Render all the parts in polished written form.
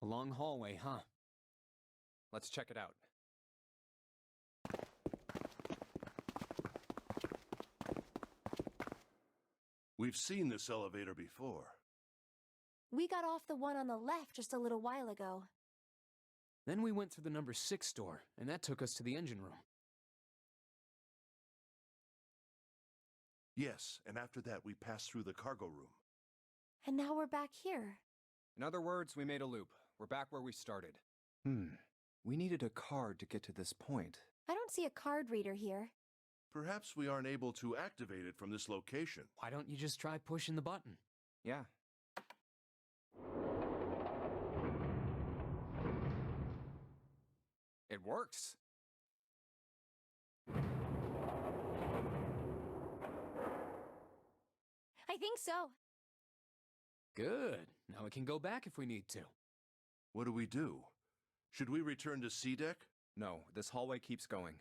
A long hallway, huh? Let's check it out. We've seen this elevator before. We got off the one on the left just a little while ago. Then we went through the number 6 door, and that took us to the engine room. Yes, and after that we passed through the cargo room. And now we're back here. In other words, we made a loop. We're back where we started. We needed a card to get to this point. I don't see a card reader here. Perhaps we aren't able to activate it from this location. Why don't you just try pushing the button? Yeah. It works. I think so. Good. Now we can go back if we need to. What do we do? Should we return to C deck? No, this hallway keeps going.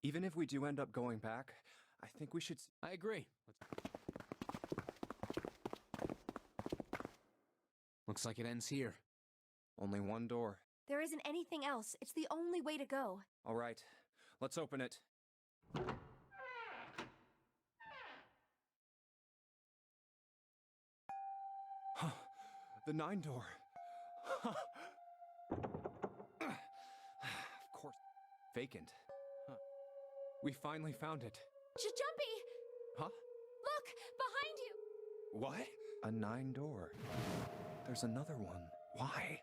Even if we do end up going back, I think we should... I agree. Looks like it ends here. Only one door. There isn't anything else. It's the only way to go. All right, let's open it. The 9 door. Of course. Vacant. We finally found it. Jumpy! Huh? Look! Behind you! What? A 9 door. There's another one. Why?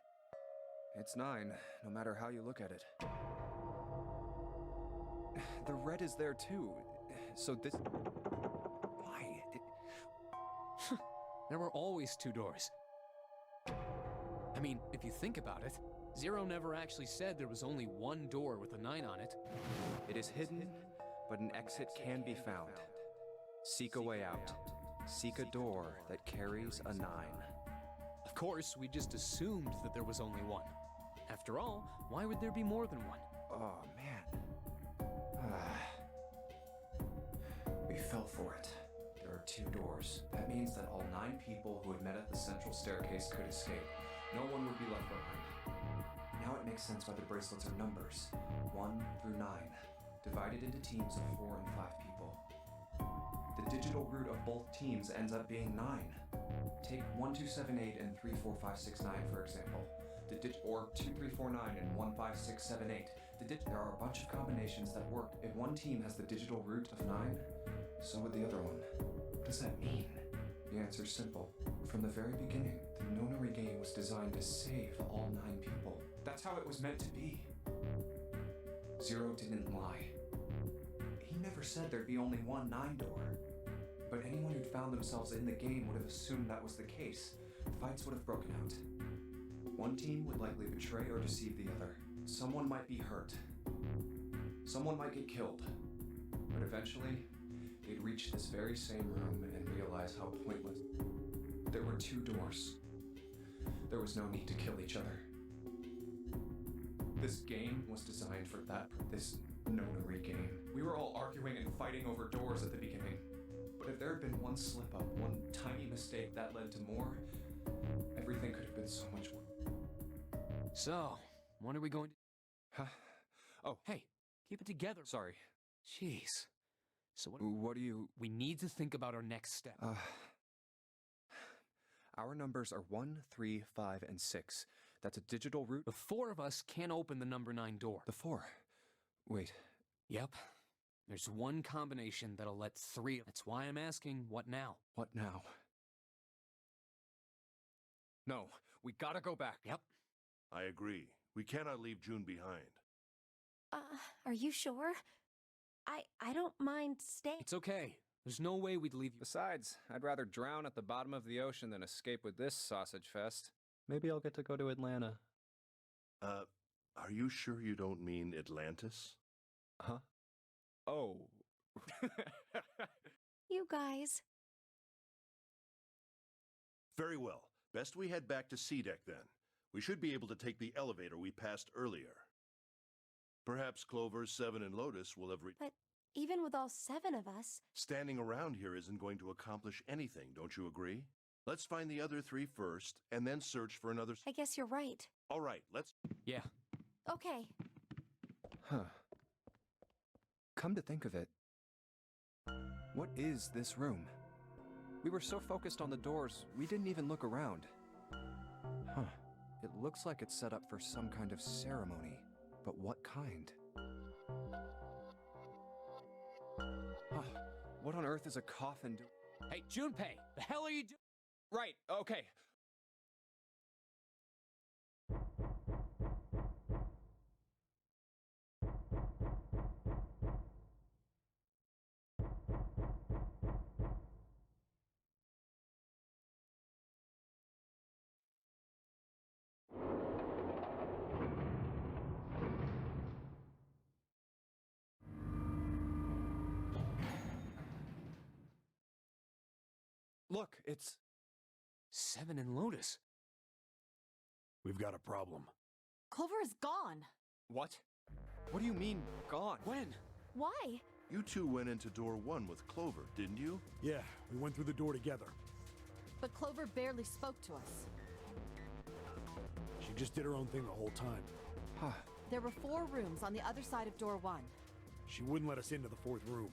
It's 9, no matter how you look at it. The red is there too. So this... Why? There were always 2 doors. I mean, if you think about it, Zero never actually said there was only one door with a 9 on it. It is hidden, but an exit can be found. Seek a way out. Seek a door that carries a 9. Of course, we just assumed that there was only one. After all, why would there be more than one? Oh, man. We fell for it. There are 2 doors. That means that all 9 people who had met at the central staircase could escape. No one would be left behind. Now it makes sense why the bracelets are numbers. 1 through 9. Divided into teams of 4 and 5 people. The digital root of both teams ends up being 9. Take 1278 and 34569 for example. Or 2349 and 15678. There are a bunch of combinations that work. If one team has the digital root of 9, so would the other one. What does that mean? The answer's simple. From the very beginning, the Nonary game was designed to save all 9 people. That's how it was meant to be. Zero didn't lie. He never said there'd be only one 9 door. But anyone who'd found themselves in the game would have assumed that was the case. Fights would have broken out. One team would likely betray or deceive the other. Someone might be hurt. Someone might get killed. But eventually, they'd reach this very same room and realize how pointless. There were 2 doors. There was no need to kill each other. This game was designed for that. This Nonary game. We were all arguing and fighting over doors at the beginning. But if there had been one slip-up, one tiny mistake that led to more, everything could have been so much worse. So, when are we going to... Huh? Oh, Hey, keep it together. sorry. Jeez. So What do you... we need to think about our next step. Our numbers are 1, 3, 5, and 6. That's a digital root. The 4 of us can't open the number 9 door. The 4. Wait. Yep. There's one combination that'll let 3... That's why I'm asking, what now? What now? No, we gotta go back. Yep. I agree. We cannot leave June behind. Are you sure? I don't mind staying. It's okay. There's no way we'd leave you. Besides, I'd rather drown at the bottom of the ocean than escape with this sausage fest. Maybe I'll get to go to Atlanta. Are you sure you don't mean Atlantis? Huh? Oh. You guys. Very well. Best we head back to C deck then. We should be able to take the elevator we passed earlier. Perhaps Clover, Seven, and Lotus will have But Even with all 7 of us. Standing around here isn't going to accomplish anything, don't you agree? Let's find the other 3 first, and then search for another... I guess you're right. All right, let's... Yeah. Okay. Huh. Come to think of it, what is this room? We were so focused on the doors, we didn't even look around. Huh. It looks like it's set up for some kind of ceremony. But what kind? Huh. What on earth is a coffin do? Hey, Junpei, the hell are you doing? Right, okay. Look, it's... 7 and Lotus. We've got a problem. Clover is gone. What? What do you mean, gone? When? Why? You two went into door 1 with Clover, didn't you? Yeah, we went through the door together. But Clover barely spoke to us. She just did her own thing the whole time. Huh. There were 4 rooms on the other side of door 1. She wouldn't let us into the 4th room.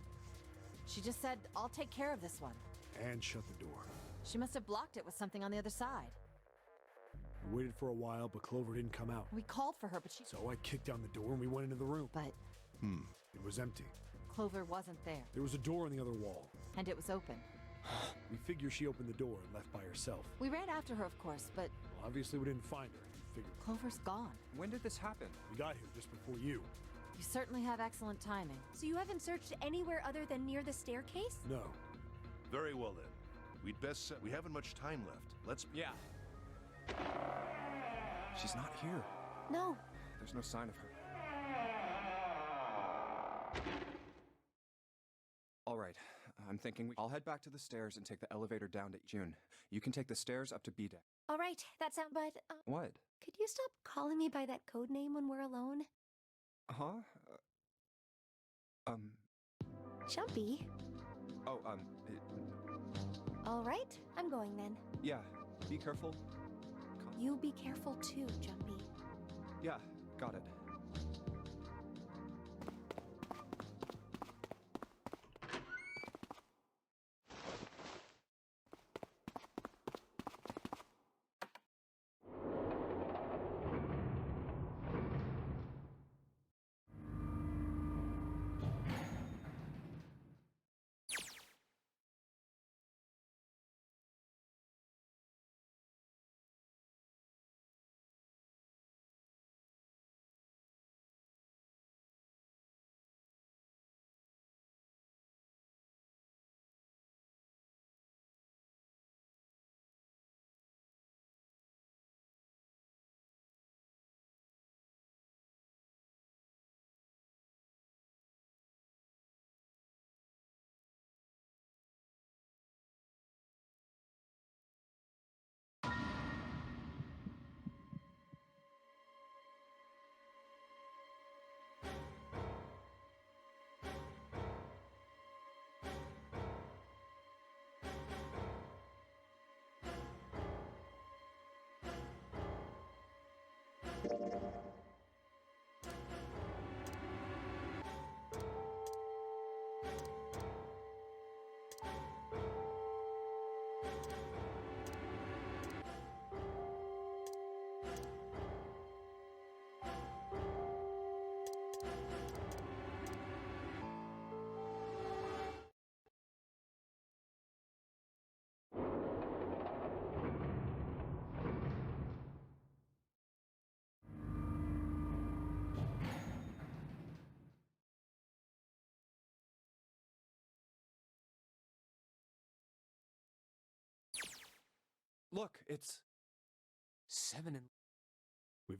She just said, I'll take care of this one. And shut the door. She must have blocked it with something on the other side. We waited for a while, but Clover didn't come out. We called for her, but she... So I kicked down the door and we went into the room. But It was empty. Clover wasn't there. There was a door on the other wall. And it was open. We figure she opened the door and left by herself. We ran after her, of course, but Well, obviously we didn't find her. We figured Clover's gone. When did this happen? we got here just before you. You certainly have excellent timing. So you haven't searched anywhere other than near the staircase? No. Very well then. We'd best set... We haven't much time left. Let's... Yeah. She's not here. No. There's no sign of her. All right, I'm thinking I'll head back to the stairs and take the elevator down to June. You can take the stairs up to B deck. All right, that sounds... But, What? could you stop calling me by that code name when we're alone? Huh? Jumpy. Oh, All right, I'm going then. yeah, be careful. You be careful too, Jumpy. Yeah, got it. Look, it's... 7 and... We've...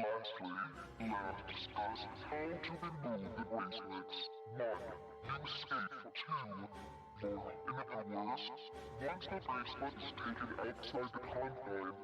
Lastly, let's discuss how to remove the bracelets. 1. Use escape for 2. Or, in other words, once the bracelet is taken outside the confine.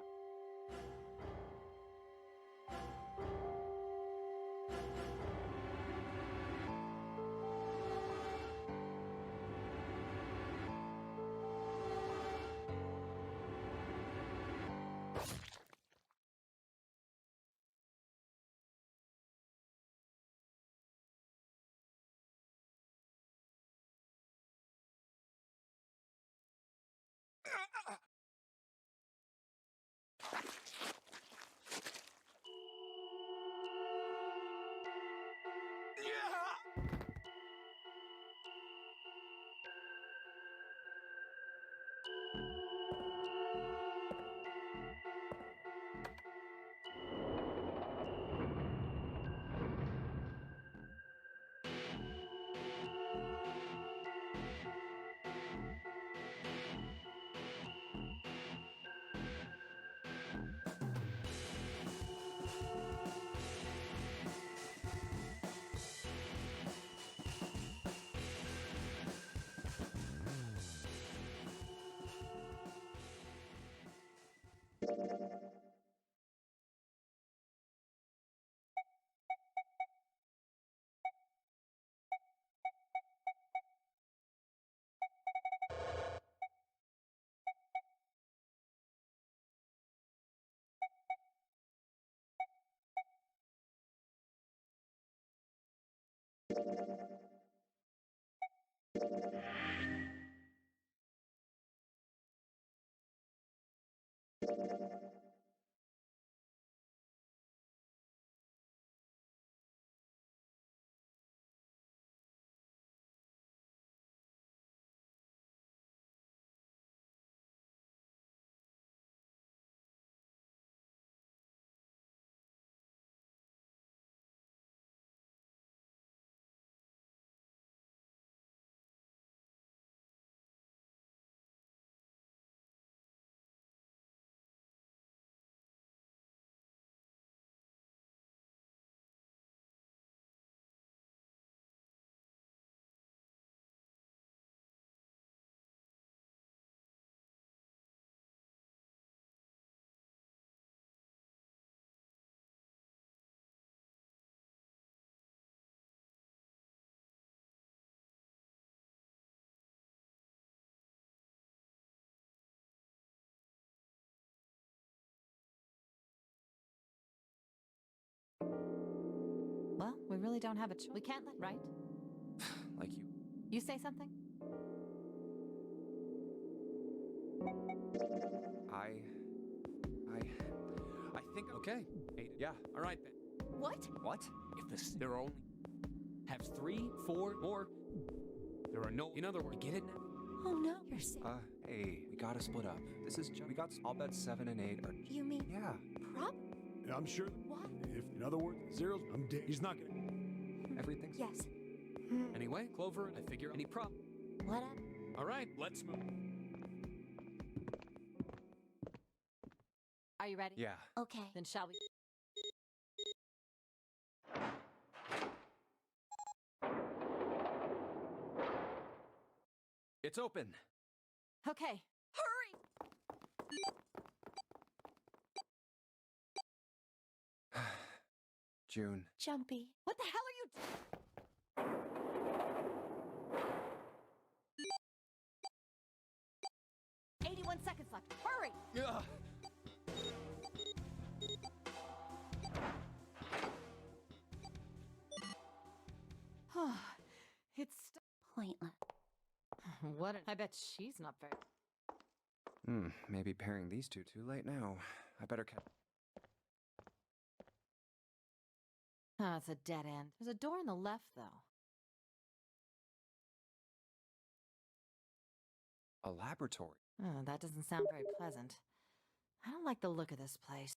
Well, we really don't have a choice. We can't let, right? Like you. You say something? I think. Okay. Hey, Yeah. all right then. What? What? If this there are only have 3, 4 more, there are no. In other words, get it now. Oh no, you're sick. Hey, we gotta split up. This is we got all beds 7 and 8 are. You mean Yeah. prop? I'm sure. What? If, in other words, Zero's, I'm dead. He's not gonna. Everything's. Yes. Anyway, Clover, I figure any problem. Whatever. All right, let's move. Are you ready? Yeah. Okay. Then shall we? It's open. Okay. Hurry! June. Jumpy. What the hell are you? 81 seconds left. Hurry! Ugh. It's Pointless. what? I bet she's not very. Maybe pairing these two too late now. I better catch. Oh, it's a dead end. There's a door on the left, though. A laboratory. Oh, that doesn't sound very pleasant. I don't like the look of this place.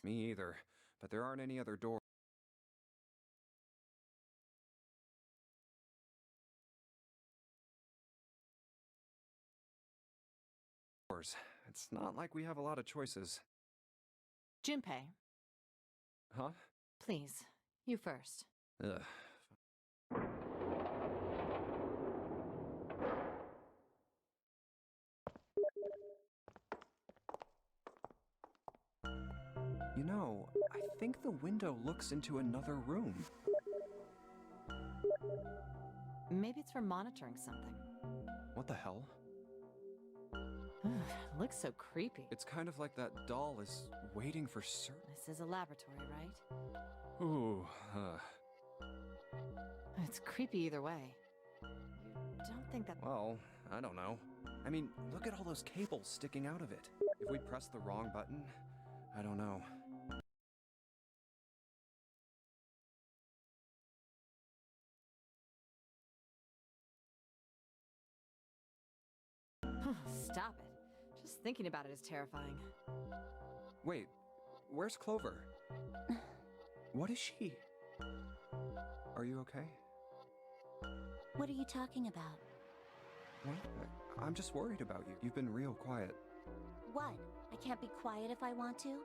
Me either, but there aren't any other doors. It's not like we have a lot of choices. Junpei, Huh? please, you first. Ugh. You know, I think the window looks into another room. Maybe it's for monitoring something. What the hell? Looks so creepy. It's kind of like that doll is waiting for certain. This is a laboratory, right? Ooh, It's creepy either way. You don't think that... well, I don't know. I mean, look at all those cables sticking out of it. If we press the wrong button, I don't know. Stop it. Just thinking about it is terrifying. Wait, where's Clover? What is she? Are you okay? What are you talking about? What? I'm just worried about you. You've been real quiet. What? I can't be quiet if I want to?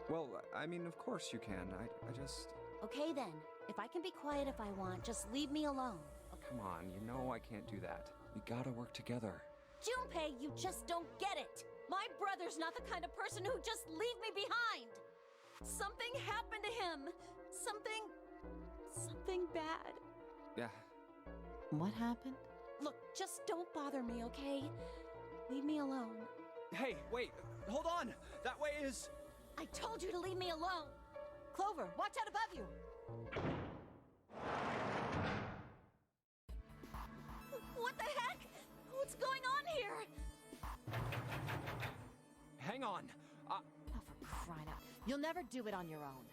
Well, I mean, of course you can. I just... Okay then. If I can be quiet if I want, just leave me alone. Come on, you know I can't do that. We gotta work together. Junpei, you just don't get it. My brother's not the kind of person who'd just leave me behind. Something happened to him. Something bad. Yeah. What happened? Look, just don't bother me, okay? Leave me alone. Hey, wait, hold on! That way is... I told you to leave me alone. Clover, watch out above you! What the heck? What's going on here? Hang on! Oh, for crying out. You'll never do it on your own.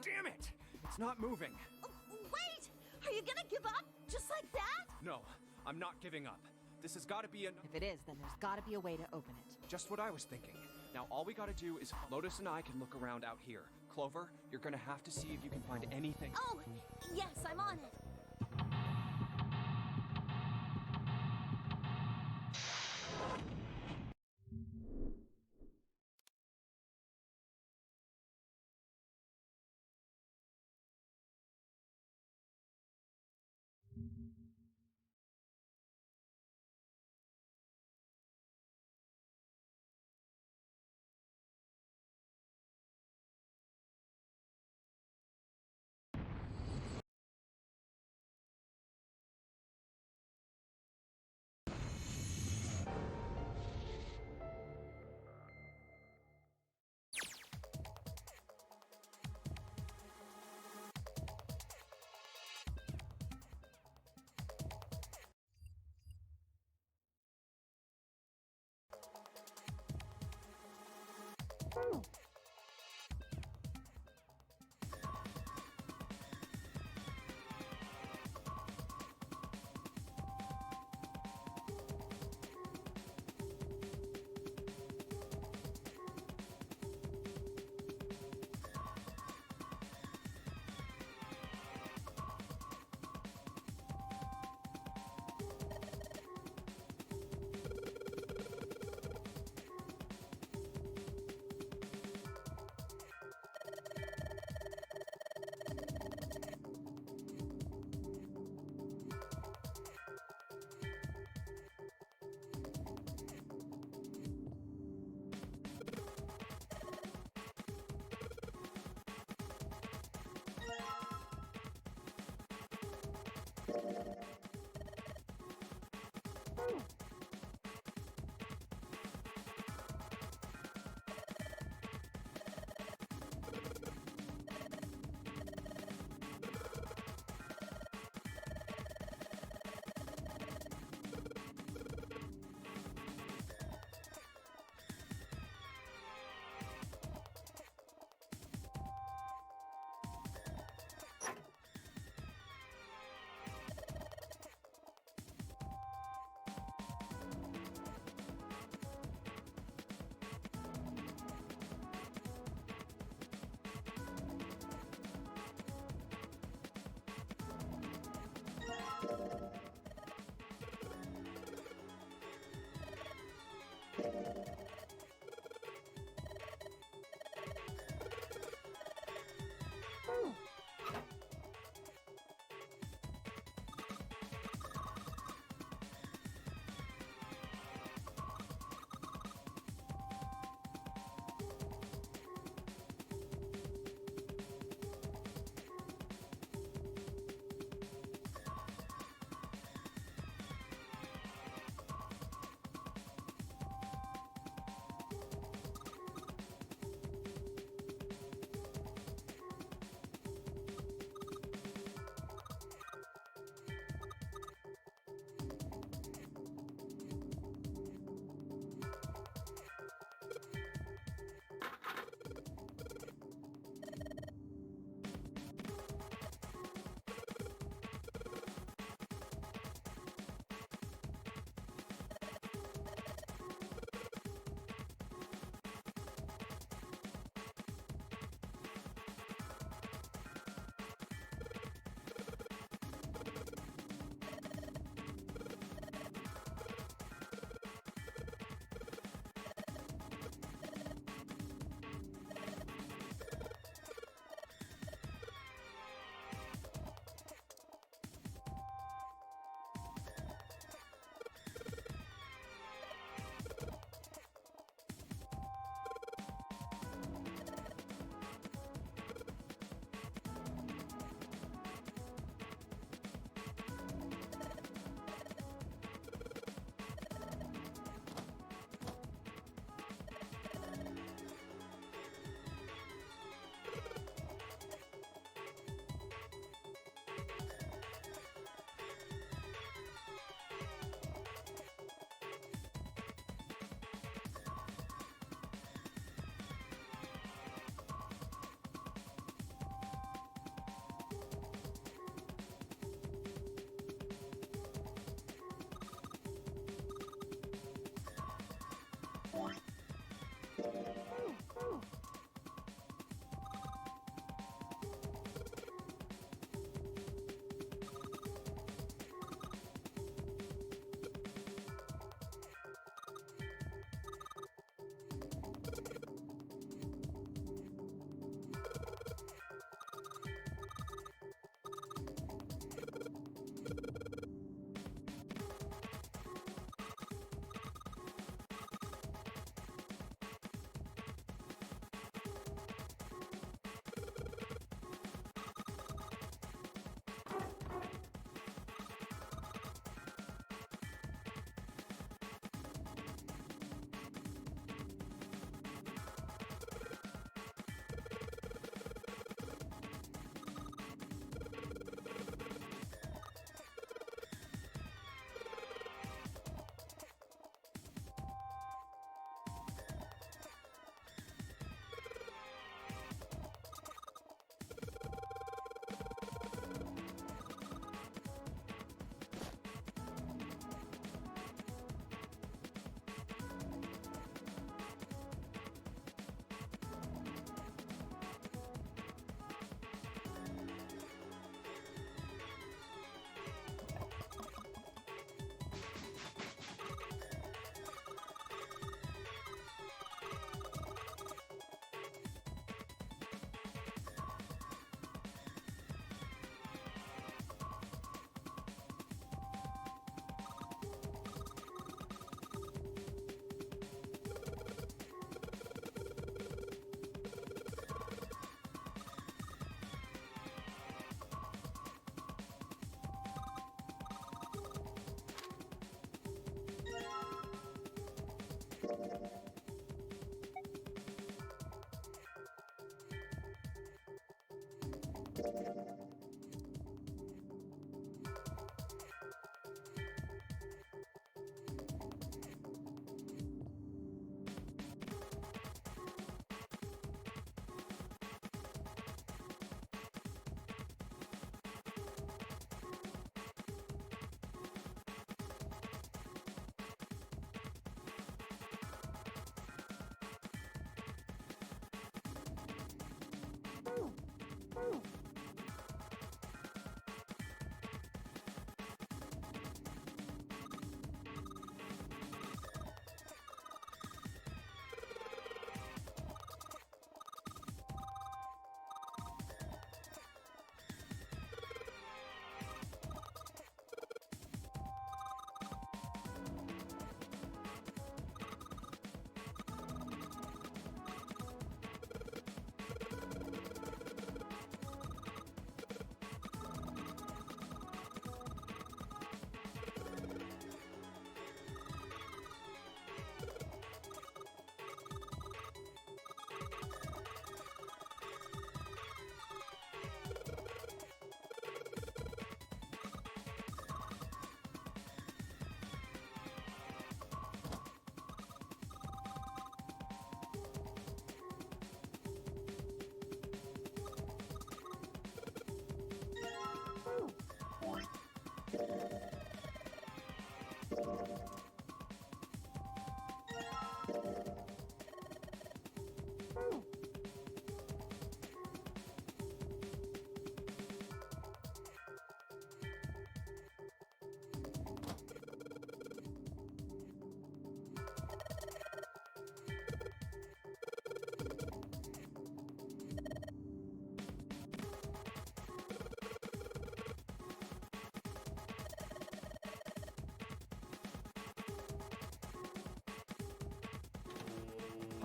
Damn it! It's not moving. Wait! Are you gonna give up? Just like that? No, I'm not giving up. This has got to be If it is, then there's gotta be a way to open it. just what I was thinking. Now all we gotta do is Lotus and I can look around out here. Clover, you're gonna have to see if you can find anything. Oh, yes, I'm on it.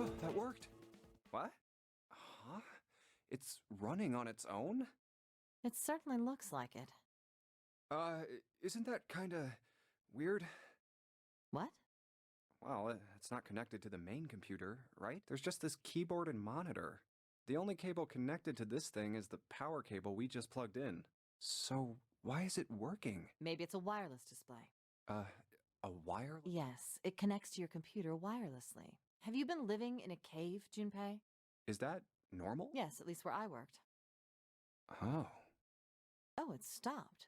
Oh, that worked. What? Huh? It's running on its own? It certainly looks like it. Isn't that kinda weird? What? Well, it's not connected to the main computer, right? There's just this keyboard and monitor. The only cable connected to this thing is the power cable we just plugged in. So, why is it working? Maybe it's a wireless display. A wire? Yes, it connects to your computer wirelessly. Have you been living in a cave, Junpei? Is that normal? Yes, at least where I worked. Oh. Oh, it stopped.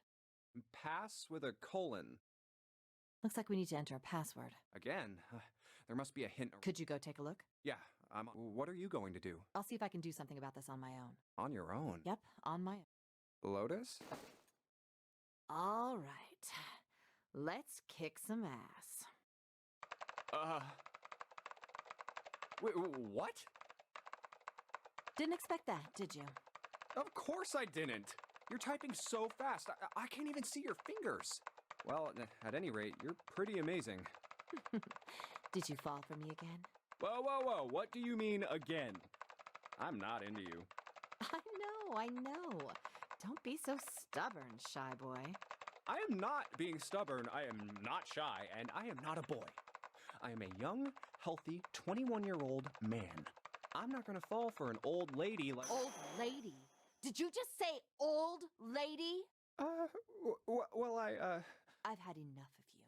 Pass with a colon. Looks like we need to enter a password. Again, there must be a hint. Could you go take a look? Yeah, what are you going to do? I'll see if I can do something about this on my own. On your own? Yep, on my own. Lotus? All right. Let's kick some ass. Wait, what? Didn't expect that, did you? Of course I didn't. You're typing so fast, I can't even see your fingers. Well, at any rate, you're pretty amazing. Did you fall for me again? Whoa, whoa, whoa, what do you mean again? I'm not into you. I know. Don't be so stubborn, shy boy. I am not being stubborn, I am not shy, and I am not a boy. I am a young, healthy, 21-year-old man. I'm not gonna fall for an old lady like— Old lady? Did you just say old lady? Well, I've had enough of you.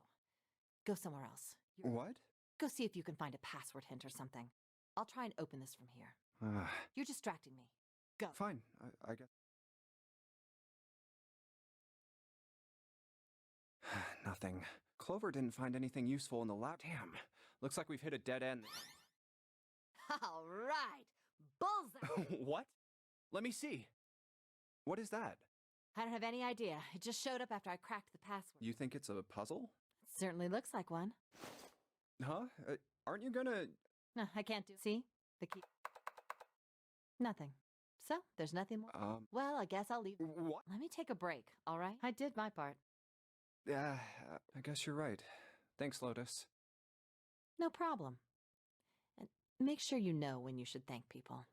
Go somewhere else. What? Go see if you can find a password hint or something. I'll try and open this from here. You're distracting me. Go. Fine, I guess. Nothing. Clover didn't find anything useful in the lab. Damn. Looks like we've hit a dead end. All right. Bullseye. What? Let me see. What is that? I don't have any idea. It just showed up after I cracked the password. You think it's a puzzle? It certainly looks like one. Huh? Aren't you gonna— No, I can't do. See? The key. Nothing. So, there's nothing more. Well, I guess I'll leave. What? Let me take a break, all right? I did my part. Yeah, I guess you're right. Thanks, Lotus. No problem. And make sure you know when you should thank people.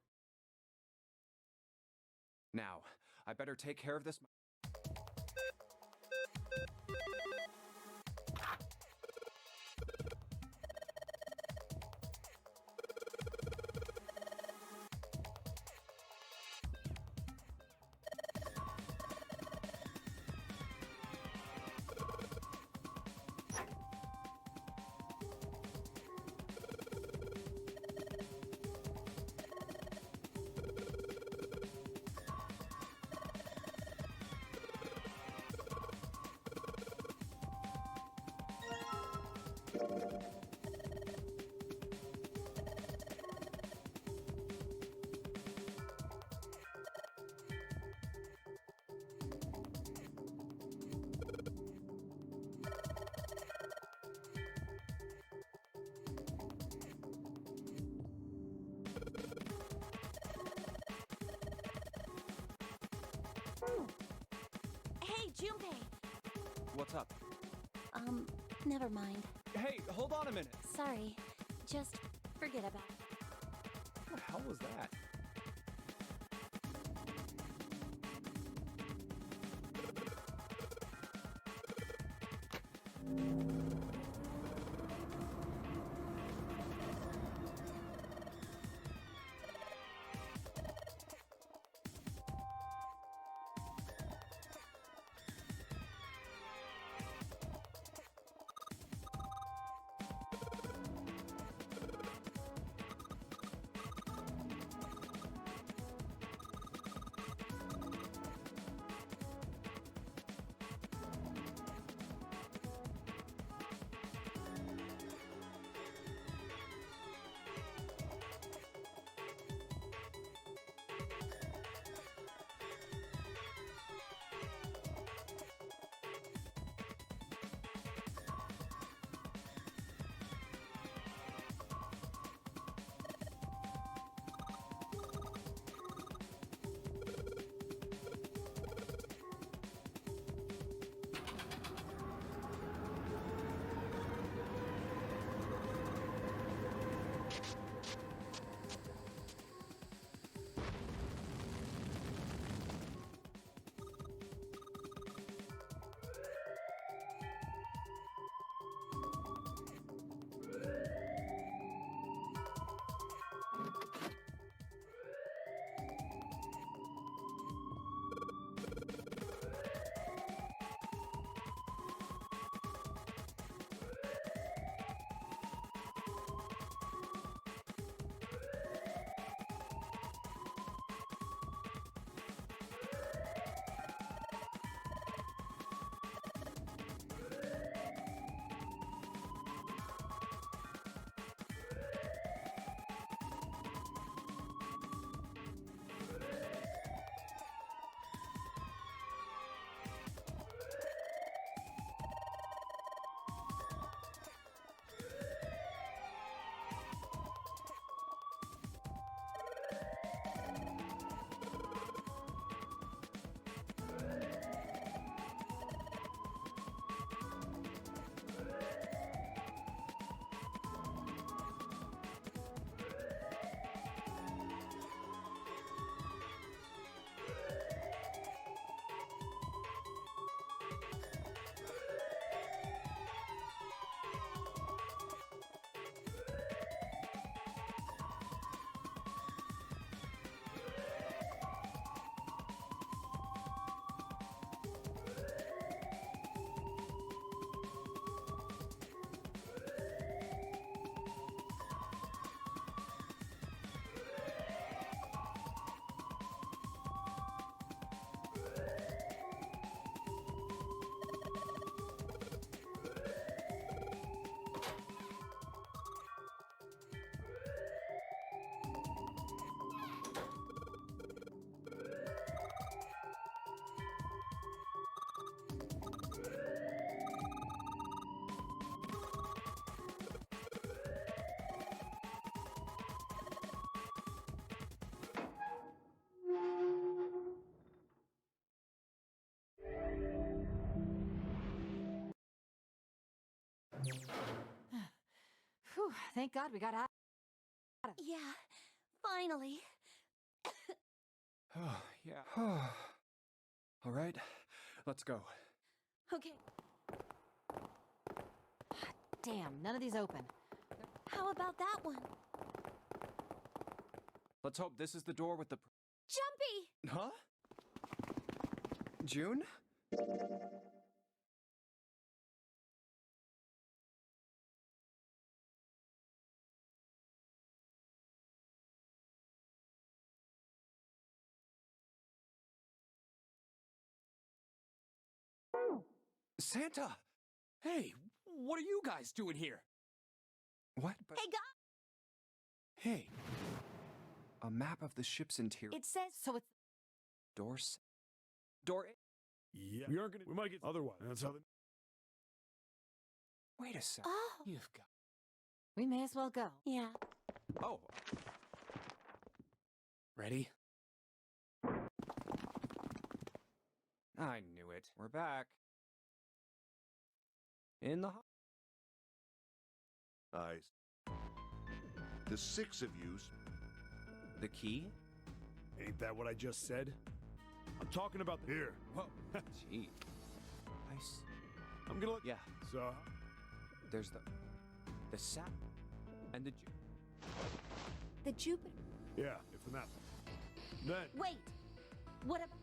Now, I better take care of this. Hey, Junpei. What's up? Never mind. Hey, hold on a minute. Sorry. Just forget about it. What the hell was that? Thank God we got out. Yeah, finally. Oh, yeah. All right, let's go. Okay, Damn, none of these open. how about that one? Let's hope this is the door with the... Jumpy! Huh? June? Santa! Hey, what are you guys doing here? What? But... Hey, guys! Hey, A map of the ship's interior. It says... So it's Doors. Door... Yeah. We aren't gonna. We might get otherwise. That's how. Wait a sec. Oh, you've got... we may as well go. yeah. Oh, Ready? I knew it. We're back. In the... The 6 of you... The key? Ain't that what I just said? I'm talking about the here. Whoa. Gee. Nice. I'm gonna look. Yeah, So, there's the sap and the The Jupiter... yeah, if not. Then Wait! What about...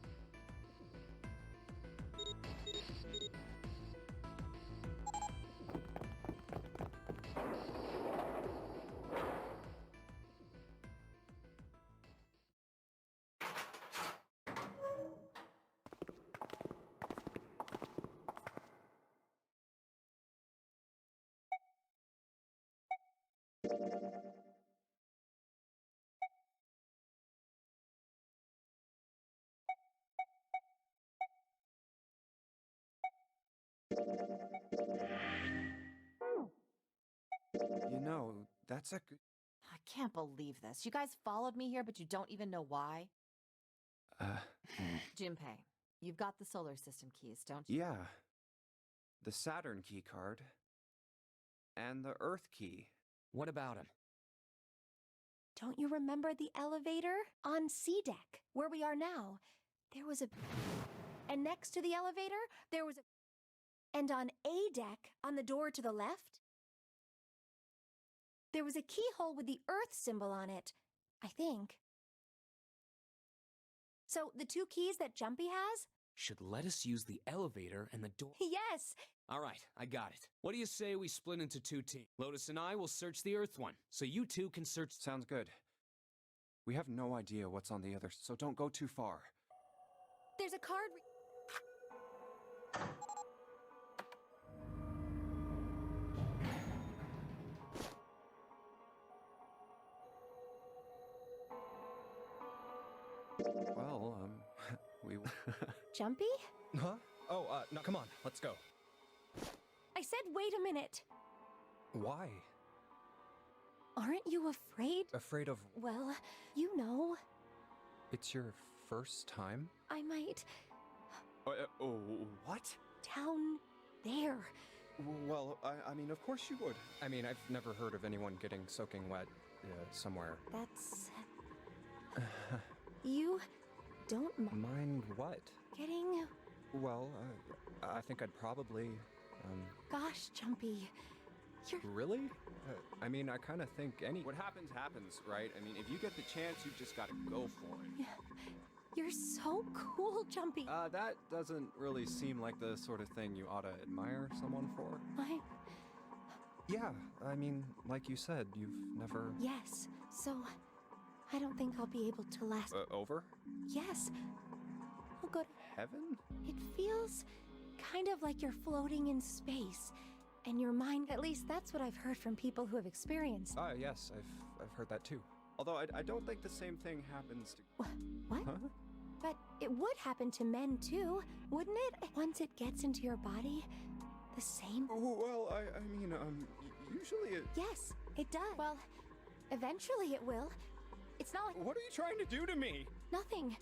You know, that's a good... I can't believe this. You guys followed me here, but you don't even know why. Junpei, you've got the solar system keys, don't you? Yeah. The Saturn key card. And the Earth key. What about him? Don't you remember the elevator? On C deck, where we are now, there was a... And next to the elevator, there was a... And on A deck, on the door to the left, there was a keyhole with the Earth symbol on it, I think. So, the 2 keys that Jumpy has? Should let us use the elevator and the door. Yes! All right, I got it. What do you say we split into 2 teams? Lotus and I will search the Earth one, so you 2 can search... Sounds good. We have no idea what's on the other, so don't go too far. There's a card... Well, we... Jumpy? Huh? Oh, no, come on, let's go. I said wait a minute. Why? Aren't you afraid? Afraid of... Well, you know, It's your first time? I might... What? down there. Well, I mean, of course you would. I mean, I've never heard of anyone getting soaking wet somewhere. That's... You don't Mind what? getting... Well, I think I'd probably, Gosh, Jumpy. You're... Really? I mean, I kind of think what happens, happens, right? I mean, if you get the chance, you just gotta go for it. You're so cool, Jumpy. That doesn't really seem like the sort of thing you ought to admire someone for. Yeah, I mean, like you said, you've never... Yes, so... I don't think I'll be able to last... over? Yes. I'll go to... Heaven? It feels kind of like you're floating in space. And your mind... At least that's what I've heard from people who have experienced... Yes, I've heard that too. Although I don't think the same thing happens to... What? Huh? But it would happen to men too, wouldn't it? Once it gets into your body, the same... Well, I mean, usually it... Yes, it does. Well, eventually it will. It's not like... What are you trying to do to me? Nothing.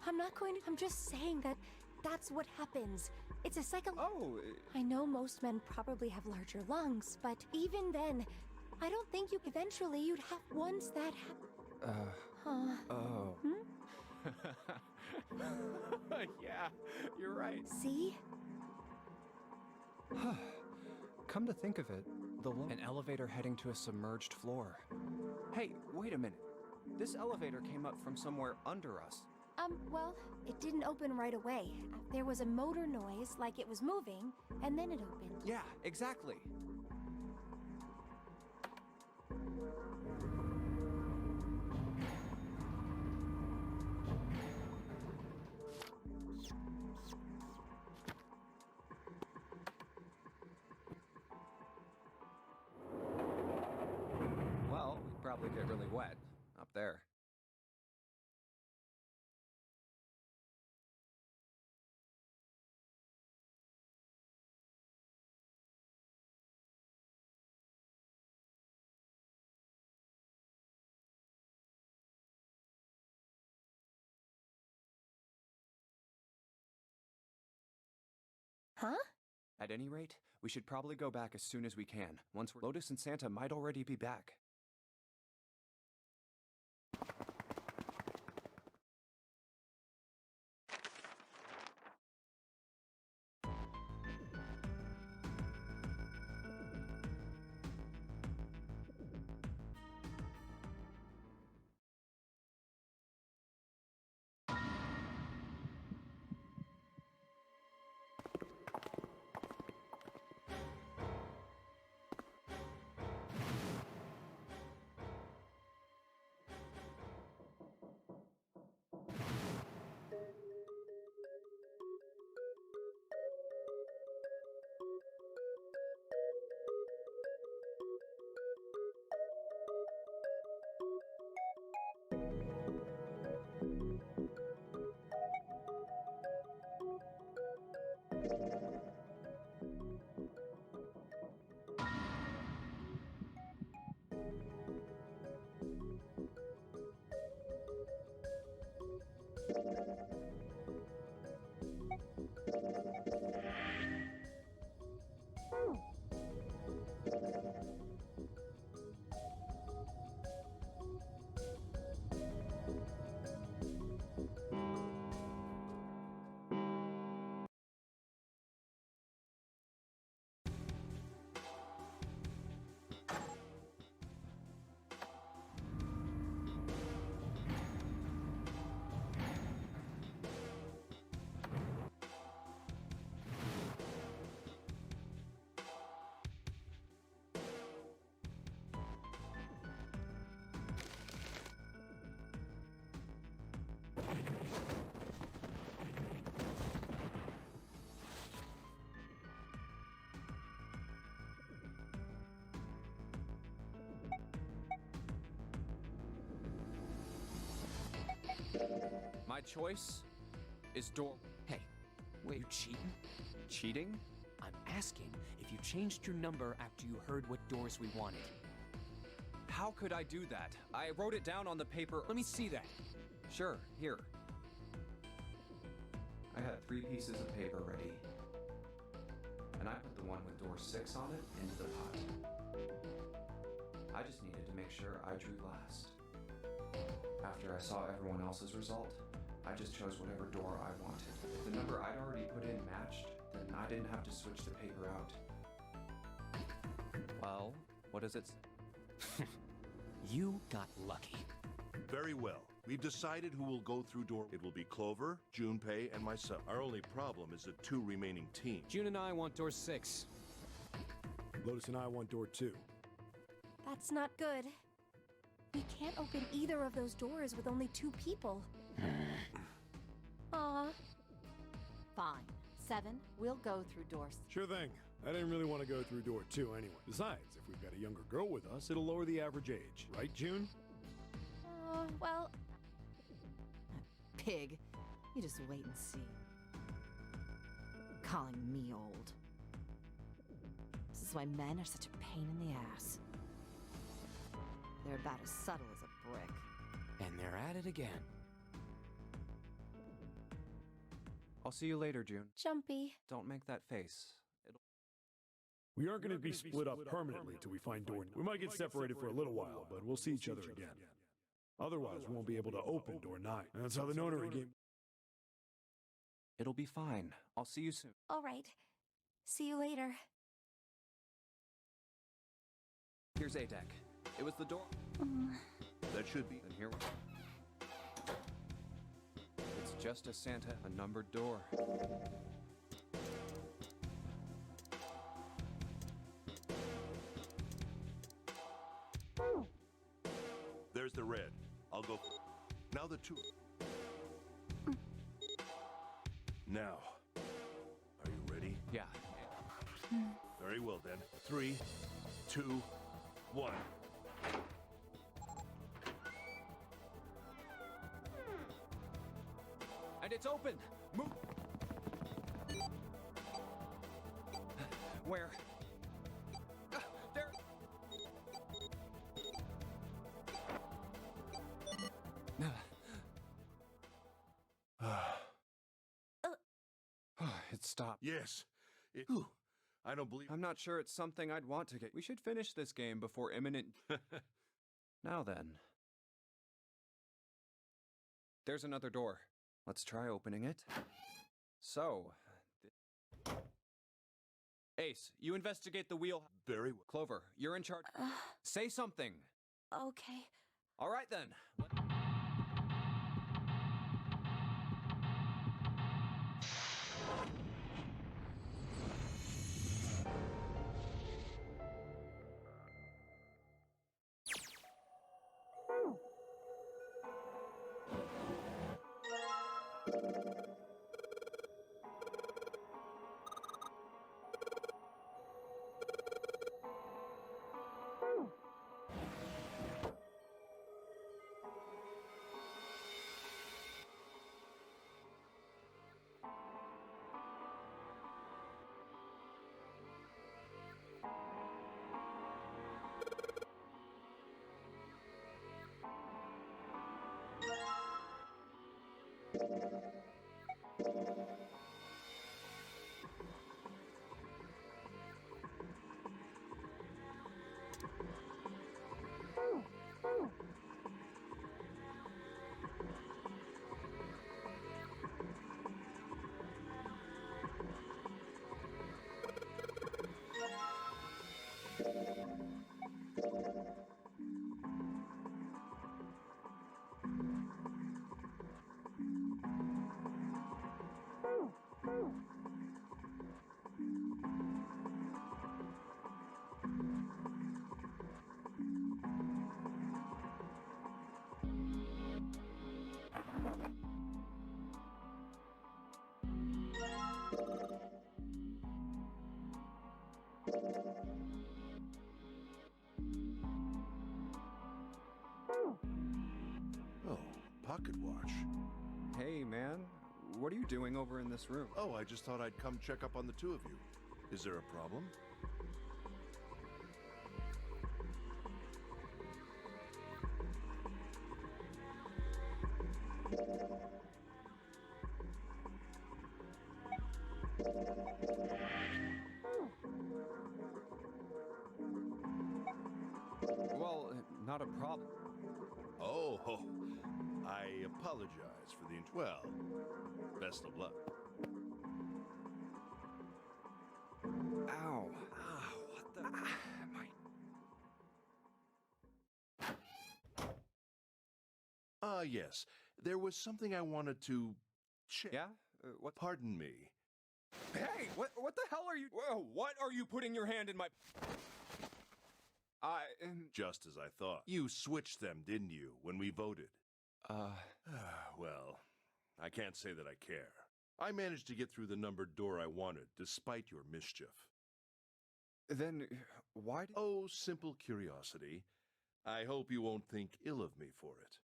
I'm not going to... I'm just saying that that's what happens. It's a cycle... Oh... I know most men probably have larger lungs, but even then, I don't think you eventually you'd have once that Oh. Yeah, you're right. See? Come to think of it, an elevator heading to a submerged floor. Hey, wait a minute. This elevator came up from somewhere under us. Well, it didn't open right away. There was a motor noise like it was moving, and then it opened. Yeah, exactly. Well, we'd probably get really wet up there. Huh? At any rate, we should probably go back as soon as we can. Once we're Lotus and Santa might already be back. My choice is door. Hey, wait, you cheating? Cheating? I'm asking if you changed your number after you heard what doors we wanted. How could I do that? I wrote it down on the paper. Let me see that. Sure, here. I had 3 pieces of paper ready. And I put the one with door 6 on it into the pot. I just needed to make sure I drew last. After I saw everyone else's result, I just chose whatever door I wanted. If the number I'd already put in matched, then I didn't have to switch the paper out. Well, what is it? You got lucky. Very well. We've decided who will go through door. It will be Clover, Junpei, and myself. Our only problem is the 2 remaining teams. June and I want door 6. Lotus and I want door 2. That's not good. We can't open either of those doors with only 2 people. Aw. Fine. 7, we'll go through doors. Sure thing. I didn't really want to go through door 2 anyway. Besides, if we've got a younger girl with us, it'll lower the average age. Right, June? Well... Pig. You just wait and see. Calling me old. This is why men are such a pain in the ass. They're about as subtle as a brick. And they're at it again. I'll see you later, June. Jumpy. Don't make that face. It'll... We aren't going to be split up permanently till we find door. We might get separated for a little while, but we'll see each other again. Otherwise, we won't be able to open door 9. And that's how the Nonary game... It'll be fine. I'll see you soon. All right. See you later. Here's A deck. It was the door. That should be. And here we go. It's just a Santa, a numbered door. There's the red. I'll go. Now the 2. Now. Are you ready? Yeah. Very well then. 3, 2, 1. And it's open! Move! Where? There! It stopped. Yes. I don't believe. I'm not sure it's something I'd want to get. We should finish this game before imminent... Now then. There's another door. Let's try opening it. So... Ace, you investigate the wheel... Very well. Clover, you're in charge. Say something. Okay. All right then. Oh, pocket watch. Hey, man. What are you doing over in this room? Oh, I just thought I'd come check up on the 2 of you. Is there a problem? Well, not a problem. Oh, I apologize for the... Well, best of luck. Ow. What the... Yes. There was something I wanted to check. Yeah? What? Pardon me. Hey! What the hell are you... Whoa, what are you putting your hand in my... Just as I thought. You switched them, didn't you, when we voted? Well, I can't say that I care. I managed to get through the numbered door I wanted, despite your mischief. Then, why did... Oh, simple curiosity. I hope you won't think ill of me for it.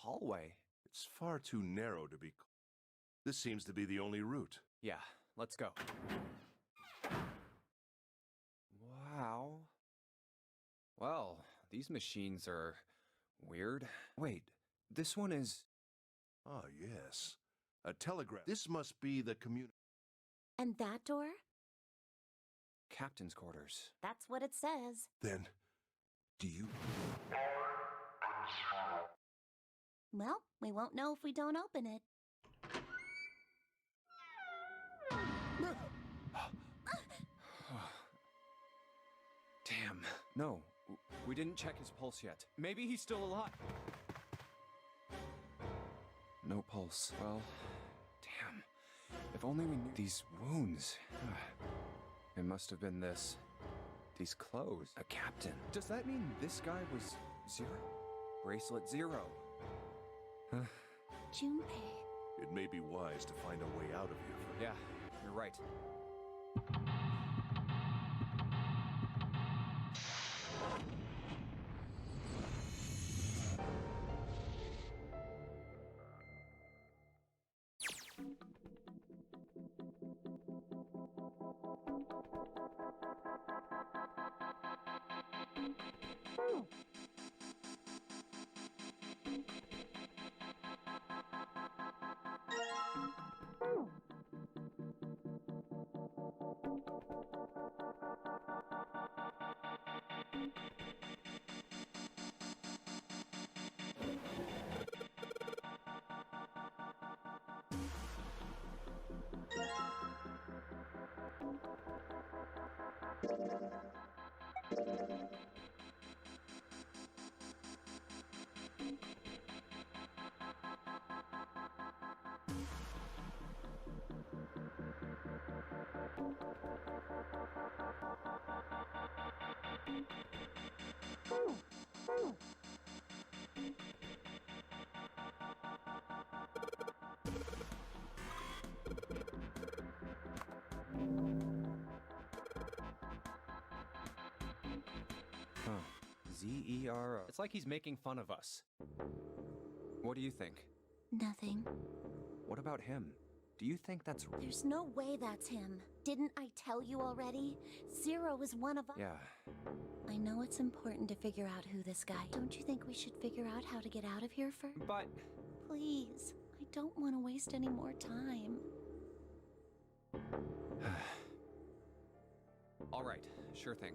hallway. It's far too narrow to be. This seems to be the only route. Yeah, let's go. Wow. Well, these machines are weird. Wait, this one is... Ah, yes. A telegraph. This must be the And that door? captain's quarters. That's what it says. Then, do you... Well, we won't know if we don't open it. Damn. No, we didn't check his pulse yet. Maybe he's still alive. No pulse. Well, damn. If only we knew these wounds. It must have been this. These clothes. A captain. Does that mean this guy was 0? Bracelet 0. Junpei. It may be wise to find a way out of here. Yeah, you're right. Z-E-R-O. It's like he's making fun of us. What do you think? Nothing. What about him? Do you think that's... There's no way that's him. Didn't I tell you already? 0 is one of us. Yeah. I know it's important to figure out who this guy. Don't you think we should figure out how to get out of here first? But... Please. I don't want to waste any more time. All right, sure thing.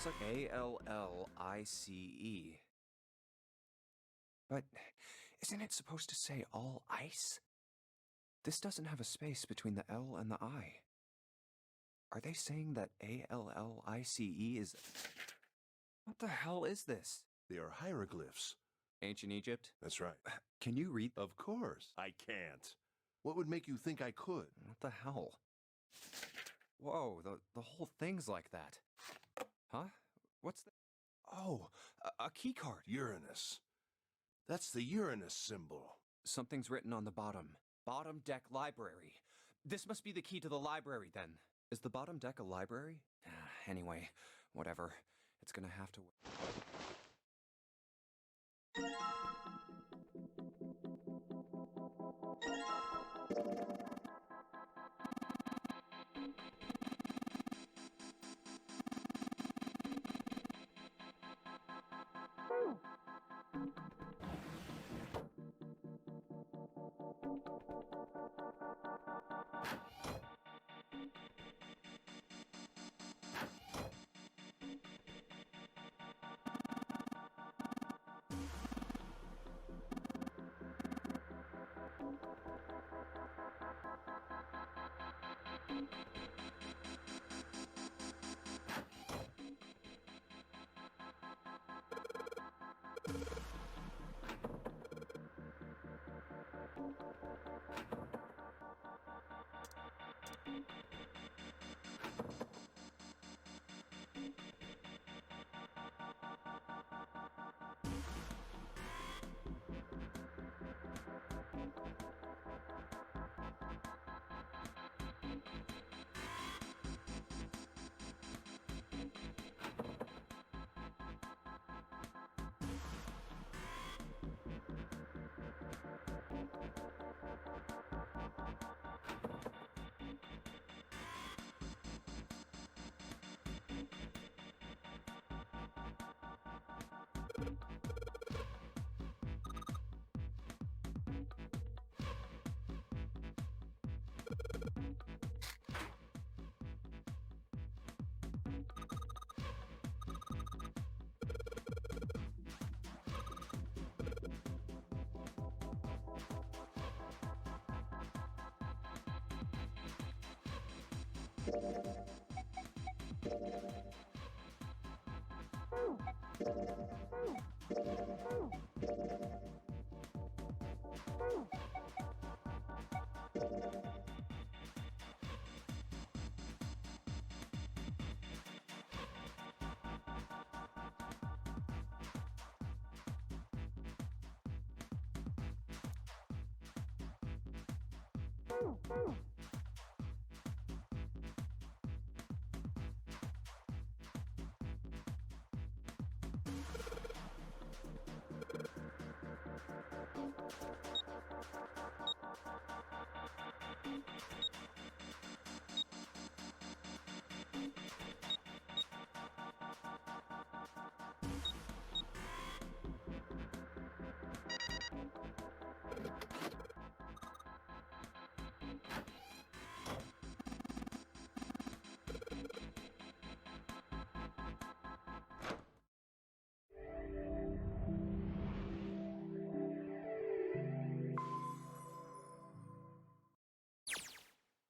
looks like ALLICE. But isn't it supposed to say all ice? This doesn't have a space between the L and the I. Are they saying that ALLICE is... What the hell is this? They are hieroglyphs. Ancient Egypt? That's right. Can you read? Of course. I can't. What would make you think I could? What the hell? Whoa, the whole thing's like that. Huh? What's that? Oh, a key card. Uranus. That's the Uranus symbol. Something's written on the bottom. Bottom deck library. This must be the key to the library, then. Is the bottom deck a library? Anyway, whatever. It's gonna have to work.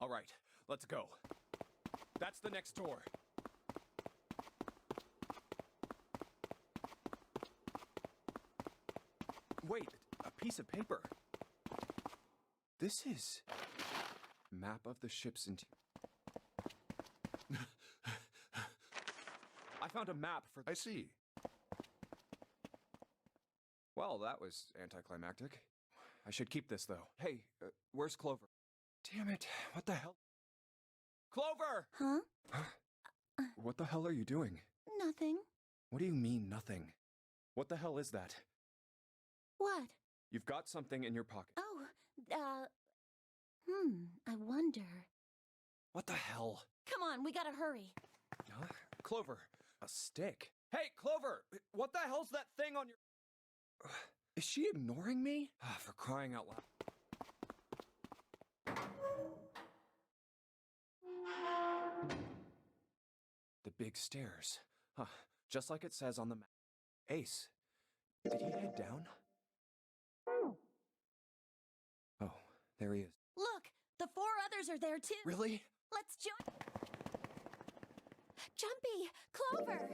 All right, let's go. That's the next door. Wait, a piece of paper. This is... Map of the ship's interior. I found a map for... I see. Well, that was anticlimactic. I should keep this, though. Hey, where's Clover? Damn it, what the hell? Clover! Huh? What the hell are you doing? Nothing. What do you mean, nothing? What the hell is that? What? You've got something in your pocket. Oh, I wonder. What the hell? Come on, we gotta hurry. Huh? Clover, a stick. Hey, Clover! What the hell's that thing on your... Is she ignoring me? For crying out loud. The big stairs. Huh. Just like it says on the map. Ace, did he head down? Oh, there he is. Look, the 4 others are there too. Really? Let's join. Jumpy, Clover.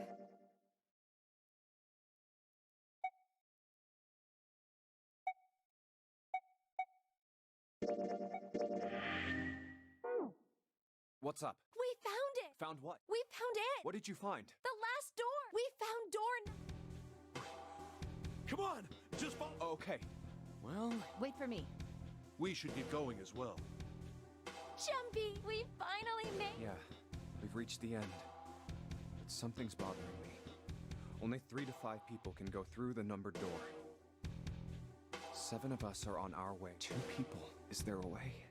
What's up? We found it. Found what? We found it. What did you find? The last door. We found door. Come on! Just follow. Okay. Well, Wait for me. We should get going as well. Jumpy, we finally made. Yeah, we've reached the end. But something's bothering me. Only 3 to 5 people can go through the numbered door. 7 of us are on our way. 2 people. Is there a way?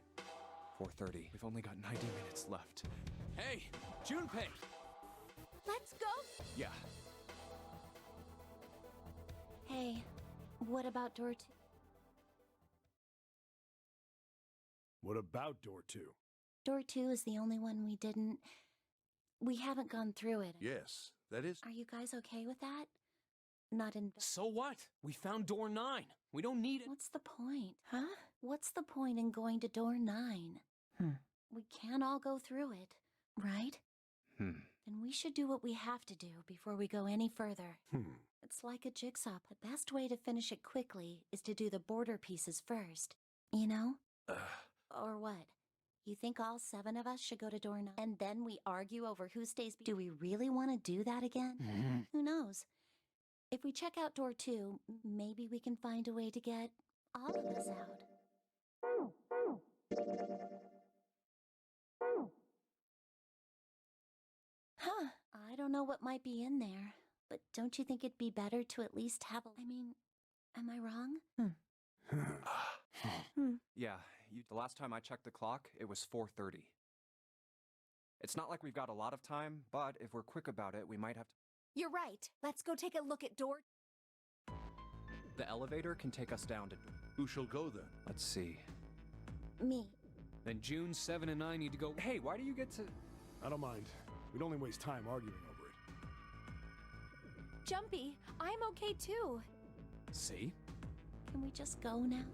4:30. We've only got 90 minutes left. hey, Junpei! Let's go. Yeah. Hey, what about door 2? What about door 2? Door 2 is the only one we didn't. We haven't gone through it. Yes, that is. Are you guys okay with that? Not in. So what? We found door 9. We don't need it. What's the point, huh? What's the point in going to door 9? We can't all go through it, right? Then we should do what we have to do before we go any further. It's like a jigsaw. The best way to finish it quickly is to do the border pieces first. You know? Or what? You think all 7 of us should go to door 9? And then we argue over who stays. Do we really want to do that again? Who knows? If we check out door 2, maybe we can find a way to get all of us out. Huh. I don't know what might be in there, but don't you think it'd be better to at least have a... I mean, am I wrong? Yeah, the last time I checked the clock, it was 4:30. It's not like we've got a lot of time, but if we're quick about it, we might have to... You're right. Let's go take a look at door... The elevator can take us down to... Who shall go then? Let's see. Me. Then June, 7, and I need to go. Hey, why do you get to... I don't mind. We'd only waste time arguing over it. Jumpy, I'm okay too. See? Can we just go now?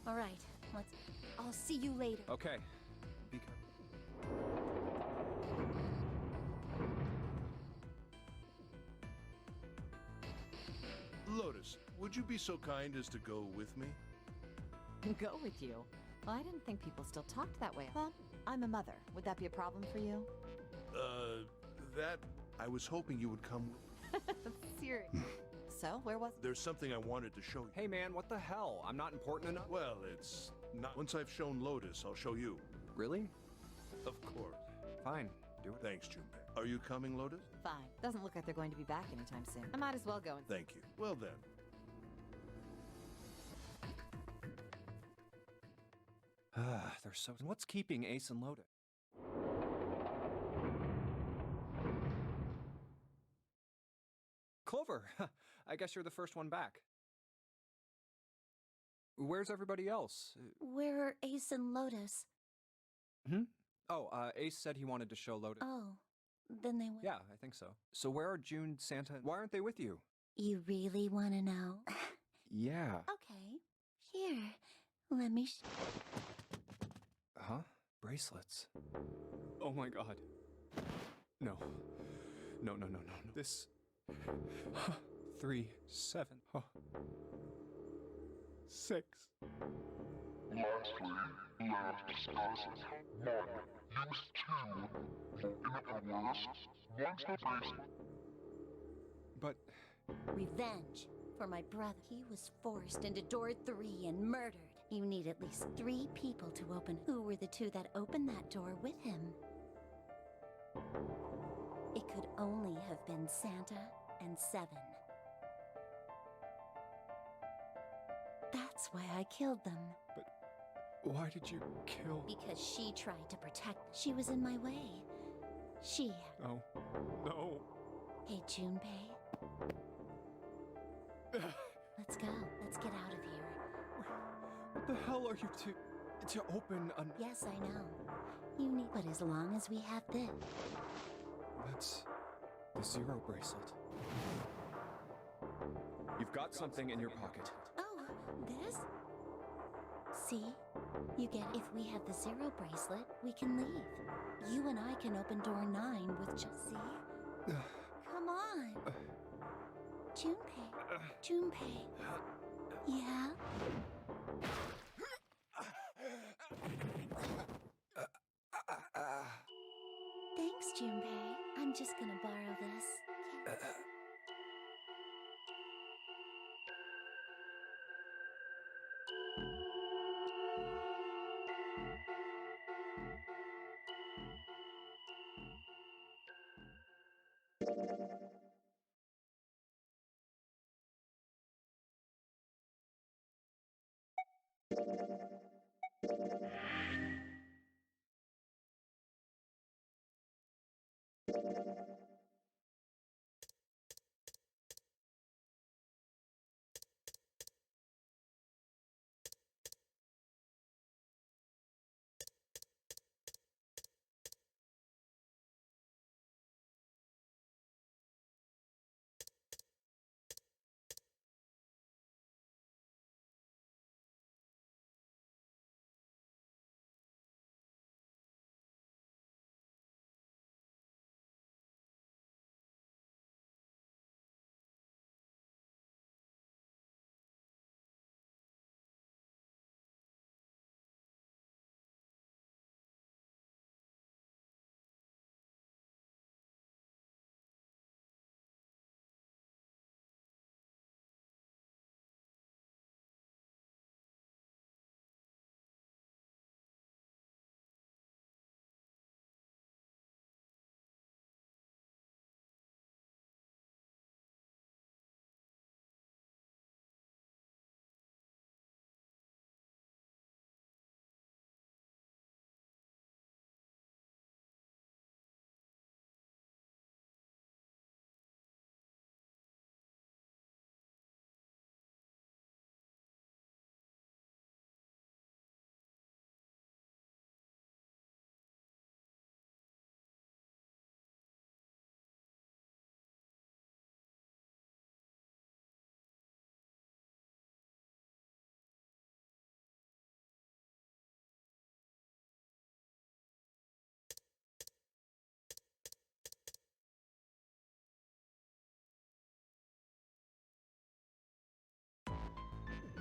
All right, let's... I'll see you later. Okay. Lotus, would you be so kind as to go with me? Go with you? Well, I didn't think people still talked that way. Well, I'm a mother. Would that be a problem for you? That... I was hoping you would come. Serious. So, where was... There's something I wanted to show you. Hey man, what the hell? I'm not important enough? Well, it's not... Once I've shown Lotus, I'll show you. Really? Of course. Fine, do it. Thanks, Junpei. Are you coming, Lotus? Fine. Doesn't look like they're going to be back anytime soon. I might as well go and... Thank you. Well then. They're so... What's keeping Ace and Lotus? Clover! I guess you're the first one back. Where's everybody else? Where are Ace and Lotus? Oh, Ace said he wanted to show Lotus. Oh, then they went. Yeah, I think so. So where are June, Santa, why aren't they with you? You really want to know? Yeah. Okay. Here, let me Huh? Bracelets. Oh my god. No. No. This... 3, 7, 6. Lastly, let us discuss 1. Use 2. In other words, once the bracelet... But... Revenge for my brother. He was forced into door 3 and murdered. You need at least 3 people to open. Who were the 2 that opened that door with him? It could only have been Santa and 7. That's why I killed them. But... why did you kill... Because she tried to protect. She was in my way. She had... No. No. Hey, Junpei. Let's go. Let's get out of here. What the hell are you to open a... Yes, I know. You need... But as long as we have this... That's... The zero bracelet. You've got something in your pocket. Oh, this? See? You get it. If we have the zero bracelet, we can leave. You and I can open door 9 with just... See? Come on. Junpei. Junpei. Yeah? Thanks, Junpei. I'm just gonna borrow this.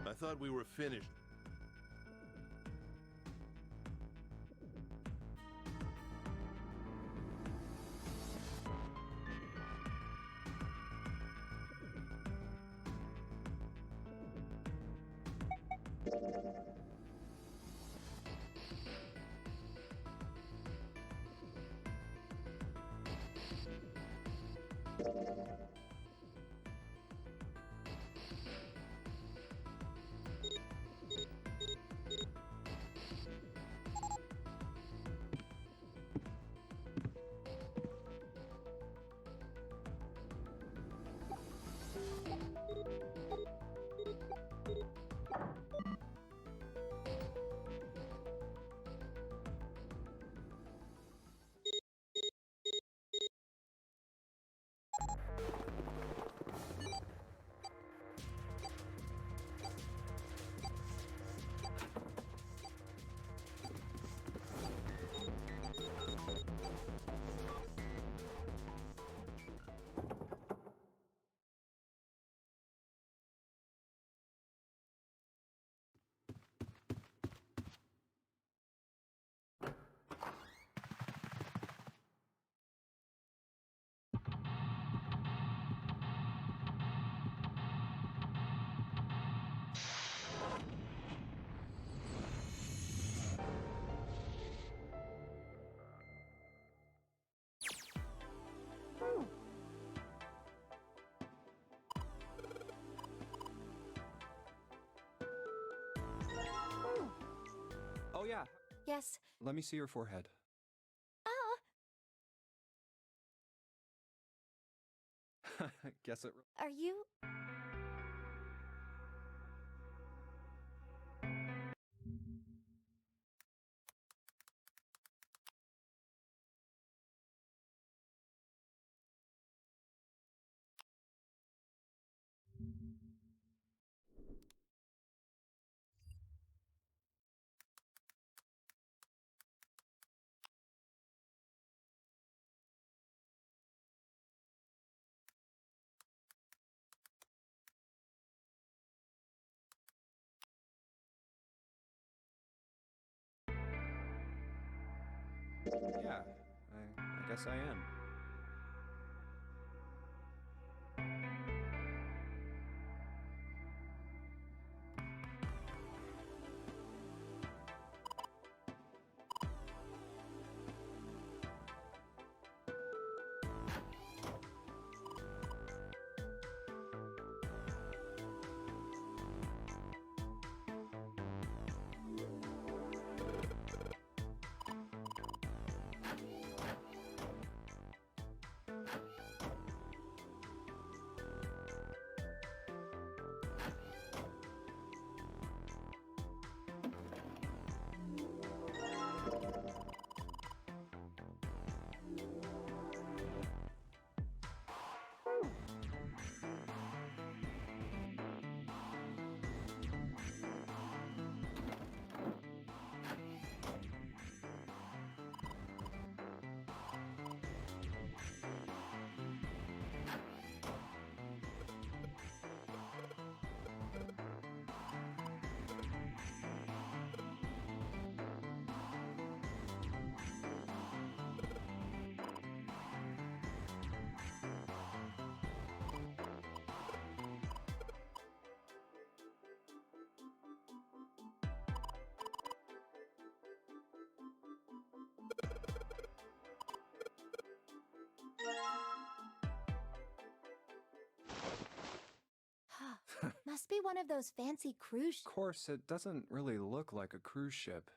I thought we were finished. Oh yeah, Yes. let me see your forehead. Oh, Guess it. are you... Yeah, I guess I am. Must be one of those fancy cruise Of course, it doesn't really look like a cruise ship.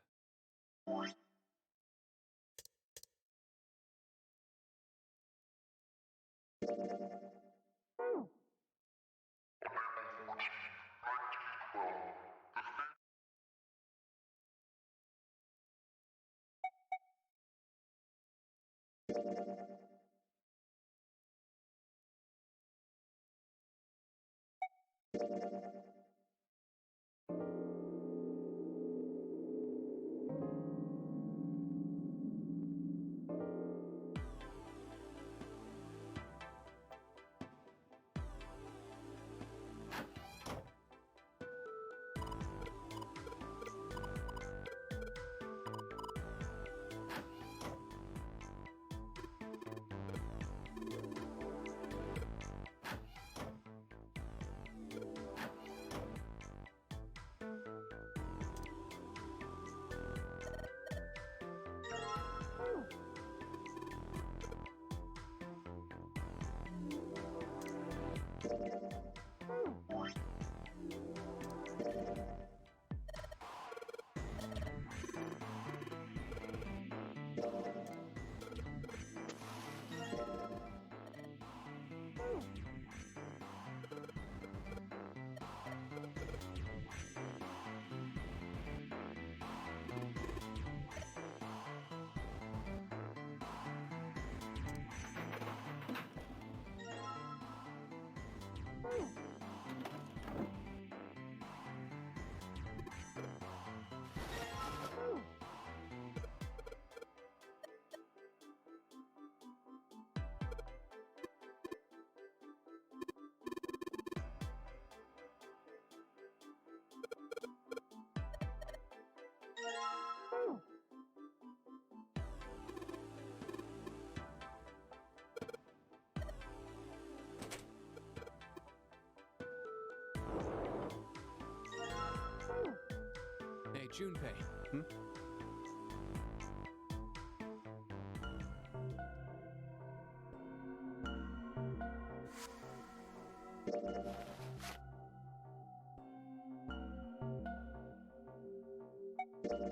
Hey, Junpei. Hmm?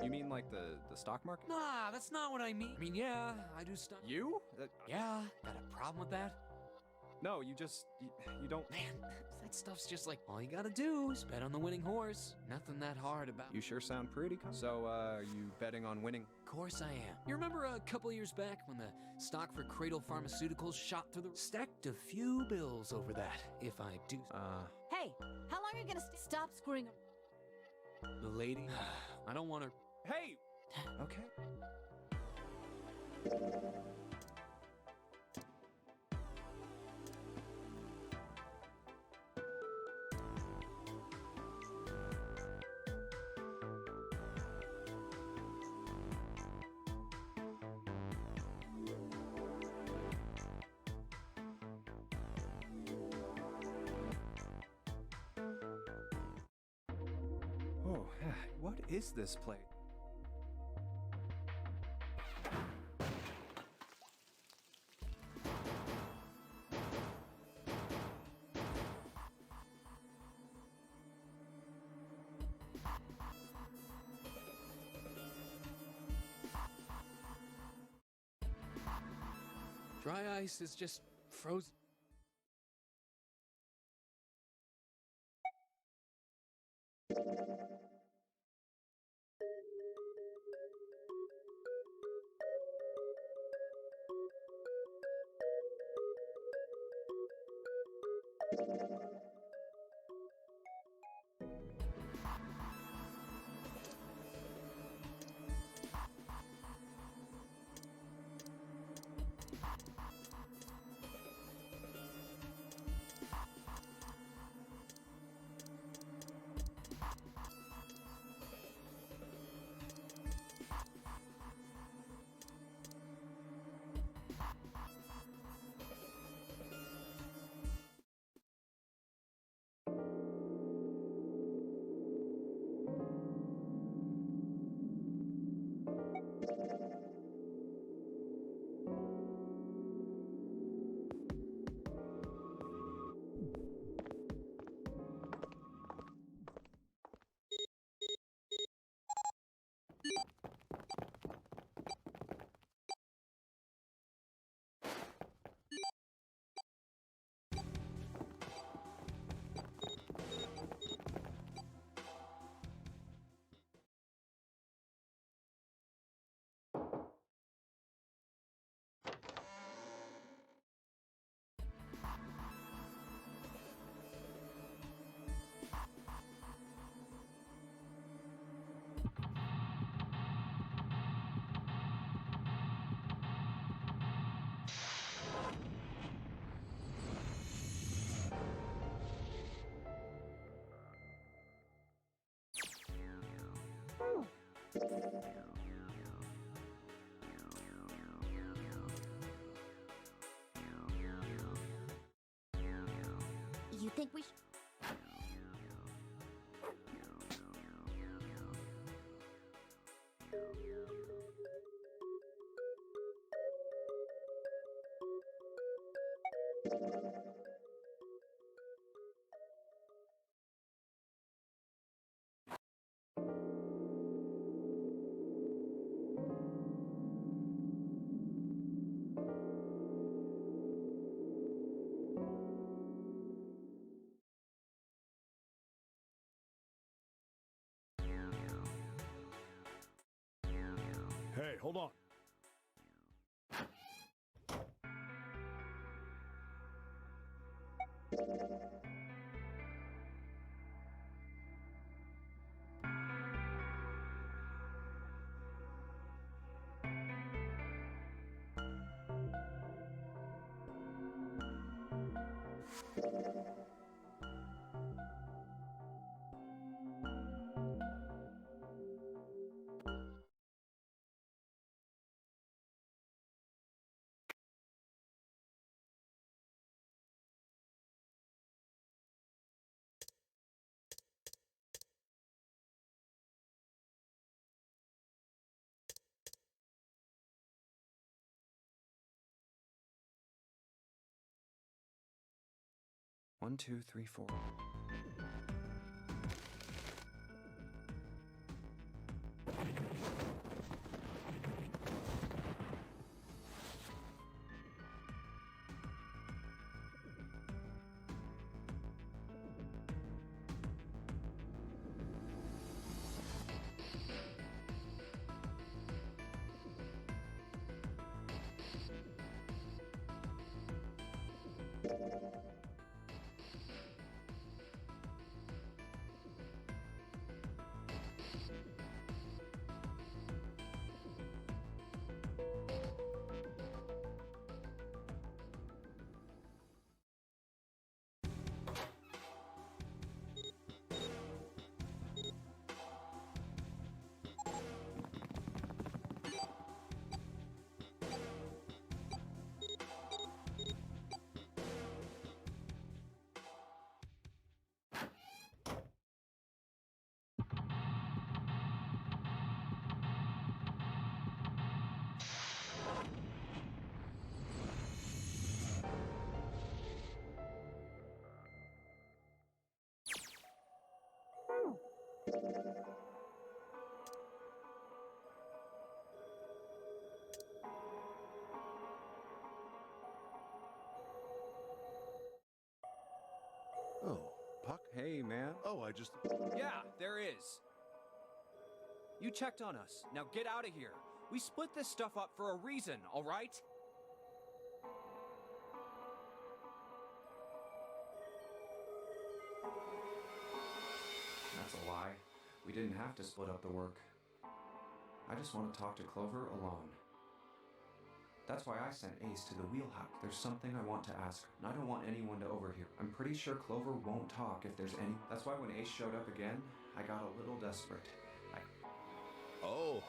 You mean like the stock market? Nah, that's not what I mean. I mean, yeah, I do stuff. You? Yeah, got a problem with that? No, you don't. Man, that stuff's just like, all you gotta do is bet on the winning horse. Nothing that hard about it. You sure sound pretty confident. So, are you betting on winning? Of course I am. You remember a couple years back when the stock for Cradle Pharmaceuticals shot through the... Stacked a few bills over that, if I do... Hey, how long are you gonna stop screwing? The lady? I don't want her... Hey! Okay. What is this place? Dry ice is just frozen. You think we Hey, hold on. One, two, three, four. Hey, man. Oh, I just... Yeah, there is. You checked on us. Now get out of here. We split this stuff up for a reason, all right? That's a lie. We didn't have to split up the work. I just want to talk to Clover alone. That's why I sent Ace to the wheelhouse. There's something I want to ask, and I don't want anyone to overhear. I'm pretty sure Clover won't talk if there's any... That's why when Ace showed up again, I got a little desperate. Oh,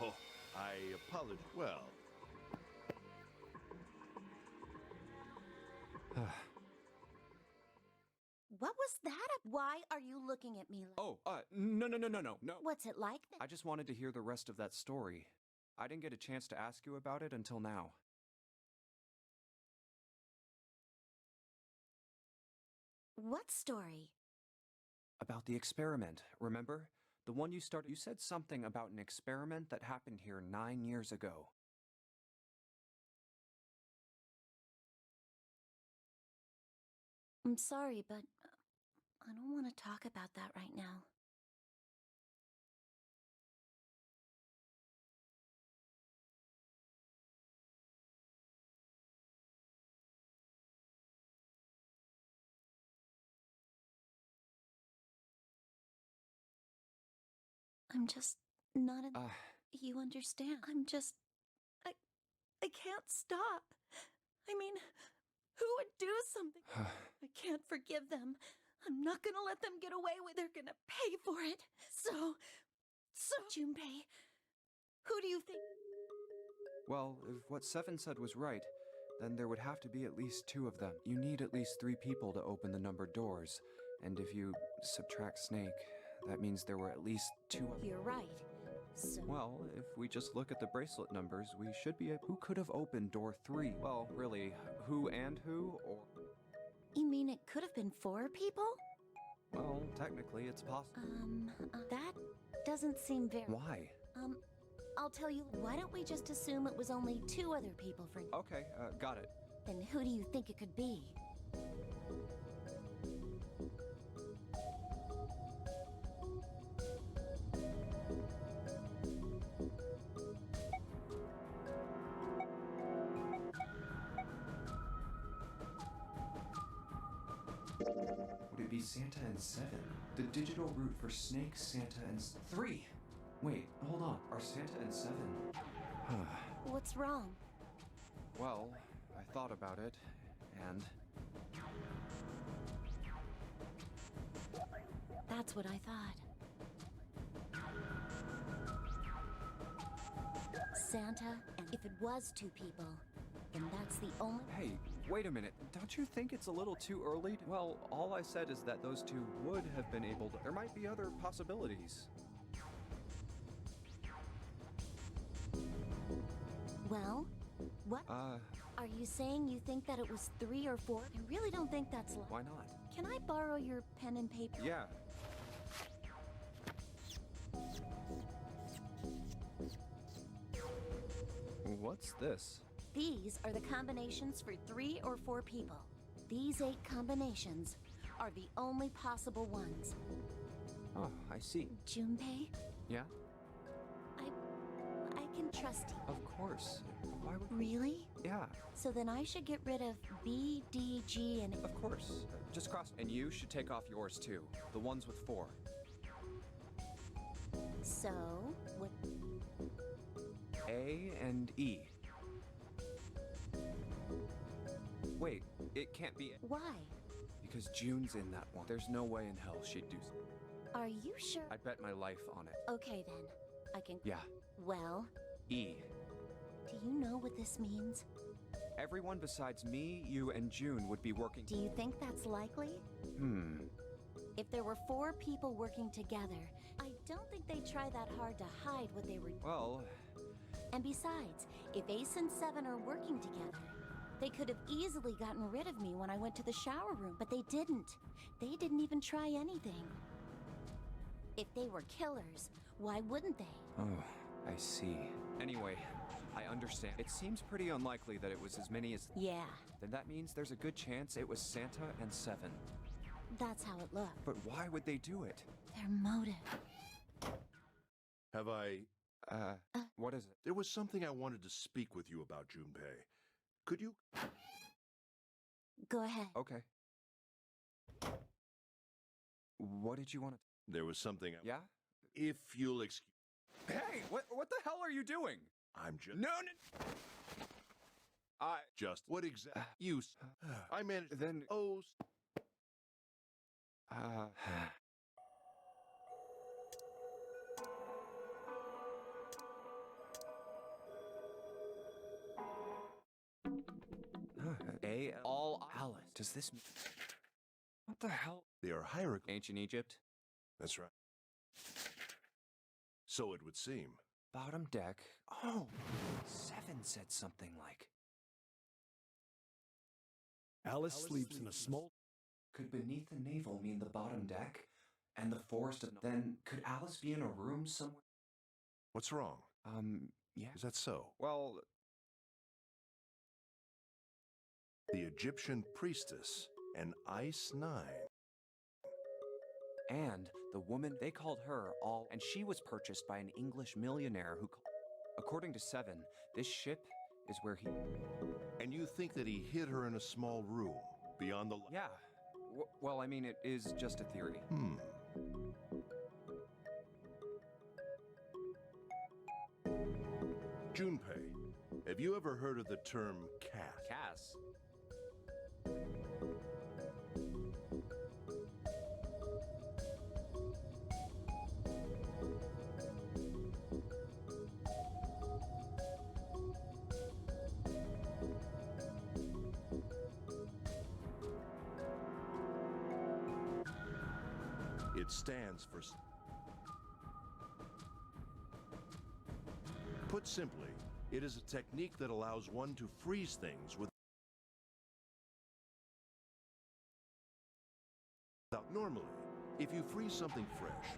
I apologize. Well... What was that? Why are you looking at me like... No. What's it like then? I just wanted to hear the rest of that story. I didn't get a chance to ask you about it until now. What story? About the experiment, remember? The one you started. You said something about an experiment that happened here 9 years ago. I'm sorry, but I don't want to talk about that right now. I'm just not in... You understand? I can't stop. I mean, who would do something? I can't forgive them. I'm not gonna let them get away with it. They're gonna pay for it. So, Junpei, who do you think? Well, if what Seven said was right, then there would have to be at least 2 of them. You need at least 3 people to open the numbered doors. And if you subtract Snake, that means there were at least 2 of them. You're right. So... Well, if we just look at the bracelet numbers, we should be able... Who could have opened door 3? Well, really, who and who, or... You mean it could have been 4 people? Well, technically, it's possible. That doesn't seem very... Why? I'll tell you, why don't we just assume it was only 2 other people for... Okay, got it. Then who do you think it could be? Would it be Santa and 7? The digital route for Snake, Santa, and... 3! Wait, hold on. Are Santa and 7... What's wrong? Well, I thought about it, and... That's what I thought. Santa, and if it was 2 people, then that's the only... Hey, wait a minute. Don't you think it's a little too early? Well, all I said is that those 2 would have been able to... There might be other possibilities. Well, what? Are you saying you think that it was 3 or 4? I really don't think that's... Why not? Can I borrow your pen and paper? Yeah. What's this? These are the combinations for 3 or 4 people. These 8 combinations are the only possible ones. Oh, I see. Junpei, Yeah? I can trust you. Of course. Why would... Really? Yeah, So then I should get rid of B, D, G, and... of course. Just cross... And you should take off yours, too. The ones with 4. So, what... A and E. Wait, it can't be... Why? Because June's in that one. There's no way in hell she'd do... Are you sure? I'd bet my life on it. Okay then. I can... Yeah. Well, E. do you know what this means? Everyone besides me, you, and June would be working... Do you think that's likely? If there were 4 people working together, I don't think they'd try that hard to hide what they were... Well... And besides, if Ace and 7 are working together, they could have easily gotten rid of me when I went to the shower room, but they didn't. They didn't even try anything. If they were killers, why wouldn't they? Oh, I see. Anyway, I understand. It seems pretty unlikely that it was as many as... Yeah. Then that means there's a good chance it was Santa and 7. That's how it looked. But why would they do it? Their motive. Have I... What is it? There was something I wanted to speak with you about, Junpei. Could you... Go ahead. Okay. What did you want to... There was something... Yeah? If you'll excuse... Hey, what the hell are you doing? I'm just... No! Just... What exact... You... I managed... Then... Oh... All Alice. Does this... What the hell? They are hierarchical. Ancient Egypt? That's right. So it would seem. Bottom deck. Oh, 7 said something like... Alice sleeps in a small... Could beneath the navel mean the bottom deck? And the forest of... Then, could Alice be in a room somewhere? What's wrong? Yeah. Is that so? Well... The Egyptian priestess, an Ice 9. And the woman, they called her all... And she was purchased by an English millionaire who... According to 7, this ship is where he... And you think that he hid her in a small room, beyond the... Yeah. Well, I mean, it is just a theory. Junpei, have you ever heard of the term cat? Cass? It stands for... Put simply, it is a technique that allows one to freeze things without... Normally, if you freeze something fresh,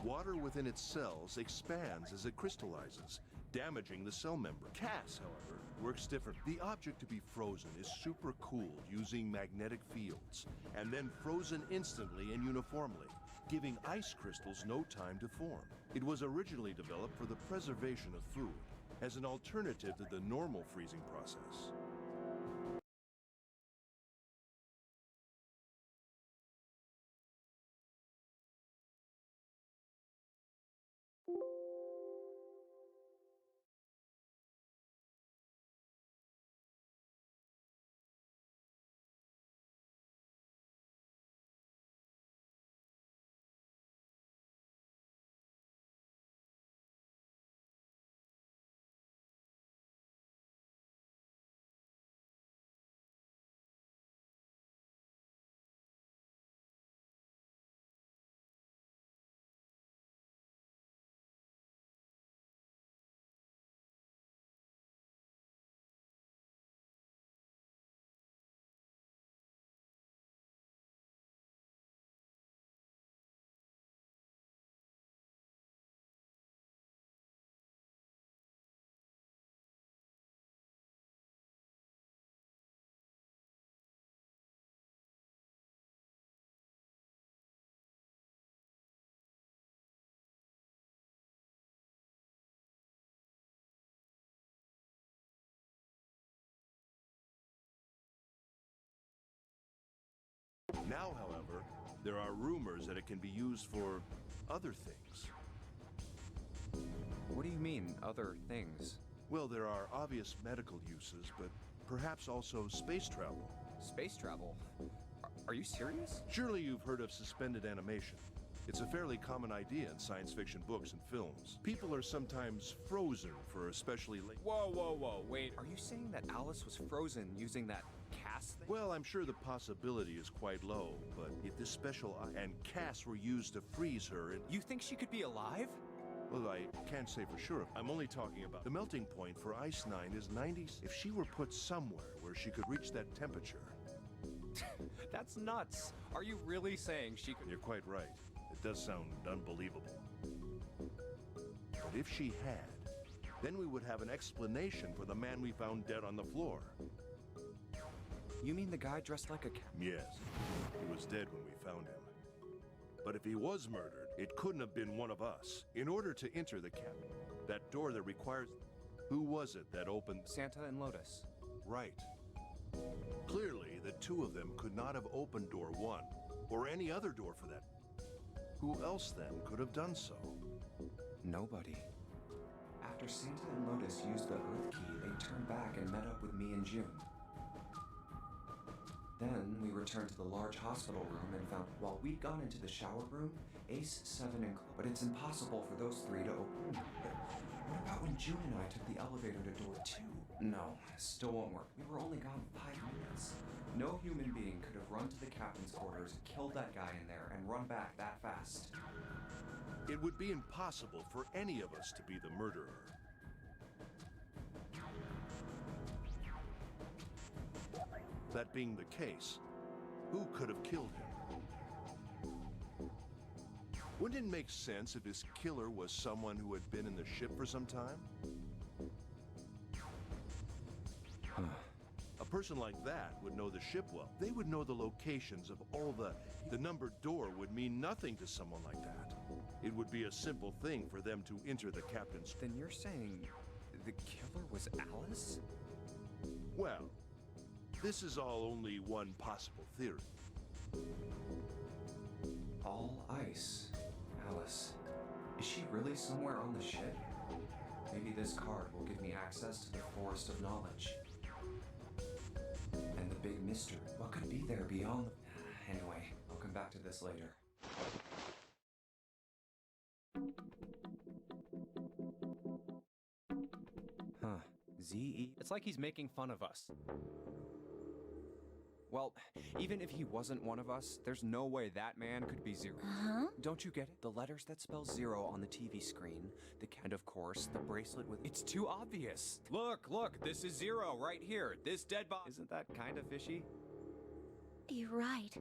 water within its cells expands as it crystallizes, damaging the cell membrane. Cass, however, works different. The object to be frozen is supercooled using magnetic fields, and then frozen instantly and uniformly, giving ice crystals no time to form. It was originally developed for the preservation of food, as an alternative to the normal freezing process. Now, however, there are rumors that it can be used for other things. What do you mean, other things? Well, there are obvious medical uses, but perhaps also space travel. Space travel? Are you serious? Surely you've heard of suspended animation. It's a fairly common idea in science fiction books and films. People are sometimes frozen for especially late... Whoa, wait. Are you saying that Alice was frozen using that Cass thing? Well, I'm sure the possibility is quite low, but if this special eye and Cass were used to freeze her and... You think she could be alive? Well, I can't say for sure. I'm only talking about... The melting point for Ice 9 is 90... If she were put somewhere where she could reach that temperature... That's nuts. Are you really saying she could... You're quite right. It does sound unbelievable. But if she had, then we would have an explanation for the man we found dead on the floor. You mean the guy dressed like a cat? Yes, he was dead when we found him. But if he was murdered, it couldn't have been one of us. In order to enter the cabin, that door that requires... Who was it that opened... Santa and Lotus. Right. Clearly, the two of them could not have opened door 1, or any other door for that. Who else then could have done so? Nobody. After Santa and Lotus used the Earth Key, they turned back and met up with me and June. Then we returned to the large hospital room and found, while we'd gone into the shower room, Ace, Seven, and Chloe. But it's impossible for those three to open. But what about when June and I took the elevator to door 2? No, still won't work. We were only gone 5 minutes. No human being could have run to the captain's quarters, killed that guy in there, and run back that fast. It would be impossible for any of us to be the murderer. That being the case, who could have killed him? Wouldn't it make sense if his killer was someone who had been in the ship for some time? A person like that would know the ship well. They would know the locations of all the numbered door would mean nothing to someone like that. It would be a simple thing for them to enter the captain's... Then you're saying the killer was Alice? Well, this is all only one possible theory. All ice. Alice. Is she really somewhere on the ship? Maybe this card will give me access to the Forest of Knowledge. And the big mystery. What could be there beyond the... Anyway, I'll come back to this later. Huh. Z.E. It's like he's making fun of us. Well, even if he wasn't one of us, there's no way that man could be Zero. Huh? Don't you get it? The letters that spell Zero on the TV screen, and of course, the bracelet with... It's too obvious! Look, this is Zero right here. This dead body... Isn't that kind of fishy? You're right.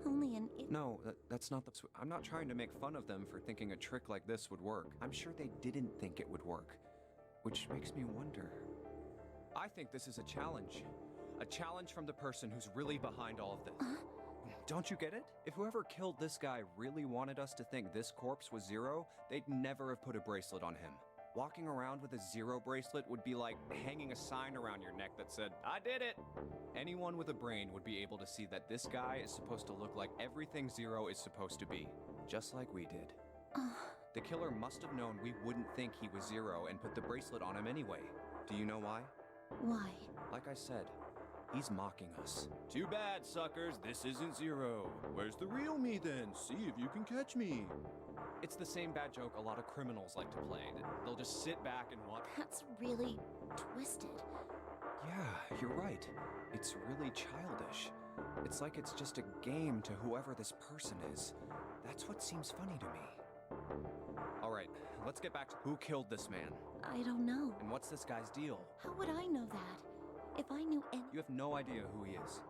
Only an... No, that's not the... I'm not trying to make fun of them for thinking a trick like this would work. I'm sure they didn't think it would work. Which makes me wonder... I think this is a challenge. A challenge from the person who's really behind all of this. Don't you get it? If whoever killed this guy really wanted us to think this corpse was Zero, they'd never have put a bracelet on him. Walking around with a Zero bracelet would be like hanging a sign around your neck that said, "I did it!" Anyone with a brain would be able to see that this guy is supposed to look like everything Zero is supposed to be. Just like we did. The killer must have known we wouldn't think he was Zero and put the bracelet on him anyway. Do you know why? Why? Like I said, he's mocking us. Too bad, suckers. This isn't Zero. Where's the real me then? See if you can catch me. It's the same bad joke a lot of criminals like to play. They'll just sit back and watch. That's really twisted. Yeah, you're right. It's really childish. It's like it's just a game to whoever this person is. That's what seems funny to me. All right, let's get back to who killed this man. I don't know. And what's this guy's deal? How would I know that? If I knew any... You have no idea who he is.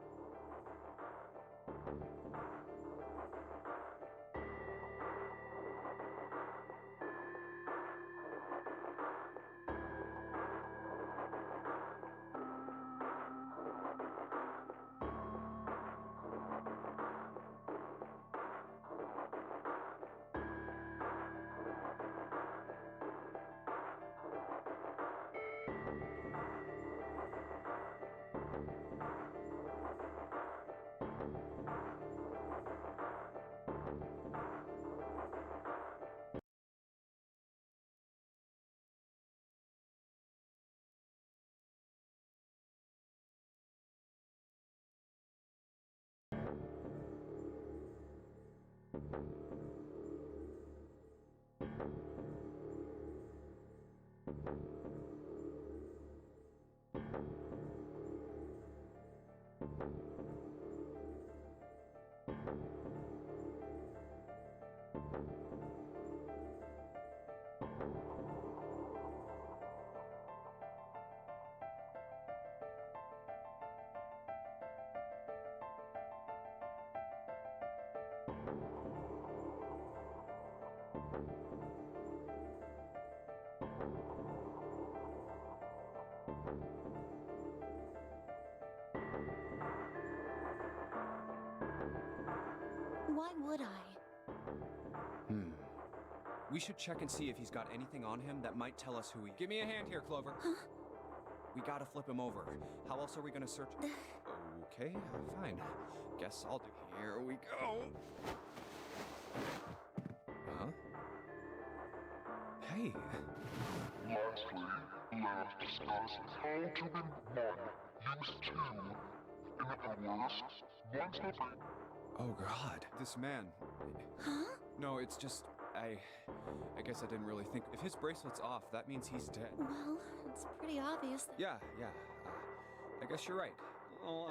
Why would I? We should check and see if he's got anything on him that might tell us who he... Give me a hand here, Clover. Huh? We gotta flip him over. How else are we gonna search... Okay, fine. Guess I'll do... Here we go. Huh? Hey. Lastly, let us discuss how to be one used to. In other words, one step. Oh God, this man. Huh? No, it's just, I guess I didn't really think. If his bracelet's off, that means he's dead. Well, it's pretty obvious that... Yeah. I guess you're right. Well,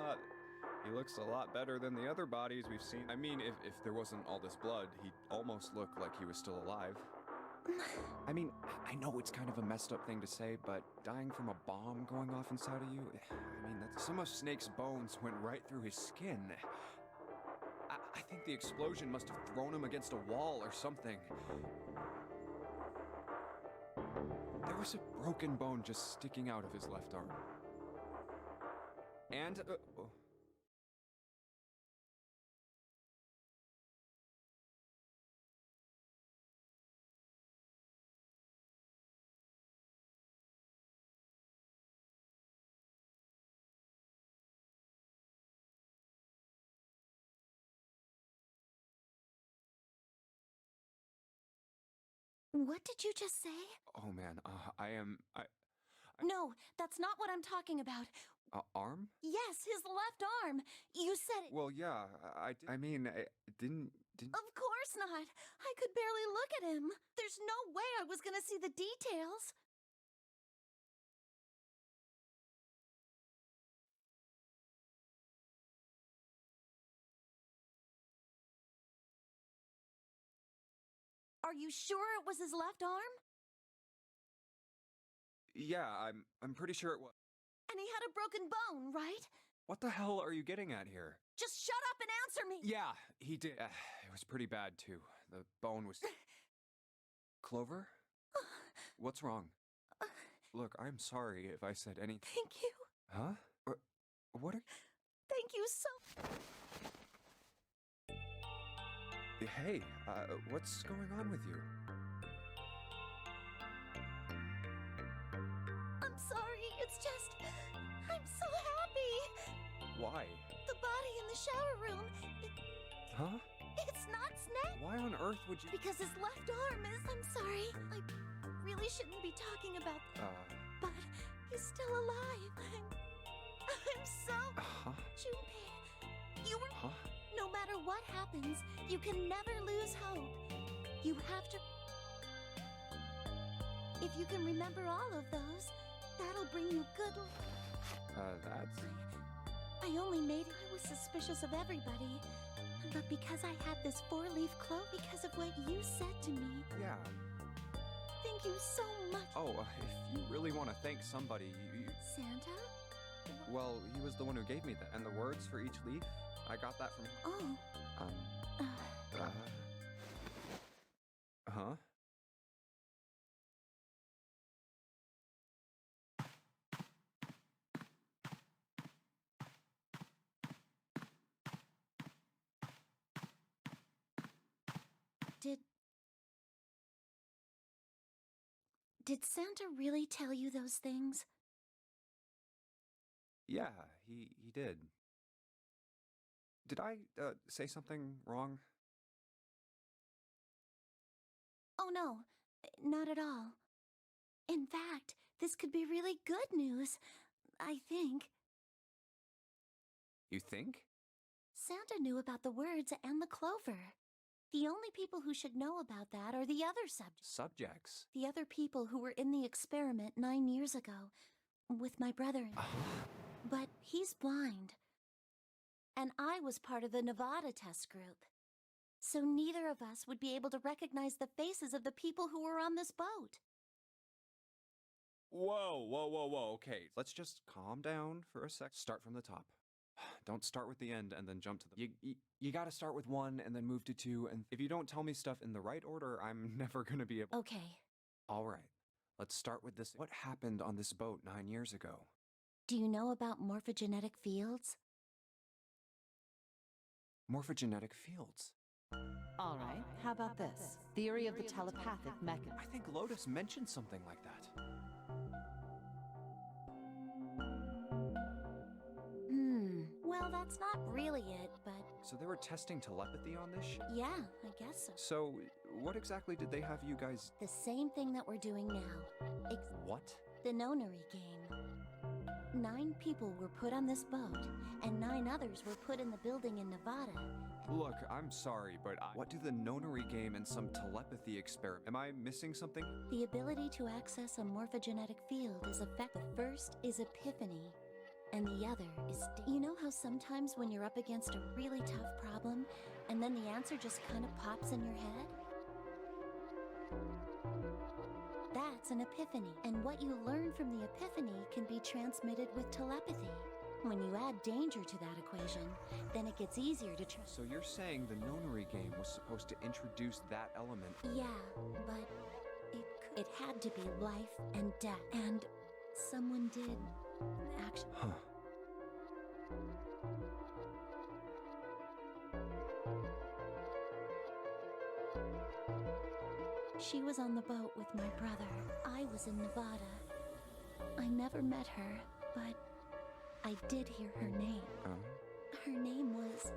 he looks a lot better than the other bodies we've seen. I mean, if there wasn't all this blood, he'd almost look like he was still alive. I mean, I know it's kind of a messed up thing to say, but dying from a bomb going off inside of you, I mean, some of Snake's bones went right through his skin. I think the explosion must have thrown him against a wall or something. There was a broken bone just sticking out of his left arm. And, What did you just say? oh man, No, that's not what I'm talking about. arm? Yes, his left arm. You said it. Well, yeah, I mean, didn't... Of course not. I could barely look at him. There's no way I was gonna see the details. Are you sure it was his left arm? Yeah, I'm pretty sure it was. And he had a broken bone, right? What the hell are you getting at here? Just shut up and answer me! Yeah, he did. It was pretty bad, too. The bone was... Clover? What's wrong? Look, I'm sorry if I said anything. Thank you. Huh? What are... Thank you so... Hey, what's going on with you? I'm sorry, it's just... I'm so happy! Why? The body in the shower room, Huh? it's not Snake! Why on earth would you... Because his left arm is... I'm sorry, I really shouldn't be talking about that. But he's still alive. I'm so... Huh? Junpei, you were... Huh? No matter what happens, you can never lose hope. You have to... If you can remember all of those, that'll bring you good luck. That's... I only made it. I was suspicious of everybody. But because I had this four-leaf cloak, because of what you said to me. Yeah. Thank you so much. Oh, if you really want to thank somebody, Santa? Well, he was the one who gave me that. And the words for each leaf, I got that from... Oh. Huh? Did Santa really tell you those things? Yeah, he did. Did I, say something wrong? Oh no, not at all. In fact, this could be really good news, I think. You think? Santa knew about the words and the clover. The only people who should know about that are the other subjects. Subjects? The other people who were in the experiment 9 years ago, with my brother and But he's blind. And I was part of the Nevada test group. So neither of us would be able to recognize the faces of the people who were on this boat. Whoa, okay. Let's just calm down for a sec. Start from the top. Don't start with the end and then jump to the... You gotta start with 1 and then move to 2, and if you don't tell me stuff in the right order, I'm never gonna be able... Okay. Alright, let's start with this. What happened on this boat 9 years ago? Do you know about morphogenetic fields? Morphogenetic fields? All right, how about this? Theory of the telepathic mechanism. I think Lotus mentioned something like that. Well, that's not really it, but So they were testing telepathy on this ship? yeah, I guess so. So, what exactly did they have you guys... The same thing that we're doing now. What? The Nonary game. 9 people were put on this boat, and 9 others were put in the building in Nevada. Look, I'm sorry, but what do the Nonary game and some telepathy experiment... Am I missing something? The ability to access a morphogenetic field is effective. The first is epiphany, and the other is... You know how sometimes when you're up against a really tough problem, and then the answer just kind of pops in your head? That's an epiphany, and what you learn from the epiphany can be transmitted with telepathy. When you add danger to that equation, then it gets easier to So you're saying the Nonary game was supposed to introduce that element? Yeah, but it had to be life and death, and someone did actually... Huh. She was on the boat with my brother. I was in Nevada. I never met her, but I did hear her name. Her name was...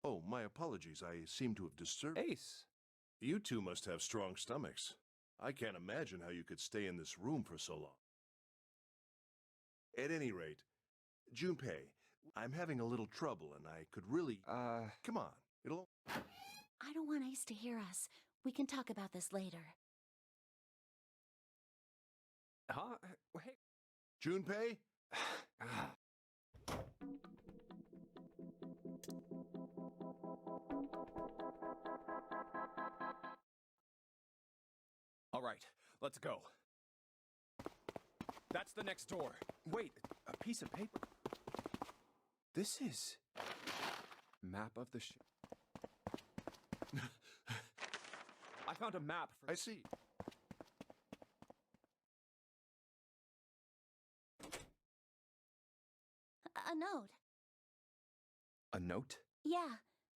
Oh, my apologies. I seem to have disturbed... Ace! You two must have strong stomachs. I can't imagine how you could stay in this room for so long. At any rate, Junpei, I'm having a little trouble and I could really... Come on, it'll... I don't want Ace to hear us. We can talk about this later. Huh? Hey... Junpei? All right, let's go. That's the next door. Wait, a piece of paper. This is... Map of the ship. I found a map for... I see. A note. A note? Yeah,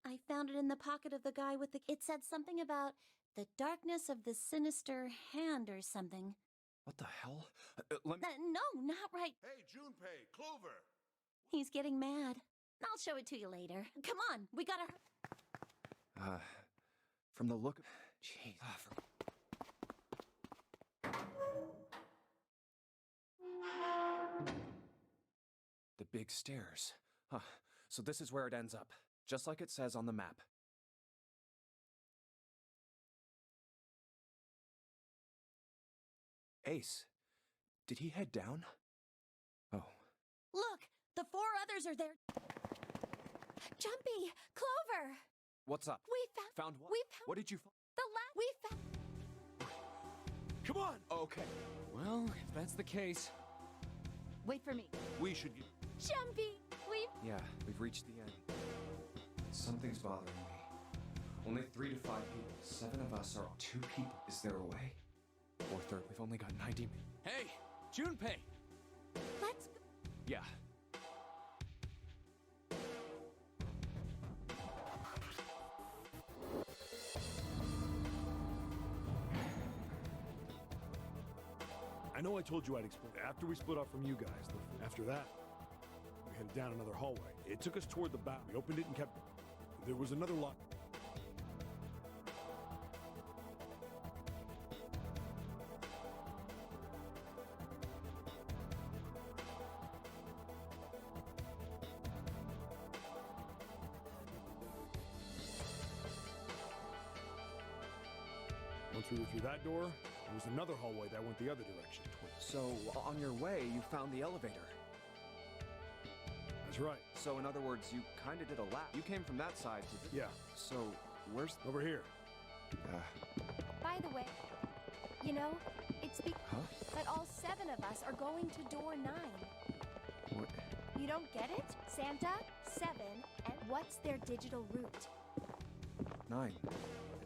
I found it in the pocket of the guy with the... It said something about the darkness of the sinister hand or something. What the hell? Let me... No, not right. Hey, Junpei, Clover! He's getting mad. I'll show it to you later. Come on, we gotta... From the look... Jeez. The big stairs. Huh. So this is where it ends up. Just like it says on the map. Ace, did he head down? Oh. Look, the 4 others are there. Jumpy, Clover! What's up? We found... Found what? We found... What did you find? We found... Come on! Okay. Well, if that's the case... Wait for me. We should get... Jumpy, Yeah, we've reached the end. Something's bothering me. Only 3 to 5 people. 7 of us are 2 people. Is there a way? Or third, we've only got 90 minutes. Hey, Junpei! Let's go. Yeah. I know I told you I'd explain. After we split off from you guys, after that, we headed down another hallway. It took us toward the back. We opened it and kept... There was another lock. Once we were through that door, there was another hallway that went the other direction. So, on your way, you found the elevator. That's right. So, in other words, you kind of did a lap. You came from that side to this. Yeah, So, where's... over here. By the way, you know, it's because Huh? that all 7 of us are going to door 9. What? You don't get it? Santa, 7, and what's their digital route? 9.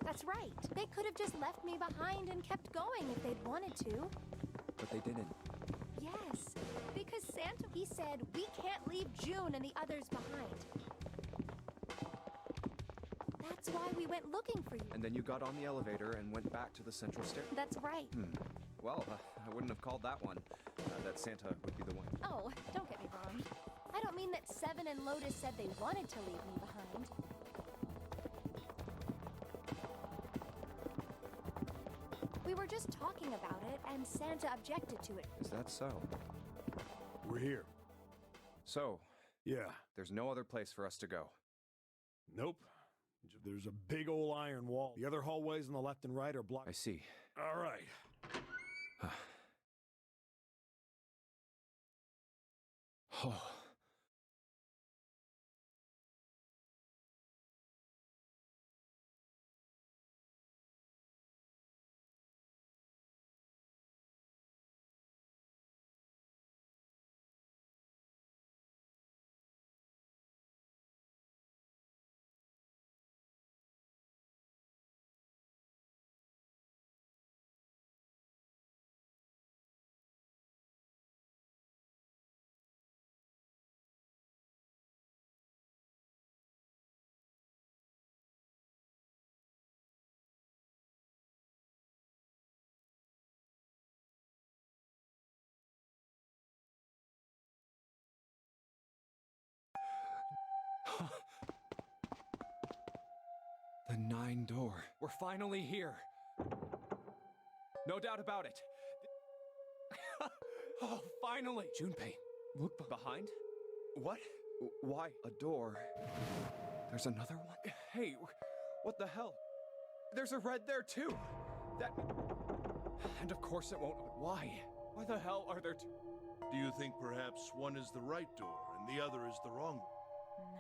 That's right. They could have just left me behind and kept going if they'd wanted to. But they didn't. Yes, because Santa, he said we can't leave June and the others behind. That's why we went looking for you. And then you got on the elevator and went back to the central stair. That's right. Well, I wouldn't have called that one. That Santa would be the one. Oh, don't get me wrong. I don't mean that Seven and Lotus said they wanted to leave me behind. We were just talking about it, and Santa objected to it. Is that so? We're here. So, Yeah. there's no other place for us to go. Nope. There's a big old iron wall. The other hallways on the left and right are blocked. I see. All right. Oh. The 9 door. We're finally here. No doubt about it. Oh, finally! Junpei, look Behind? What? Why? A door. There's another one? Hey, what the hell? There's a red there too! That... And of course it won't... Why? Why the hell are there two? Do you think perhaps one is the right door and the other is the wrong one?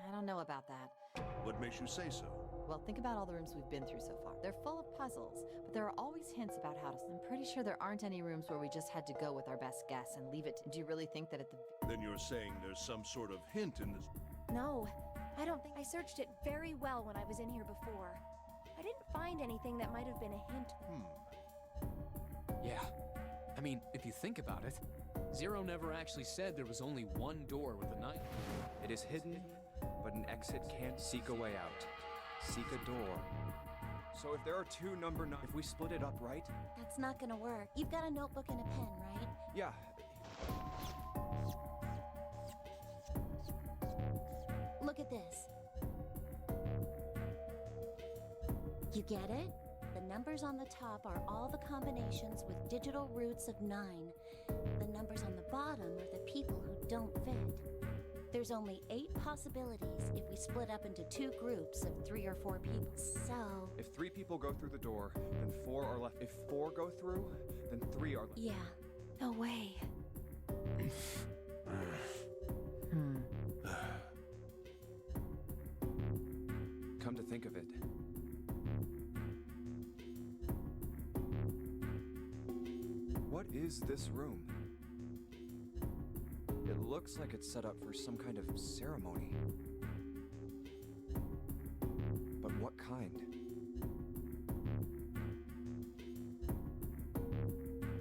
I don't know about that. What makes you say so? Well, think about all the rooms we've been through so far. They're full of puzzles, but there are always hints about how to... I'm pretty sure there aren't any rooms where we just had to go with our best guess and leave it to... Do you really think that at the... Then you're saying there's some sort of hint in this... No, I don't think I searched it very well when I was in here before. I didn't find anything that might have been a hint. Yeah. I mean, if you think about it, Zero never actually said there was only one door with a 9. It is hidden, but an exit can't seek a way out. Seek a door. So if there are two number 9, if we split it up, right? That's not gonna work. You've got a notebook and a pen, right? Yeah. Look at this. You get it? The numbers on the top are all the combinations with digital roots of 9. The numbers on the bottom are the people who don't fit. There's only 8 possibilities if we split up into 2 groups of 3 or 4 people. So... If 3 people go through the door, then 4 are left. If 4 go through, then 3 are left. yeah. No way. Come to think of it, what is this room? It looks like it's set up for some kind of ceremony. But what kind?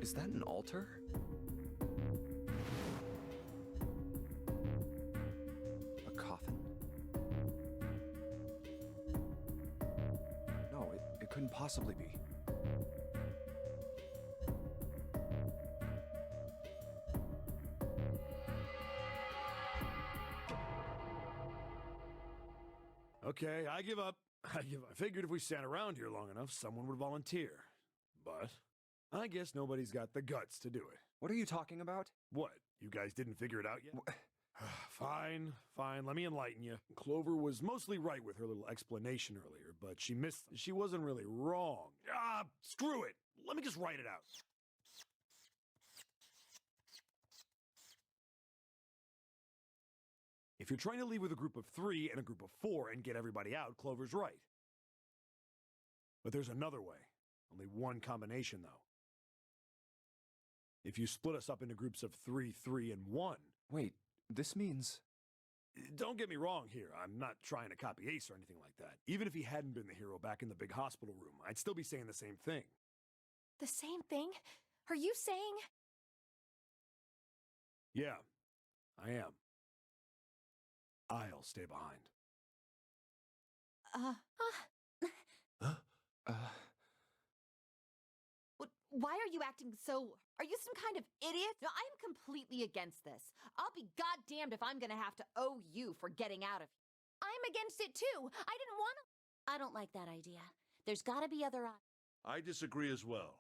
Is that an altar? A coffin? No, it couldn't possibly be. Okay, I give up. I figured if we sat around here long enough, someone would volunteer. But I guess nobody's got the guts to do it. What are you talking about? What? You guys didn't figure it out yet? Fine. Let me enlighten you. Clover was mostly right with her little explanation earlier, but she wasn't really wrong. Screw it. Let me just write it out. If you're trying to leave with a group of 3 and a group of 4 and get everybody out, Clover's right. But there's another way. Only one combination, though. If you split us up into groups of 3, 3, and 1... Wait, this means... Don't get me wrong here. I'm not trying to copy Ace or anything like that. Even if he hadn't been the hero back in the big hospital room, I'd still be saying the same thing. The same thing? Are you saying... Yeah, I am. I'll stay behind. Why are you acting so... Are you some kind of idiot? No, I am completely against this. I'll be goddamned if I'm gonna have to owe you for getting out of here. I'm against it too. I didn't want to. I don't like that idea. There's gotta be other options. I disagree as well.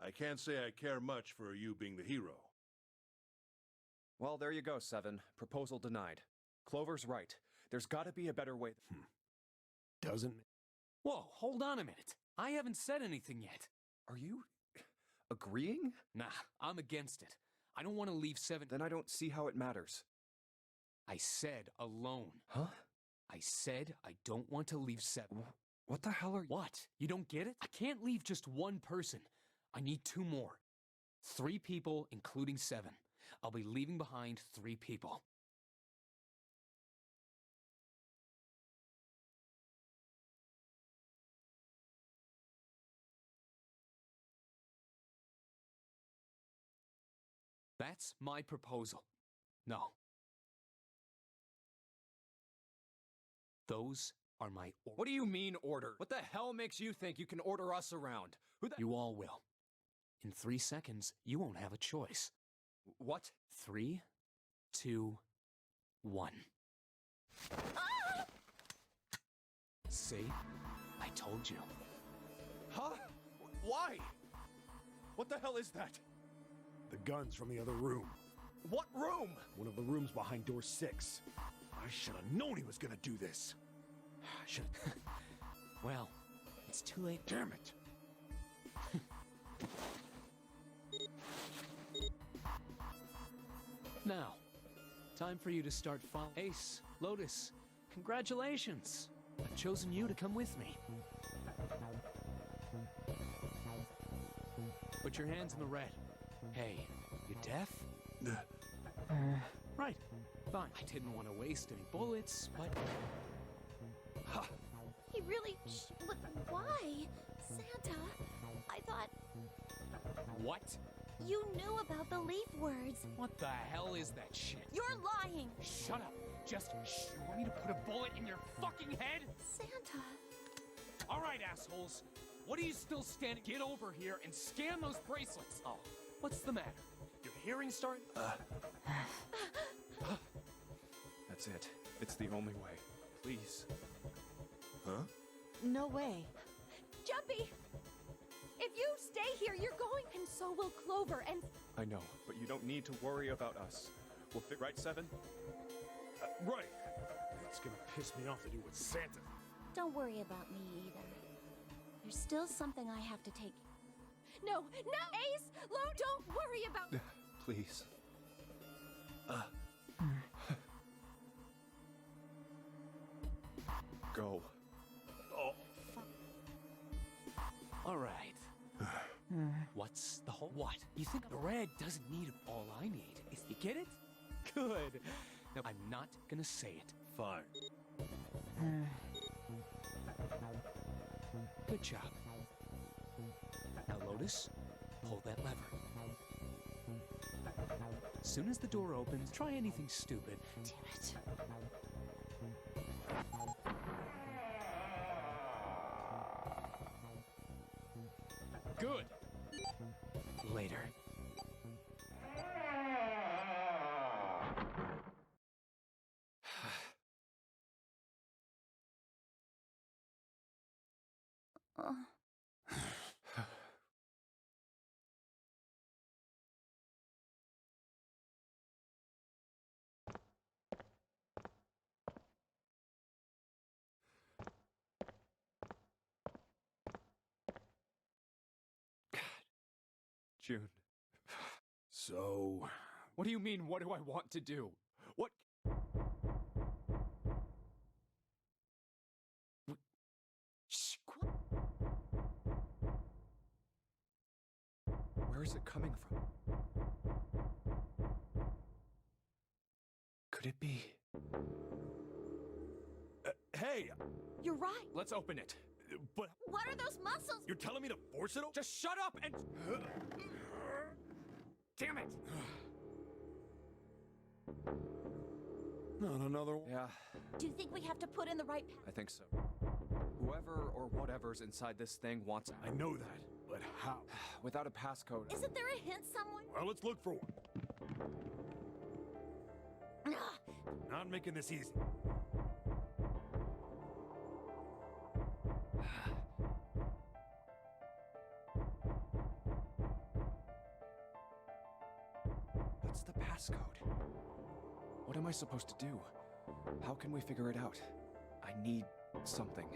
I can't say I care much for you being the hero. Well, there you go, Seven. Proposal denied. Clover's right. There's gotta be a better way. Doesn't. Whoa, hold on a minute. I haven't said anything yet. Are you agreeing? Nah, I'm against it. I don't want to leave Seven. Then I don't see how it matters. I said alone. Huh? I said I don't want to leave Seven. What the hell are you? What? You don't get it? I can't leave just one person. I need 2 more. 3 people, including Seven. I'll be leaving behind 3 people. That's my proposal. No. Those are my orders. What do you mean, order? What the hell makes you think you can order us around? Who the— You all will. In 3 seconds, you won't have a choice. What? 3, 2, 1. See? I told you. Huh? Why? What the hell is that? The gun's from the other room. What room? One of the rooms behind door 6. I should have known he was gonna do this. I should. Well, it's too late. Damn it. Now, time for you to start following. Ace, Lotus, congratulations. I've chosen you to come with me. Put your hands in the red. Hey, you deaf? Right. Fine. I didn't want to waste any bullets, but... Ha! He really. But why? Santa, I thought What? you knew about the leaf words. What the hell is that shit? You're lying. Shut up. Just shh. You want me to put a bullet in your fucking head? Santa. All right, assholes. What are you still standing? Get over here and scan those bracelets. Oh, what's the matter? Your hearing starting? That's it. It's the only way. Please. Huh? No way. Jumpy! If you stay here, you're going, and so will Clover, and... I know, but you don't need to worry about us. We'll fit right, Seven? Right. It's gonna piss me off to do with Santa. Don't worry about me either. There's still something I have to take. No! Ace! Lo, don't worry about... Please. Go. Oh. All right. What's the whole... What? You think the red doesn't need all I need? You get it? Good. Now, I'm not gonna say it. Fine. Good job. Now, Lotus, pull that lever. As soon as the door opens, try anything stupid. Damn it. Good. Later. June. So... What do you mean, what do I want to do? What? Shh. Where is it coming from? Could it be? Hey! You're right. Let's open it. But What are those muscles? you're telling me to force it? Just shut up and... Damn it! Not another one. Yeah, Do you think we have to put in the right... I think so. Whoever or whatever's inside this thing wants I know that, but how? without a passcode. Isn't there a hint somewhere? Well, let's look for one. Not making this easy. What's the passcode? What am I supposed to do? How can we figure it out? I need something.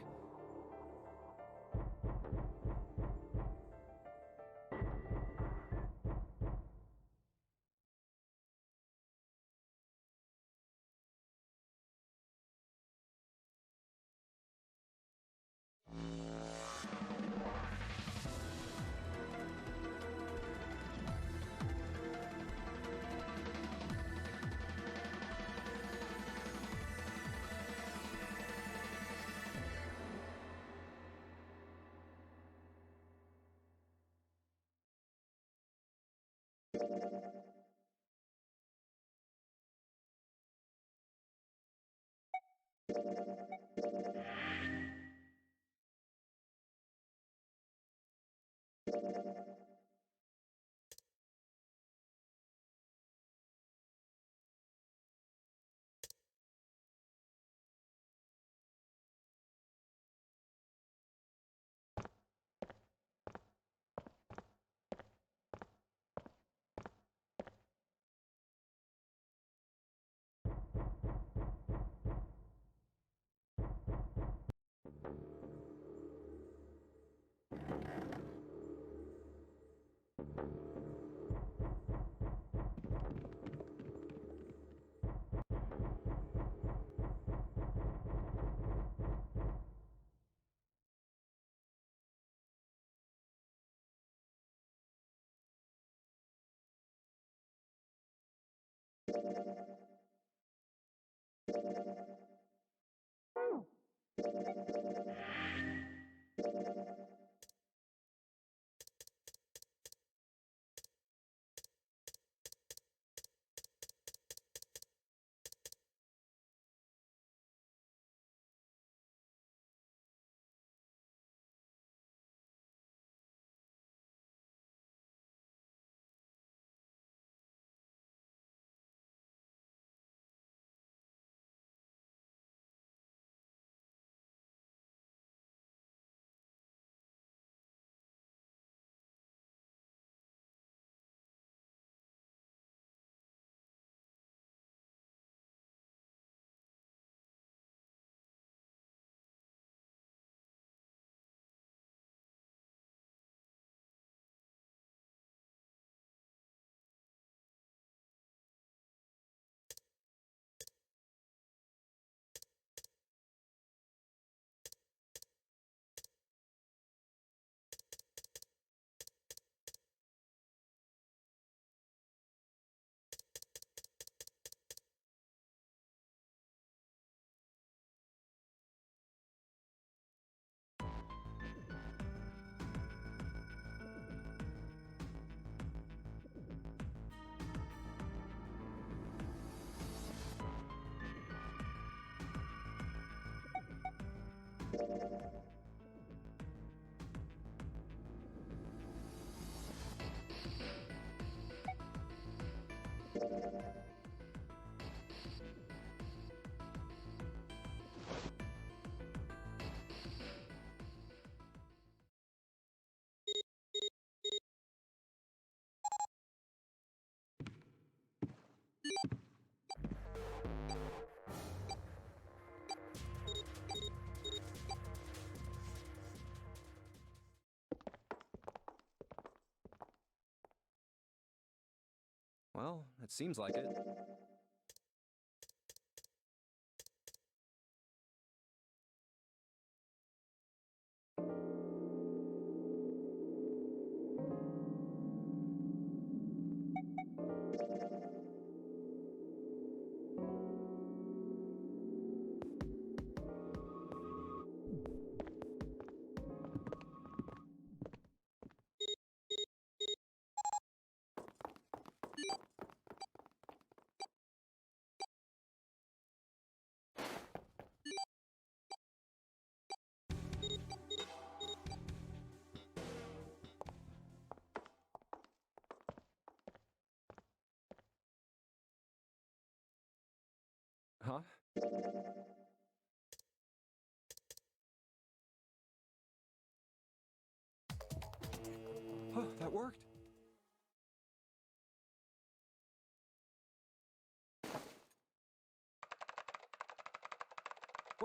Well, it seems like it.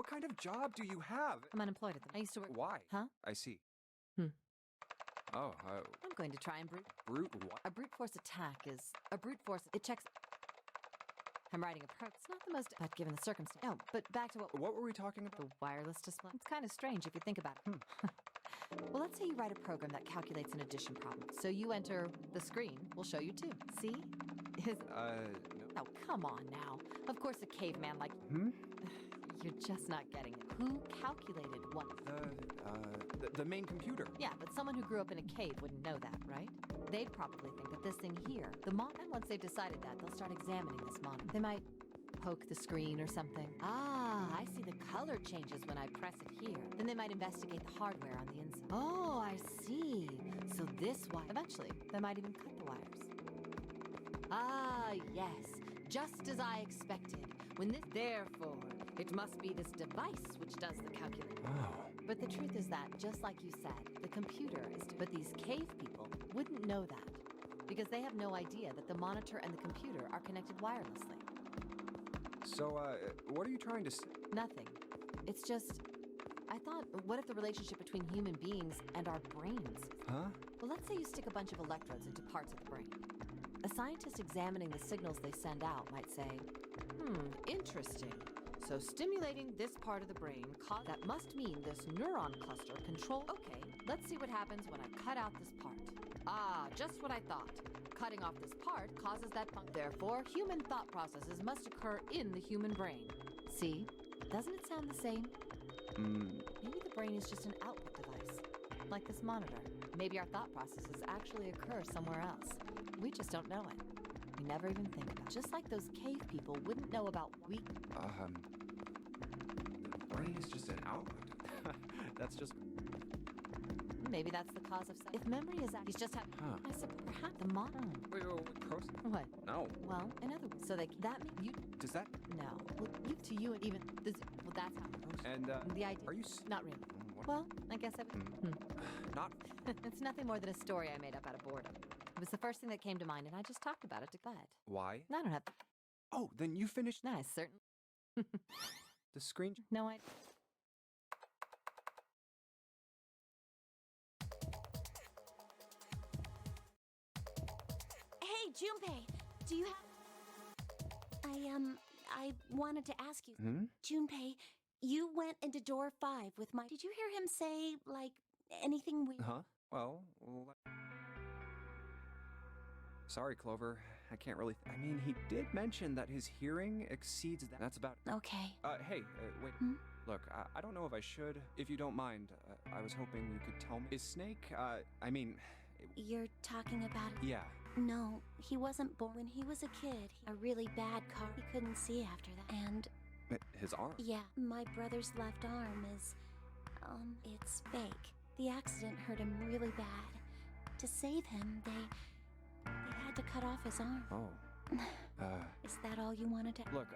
What kind of job do you have? I'm unemployed at the I used to work. Why? Huh? I see. Hmm. Oh, I'm going to try and brute what? A brute force attack is a brute force. It checks. I'm writing a pro. It's not the most, but given the circumstance. Oh, but back to What were we talking about? the wireless display. It's kind of strange if you think about it. Well, let's say you write a program that calculates an addition problem. So you enter the screen. We'll show you too. See? Is No. Oh, come on now. Of course, a caveman like. You're just not getting it. Who calculated what? The main computer. Yeah, but someone who grew up in a cave wouldn't know that, right? They'd probably think that this thing here, the monitor, and once they've decided that, they'll start examining this monitor. They might poke the screen or something. Ah, I see the color changes when I press it here. Then they might investigate the hardware on the inside. Oh, I see. So this wire. Eventually, they might even cut the wires. Ah, yes. Just as I expected. When this, therefore, it must be this device which does the calculation. Oh. But the truth is that, just like you said, the computer is. But these cave people wouldn't know that because they have no idea that the monitor and the computer are connected wirelessly. So, what are you trying to say? Nothing. It's just, I thought, what if the relationship between human beings and our brains? Huh? Well, let's say you stick a bunch of electrodes into parts of the brain. A scientist examining the signals they send out might say, interesting. So stimulating this part of the brain, that must mean this neuron cluster control. Okay, let's see what happens when I cut out this part. Ah, just what I thought. Cutting off this part causes that function. Therefore, human thought processes must occur in the human brain. See? Doesn't it sound the same? Maybe the brain is just an output device, like this monitor. Maybe our thought processes actually occur somewhere else. We just don't know it. We never even think about it. Just like those cave people wouldn't know about The brain is just an output. That's just... Maybe that's the cause of... If memory is... He's just having... I said, perhaps the monitor... Wait, What? No. Well, in other words, so that means you... Does that... No. Well, you to you and even... Well, that's how... And, The idea... are you... Not really. What? Well, I guess I would... Not... It's nothing more than a story I made up out of boredom. It was the first thing that came to mind, and I just talked about it to Bud. Why? I don't have... Oh, then you finished... No, I certainly... The screen... No, I... Hey, Junpei, do you have... I wanted to ask you. Junpei, you went into door 5 with my... Did you hear him say, like, anything weird? Huh? Well... Sorry, Clover. I can't really... I mean, he did mention that his hearing exceeds that. That's about... Okay. Hey, wait. Look, I don't know if I should. If you don't mind, I was hoping you could tell me... Is Snake, I mean... You're talking about... Yeah. No, he wasn't born. When he was a kid, a really bad car. He couldn't see after that. And... His arm? Yeah, my brother's left arm is... it's fake. The accident hurt him really bad. To save him, they had to cut off his arm. Oh. Is that all you wanted to... Look,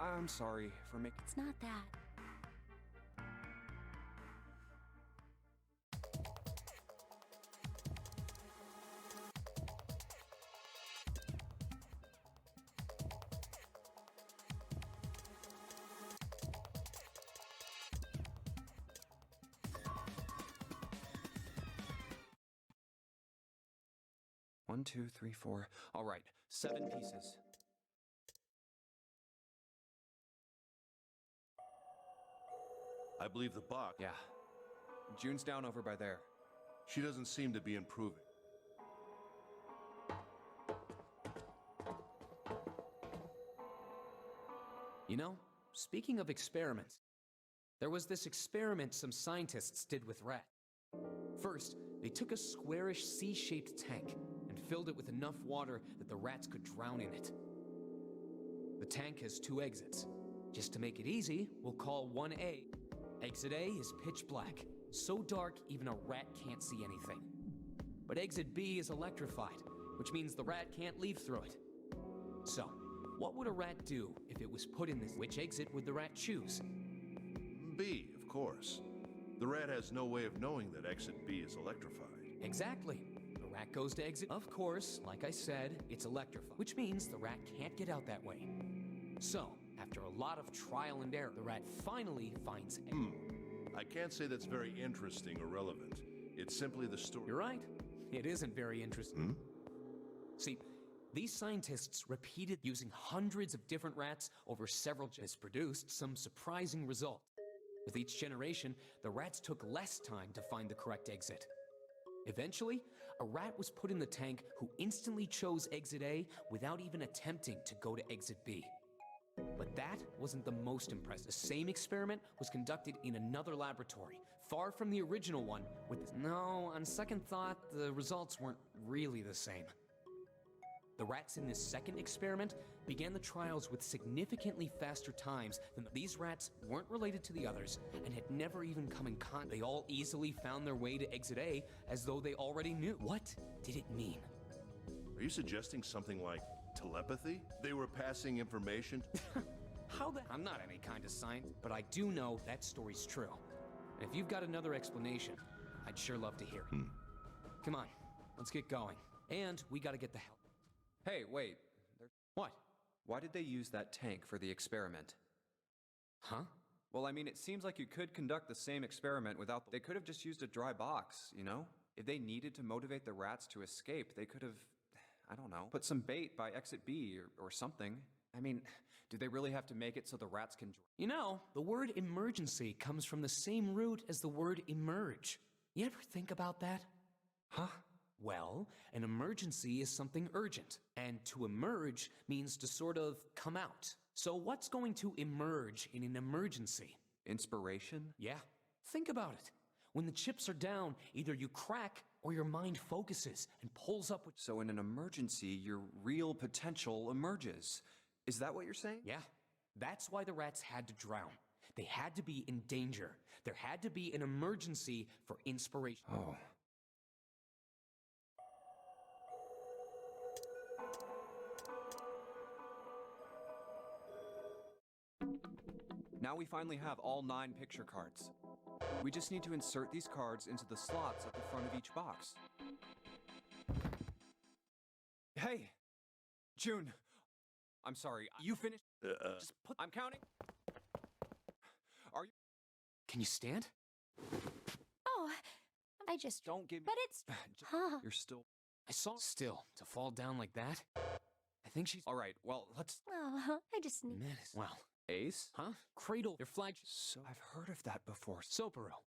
I'm sorry for making... It's not that. One, 2, 3, 4. All right, 7 pieces. I believe the Bach. Yeah. June's down over by there. She doesn't seem to be improving. You know, speaking of experiments, there was this experiment some scientists did with rats. First, they took a squarish C-shaped tank and filled it with enough water that the rats could drown in it. The tank has 2 exits. Just to make it easy, we'll call 1A. Exit A is pitch black, so dark even a rat can't see anything. But exit B is electrified, which means the rat can't leave through it. So, what would a rat do if it was put in this? Which exit would the rat choose? B, of course. The rat has no way of knowing that exit B is electrified. Exactly. The rat goes to exit. Of course, like I said, it's electrified, which means the rat can't get out that way. So, after after a lot of trial and error, the rat finally finds I can't say that's very interesting or relevant. It's simply the story. You're right. It isn't very interesting. See, these scientists repeated using hundreds of different rats over several has produced some surprising results. With each generation, the rats took less time to find the correct exit. Eventually, a rat was put in the tank who instantly chose exit A without even attempting to go to exit B. But that wasn't the most impressive. The same experiment was conducted in another laboratory, far from the original one, with no, on second thought, the results weren't really the same. The rats in this second experiment began the trials with significantly faster times than these rats weren't related to the others and had never even come in contact. They all easily found their way to exit A as though they already knew. What did it mean? Are you suggesting something like telepathy? They were passing information? How the— I'm not any kind of scientist, but I do know that story's true. And if you've got another explanation, I'd sure love to hear it. Come on, let's get going. And we gotta get the hell— Hey, wait. What? Why did they use that tank for the experiment? Huh? Well, I mean, it seems like you could conduct the same experiment without— They could have just used a dry box, you know? If they needed to motivate the rats to escape, they could have, I don't know, put some bait by exit B or something. I mean, do they really have to make it so the rats can— You know, the word emergency comes from the same root as the word emerge. You ever think about that? Huh? Well, an emergency is something urgent, and to emerge means to sort of come out. So what's going to emerge in an emergency? Inspiration? Yeah, think about it. When the chips are down, either you crack or your mind focuses and pulls up with— So in an emergency, your real potential emerges. Is that what you're saying? Yeah, that's why the rats had to drown. They had to be in danger. There had to be an emergency for inspiration. Oh. Now we finally have all 9 picture cards. We just need to insert these cards into the slots at the front of each box. Hey! June! I'm sorry, you finished? Just put— I'm counting. Are you— Can you stand? Oh, I just... Don't give me— But it's... Huh. You're still— I saw— Still, to fall down like that? I think she's— Alright, well, let's— Oh, I just need... Menace. Well, Ace? huh? Cradle, their flag— So I've heard of that before. Soparil.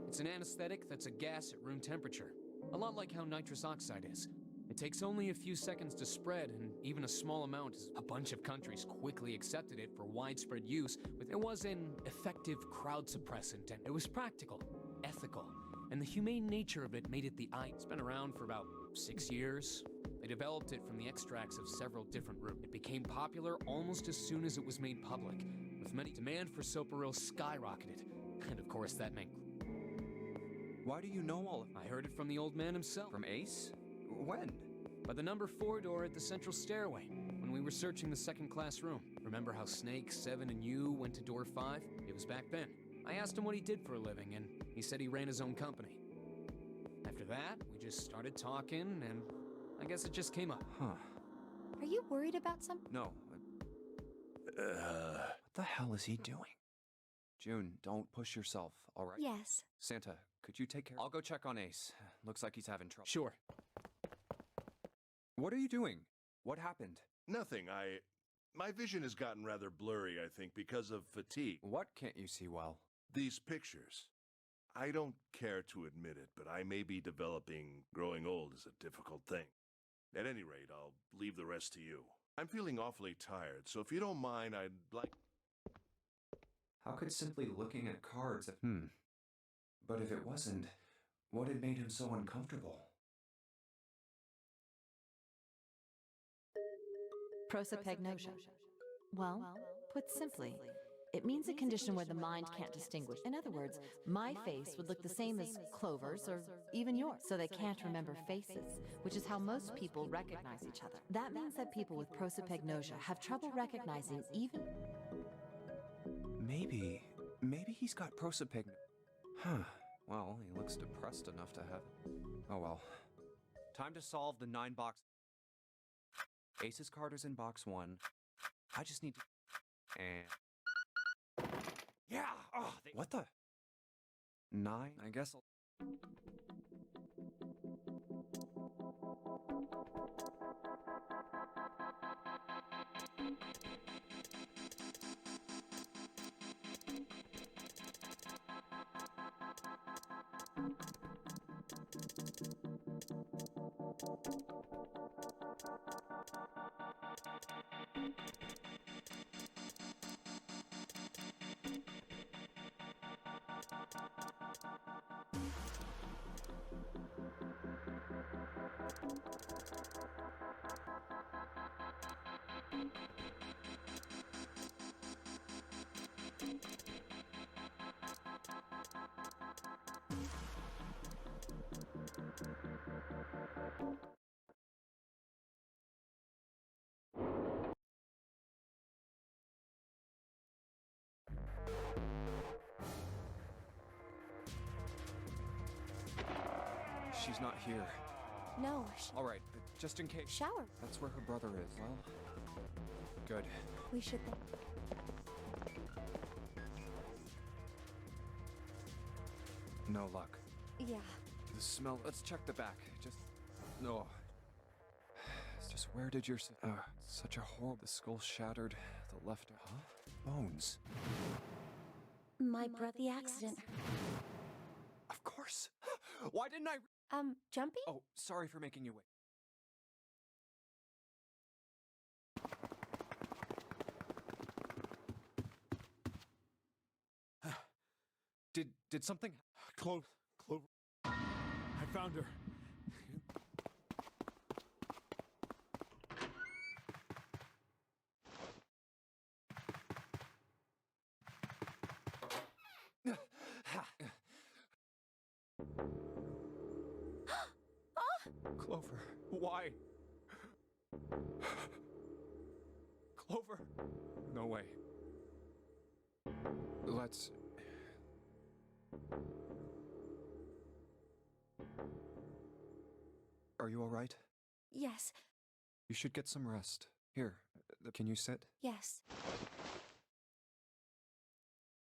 It's an anesthetic that's a gas at room temperature. A lot like how nitrous oxide is. It takes only a few seconds to spread, and even a small amount is— A bunch of countries quickly accepted it for widespread use, but it was an effective crowd suppressant, and it was practical, ethical, and the humane nature of it made it the— It's been around for about 6 years. They developed it from the extracts of several different roots. It became popular almost as soon as it was made public, with many— Demand for Soparil skyrocketed, and of course that meant— Why do you know all of— I heard it from the old man himself. From Ace? When? By the number 4 door at the central stairway, when we were searching the second-class room. Remember how Snake, 7, and you went to door 5? It was back then. I asked him what he did for a living, and he said he ran his own company. After that, we just started talking, and I guess it just came up. Huh. Are you worried about something? No. What the hell is he doing? June, don't push yourself, alright? Yes. Santa, could you take care— I'll go check on Ace. Looks like he's having trouble. Sure. What are you doing? What happened? Nothing. My vision has gotten rather blurry, I think, because of fatigue. What can't you see well? These pictures. I don't care to admit it, but I may be developing— Growing old is a difficult thing. At any rate, I'll leave the rest to you. I'm feeling awfully tired, so if you don't mind, I'd like— How could simply looking at cards— But if it wasn't, what had made him so uncomfortable? Prosopagnosia. Well, put simply, it means a condition where the mind can't distinguish. In other words, my face would look the same as Clover's or even yours, so they can't remember faces, which is how most people recognize each other. That means that people with prosopagnosia have trouble recognizing even— Maybe he's got prosopagnosia. Huh. Well, he looks depressed enough to have— Oh well. Time to solve the 9 box— Ace's card is in box 1. I just need to... And... Yeah! Oh, what the? 9? I guess I'll... She's not here. No, All right, just in case. shower. That's where her brother is. Well, good. We should. No luck. Yeah. The smell. Let's check the back. Just no. It's just where did your such a horrible. The skull shattered. The left. Huh? Bones. My brother. The accident. Of course. Why didn't I? Jumpy? Oh, sorry for making you wait. Did something? Clover. I found her. Clover, why? Clover? No way. Let's... Are you all right? Yes. You should get some rest. Here, can you sit? Yes.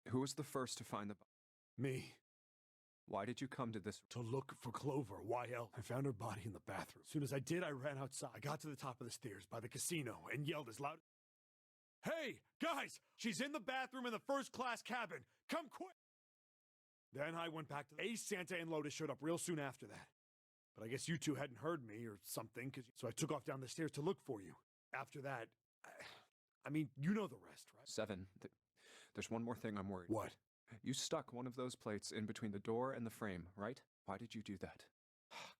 Who was the first to find the... Me. Why did you come to this? To look for Clover. Why else? I found her body in the bathroom. As soon as I did, I ran outside. I got to the top of the stairs by the casino and yelled as loud. Hey, guys! She's in the bathroom in the first-class cabin. Come quick! Then I went back to Ace, Santa, and Lotus showed up real soon after that. But I guess you two hadn't heard me or something, so I took off down the stairs to look for you. After that, I mean, you know the rest, right? 7. There's one more thing I'm worried. What? You stuck one of those plates in between the door and the frame, right? Why did you do that?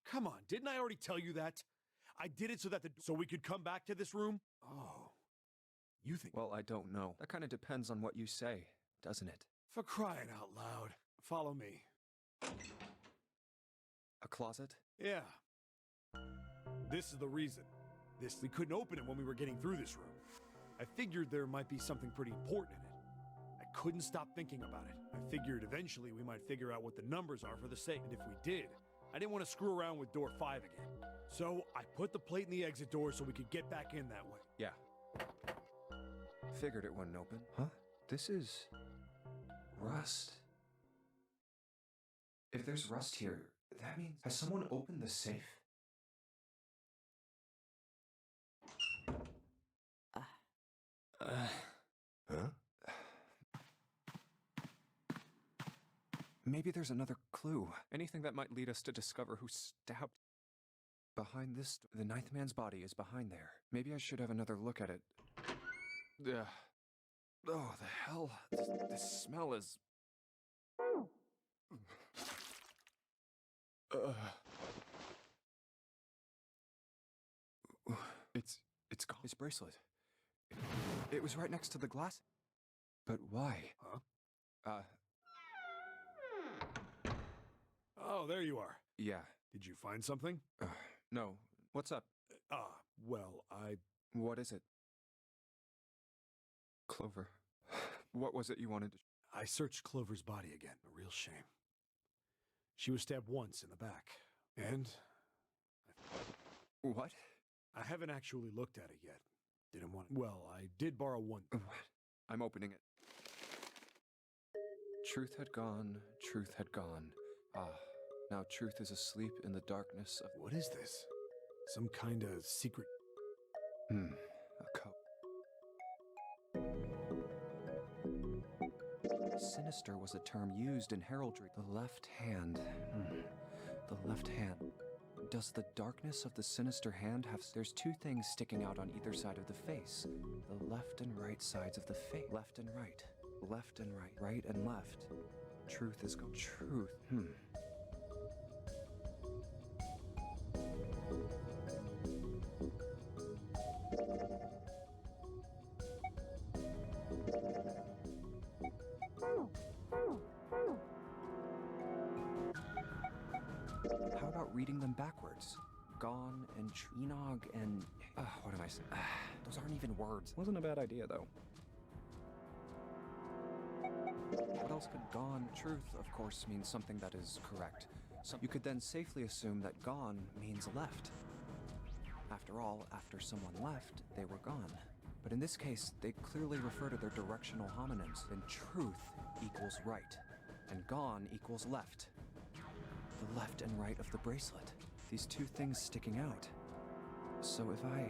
Come on, didn't I already tell you that? I did it so we could come back to this room? Oh. You think... Well, I don't know. That kind of depends on what you say, doesn't it? For crying out loud. Follow me. A closet? Yeah. This is the reason. We couldn't open it when we were getting through this room. I figured there might be something pretty important in it. I couldn't stop thinking about it. I figured eventually we might figure out what the numbers are for the safe. And if we did, I didn't want to screw around with door 5 again. So I put the plate in the exit door so we could get back in that way. Yeah. Figured it wouldn't open. Huh? This is... rust. If there's rust here, that means... Has someone opened the safe? Huh? Maybe there's another clue. Anything that might lead us to discover who stabbed... Behind this... The 9th man's body is behind there. Maybe I should have another look at it. Ugh. Oh, the hell. This smell is... It's gone. His bracelet. It was right next to the glass. But why? Huh? Oh, there you are. Yeah. Did you find something? No. What's up? Well, What is it? Clover. What was it you wanted to... I searched Clover's body again. A real shame. She was stabbed once in the back. And... What? I haven't actually looked at it yet. Didn't want. Well, I did borrow one. I'm opening it. Truth had gone, truth had gone. Ah, now truth is asleep in the darkness of... What is this? Some kind of secret. A code. Sinister was a term used in heraldry. The left hand. The left hand. Does the darkness of the sinister hand have... There's two things sticking out on either side of the face. The left and right sides of the face. Left and right. Left and right. Right and left. Truth is gone. Truth. How about reading them backwards? Gone and Enog and... what am I saying? Those aren't even words. Wasn't a bad idea, though. What else could gone? Truth, of course, means something that is correct. So you could then safely assume that gone means left. After all, after someone left, they were gone. But in this case, they clearly refer to their directional homonyms. Then truth equals right, and gone equals left. The left and right of the bracelet. These two things sticking out. So if I...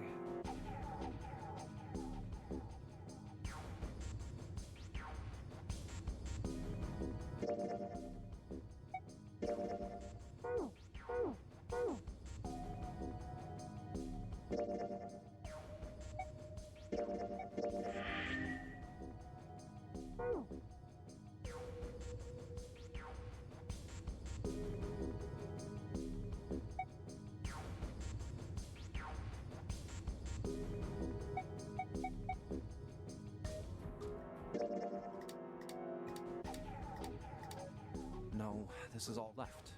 No, this is all left.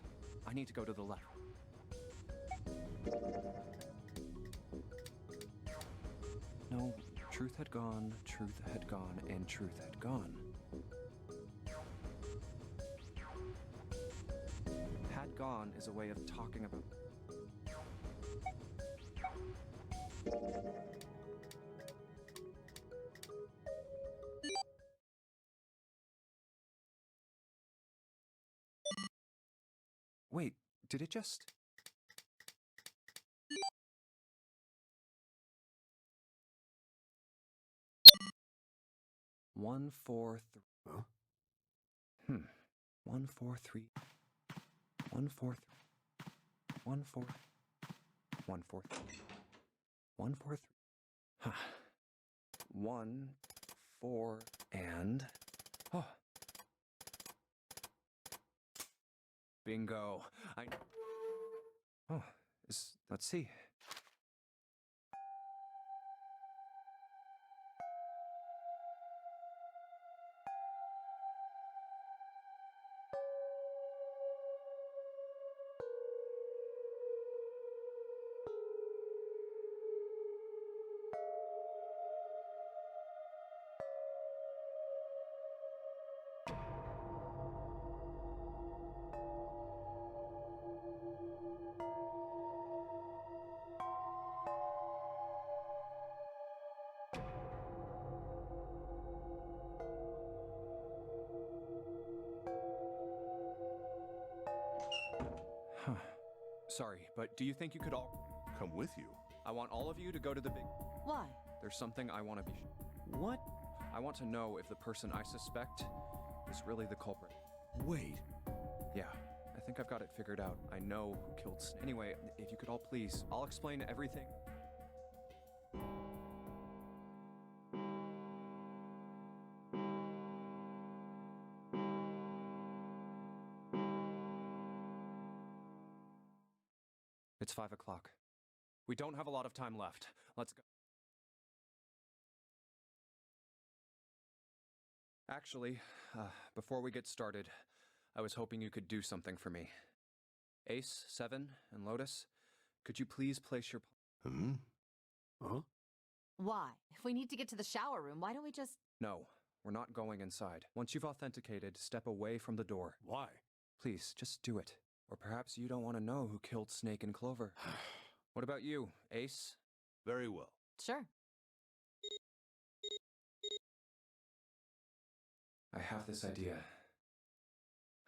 I need to go to the left. No, truth had gone, and truth had gone. Had gone is a way of talking about... Wait, did it just... One, four, three. Huh? 1, 4, 3. 1, 4, 3. 1, 4. 1, 4, 3. 1, 4, 3. Huh. 1, 4, and... Oh. Bingo. Let's see. Huh. Sorry, but do you think you could all... Come with you. I want all of you to go to the big... Why? There's something I want to be... What? I want to know if the person I suspect is really the culprit. Wait. Yeah, I think I've got it figured out. I know who killed Snake. Anyway, if you could all please, I'll explain everything. It's 5 o'clock. We don't have a lot of time left. Let's go. Actually, before we get started, I was hoping you could do something for me. Ace, Seven, and Lotus, could you please place your... Huh? Why? If we need to get to the shower room, why don't we just... No, we're not going inside. Once you've authenticated, step away from the door. Why? Please, just do it. Or perhaps you don't want to know who killed Snake and Clover. What about you, Ace? Very well. Sure. I have this idea.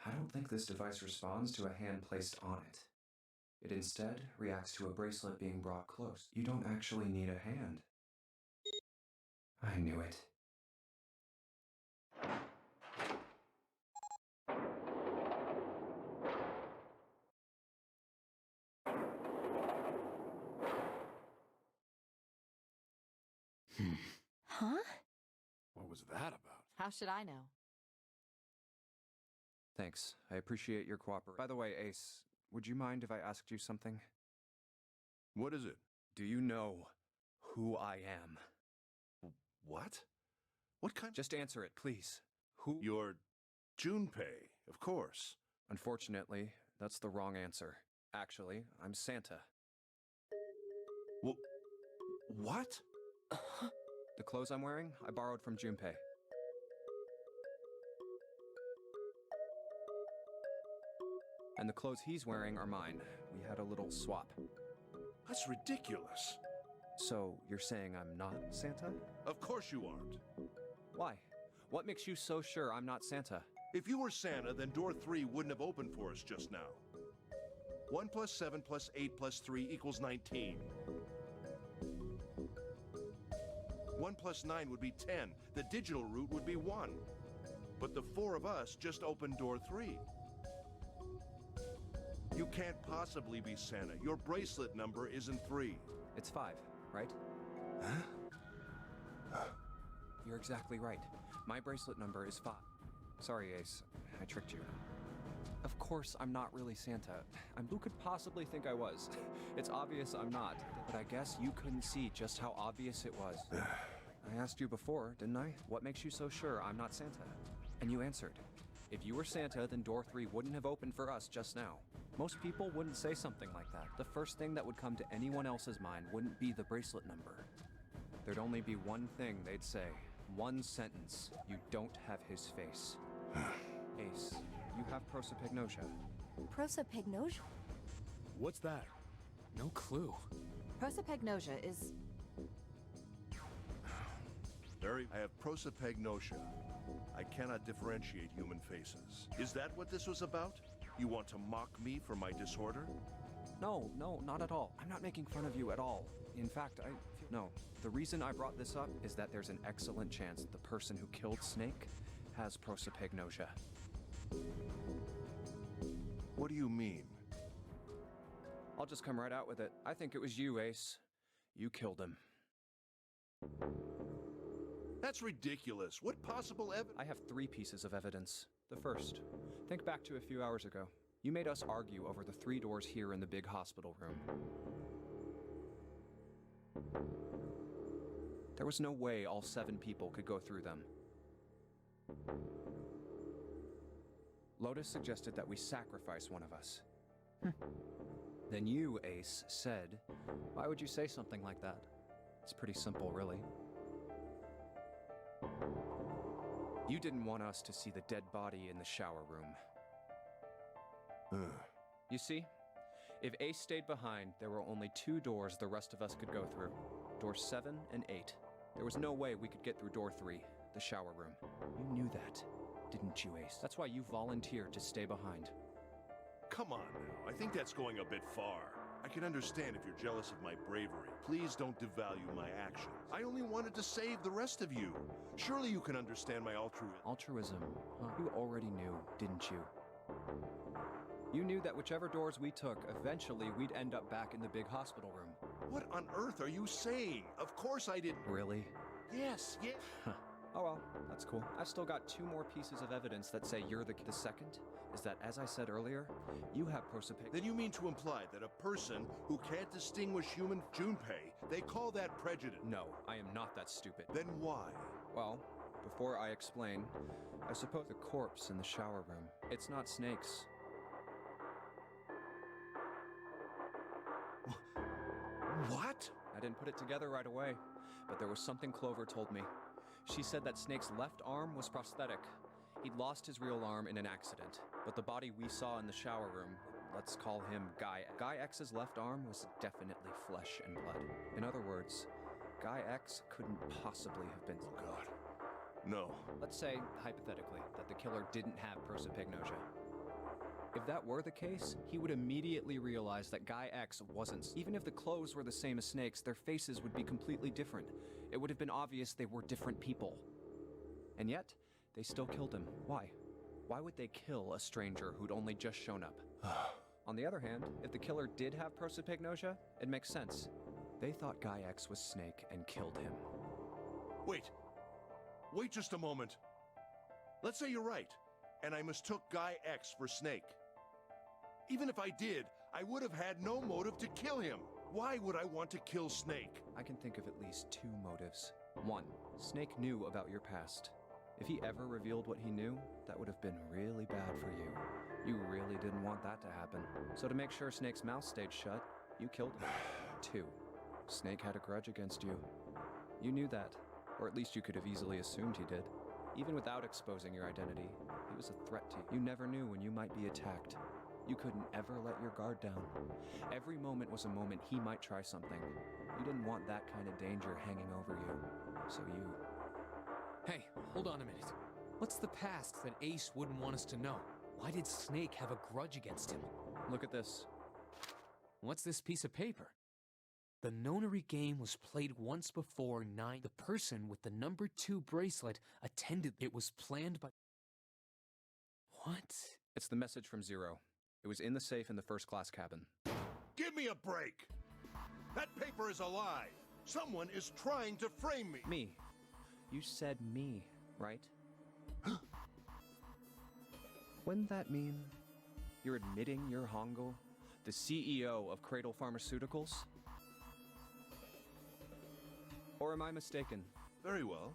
I don't think this device responds to a hand placed on it. It instead reacts to a bracelet being brought close. You don't actually need a hand. I knew it. Huh? What was that about? How should I know? Thanks. I appreciate your cooperation. By the way, Ace, would you mind if I asked you something? What is it? Do you know who I am? What? What kind? Just answer it, please. Who? You're Junpei, of course. Unfortunately, that's the wrong answer. Actually, I'm Santa. Well, what? The clothes I'm wearing, I borrowed from Junpei. And the clothes he's wearing are mine. We had a little swap. That's ridiculous. So, you're saying I'm not Santa? Of course you aren't. Why? What makes you so sure I'm not Santa? If you were Santa, then door 3 wouldn't have opened for us just now. 1 plus 7 plus 8 plus 3 equals 19. 1 plus 9 would be 10. The digital route would be 1. But the 4 of us just opened door 3. You can't possibly be Santa. Your bracelet number isn't 3. It's 5, right? Huh? You're exactly right. My bracelet number is 5. Sorry, Ace. I tricked you. Of course, I'm not really Santa. Who could possibly think I was? It's obvious I'm not. But I guess you couldn't see just how obvious it was. I asked you before, didn't I? What makes you so sure I'm not Santa? And you answered. If you were Santa, then door 3 wouldn't have opened for us just now. Most people wouldn't say something like that. The first thing that would come to anyone else's mind wouldn't be the bracelet number. There'd only be one thing they'd say. One sentence. You don't have his face. Ace, you have prosopagnosia. Prosopagnosia? What's that? No clue. Prosopagnosia is... Nonary, I have prosopagnosia. I cannot differentiate human faces. Is that what this was about? You want to mock me for my disorder? No, not at all. I'm not making fun of you at all. In fact, No. The reason I brought this up is that there's an excellent chance that the person who killed Snake has prosopagnosia. What do you mean? I'll just come right out with it. I think it was you, Ace. You killed him. That's ridiculous. What possible evidence? I have 3 pieces of evidence. The first, think back to a few hours ago. You made us argue over the 3 doors here in the big hospital room. There was no way all 7 people could go through them. Lotus suggested that we sacrifice one of us. Then you, Ace, said, why would you say something like that? It's pretty simple, really. You didn't want us to see the dead body in the shower room. You see, if Ace stayed behind, there were only 2 doors the rest of us could go through. Doors 7 and 8. There was no way we could get through door 3, the shower room. You knew that, didn't you, Ace? That's why you volunteered to stay behind. Come on now, I think that's going a bit far. I can understand if you're jealous of my bravery. Please don't devalue my actions. I only wanted to save the rest of you. Surely you can understand my altruism. Altruism? Huh? You already knew, didn't you? You knew that whichever doors we took, eventually we'd end up back in the big hospital room. What on earth are you saying? Of course I didn't. Really? Yes. Oh well, that's cool. I've still got 2 more pieces of evidence that say you're the second is that, as I said earlier, you have prosopagnosia. Then you mean to imply that a person who can't distinguish human Junpei, they call that prejudice? No, I am not that stupid. Then why? Well, before I explain, I suppose the corpse in the shower room. It's not Snake's. What? I didn't put it together right away, but there was something Clover told me. She said that Snake's left arm was prosthetic. He'd lost his real arm in an accident, but the body we saw in the shower room, let's call him Guy. Guy X's left arm was definitely flesh and blood. In other words, Guy X couldn't possibly have been... Oh God. No. Let's say, hypothetically, that the killer didn't have prosopagnosia. If that were the case, he would immediately realize that Guy X wasn't. Even if the clothes were the same as Snake's, their faces would be completely different. It would have been obvious they were different people. And yet, they still killed him. Why? Why would they kill a stranger who'd only just shown up? On the other hand, if the killer did have prosopagnosia, it makes sense. They thought Guy X was Snake and killed him. Wait. Wait just a moment. Let's say you're right, and I mistook Guy X for Snake. Even if I did, I would have had no motive to kill him. Why would I want to kill Snake? I can think of at least two motives. One, Snake knew about your past. If he ever revealed what he knew, that would have been really bad for you. You really didn't want that to happen. So to make sure Snake's mouth stayed shut, you killed him. Two, Snake had a grudge against you. You knew that, or at least you could have easily assumed he did. Even without exposing your identity, he was a threat to you. You never knew when you might be attacked. You couldn't ever let your guard down. Every moment was a moment he might try something. You didn't want that kind of danger hanging over you. So you... Hey, hold on a minute. What's the past that Ace wouldn't want us to know? Why did Snake have a grudge against him? Look at this. What's this piece of paper? The Nonary game was played once before 9. The person with the number 2 bracelet attended. It was planned by... What? It's the message from Zero. It was in the safe in the first class cabin. Give me a break! That paper is a lie! Someone is trying to frame me! Me. You said me, right? Wouldn't that mean you're admitting you're Hongo, the CEO of Cradle Pharmaceuticals? Or am I mistaken? Very well.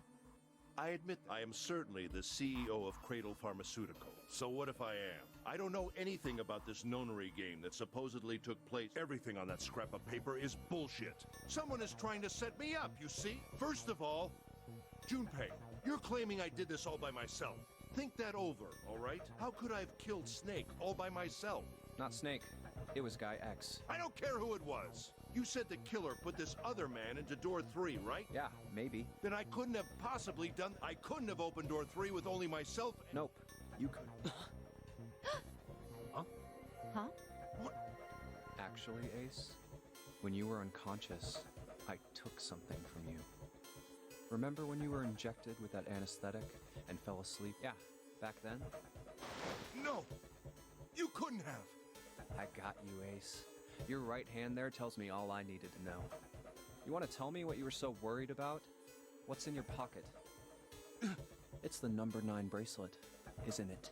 I admit I am certainly the CEO of Cradle Pharmaceutical. So what if I am? I don't know anything about this Nonary game that supposedly took place. Everything on that scrap of paper is bullshit. Someone is trying to set me up, you see? First of all, Junpei, you're claiming I did this all by myself. Think that over, all right? How could I have killed Snake all by myself? Not Snake. It was Guy X. I don't care who it was. You said the killer put this other man into door 3, right? Yeah, maybe. Then I couldn't have possibly done... I couldn't have opened door 3 with only myself... Nope. You could. Huh? What? Actually, Ace, when you were unconscious, I took something from you. Remember when you were injected with that anesthetic and fell asleep? Yeah, back then. No! You couldn't have! I got you, Ace. Your right hand there tells me all I needed to know. You want to tell me what you were so worried about? What's in your pocket? It's the number 9 bracelet, isn't it?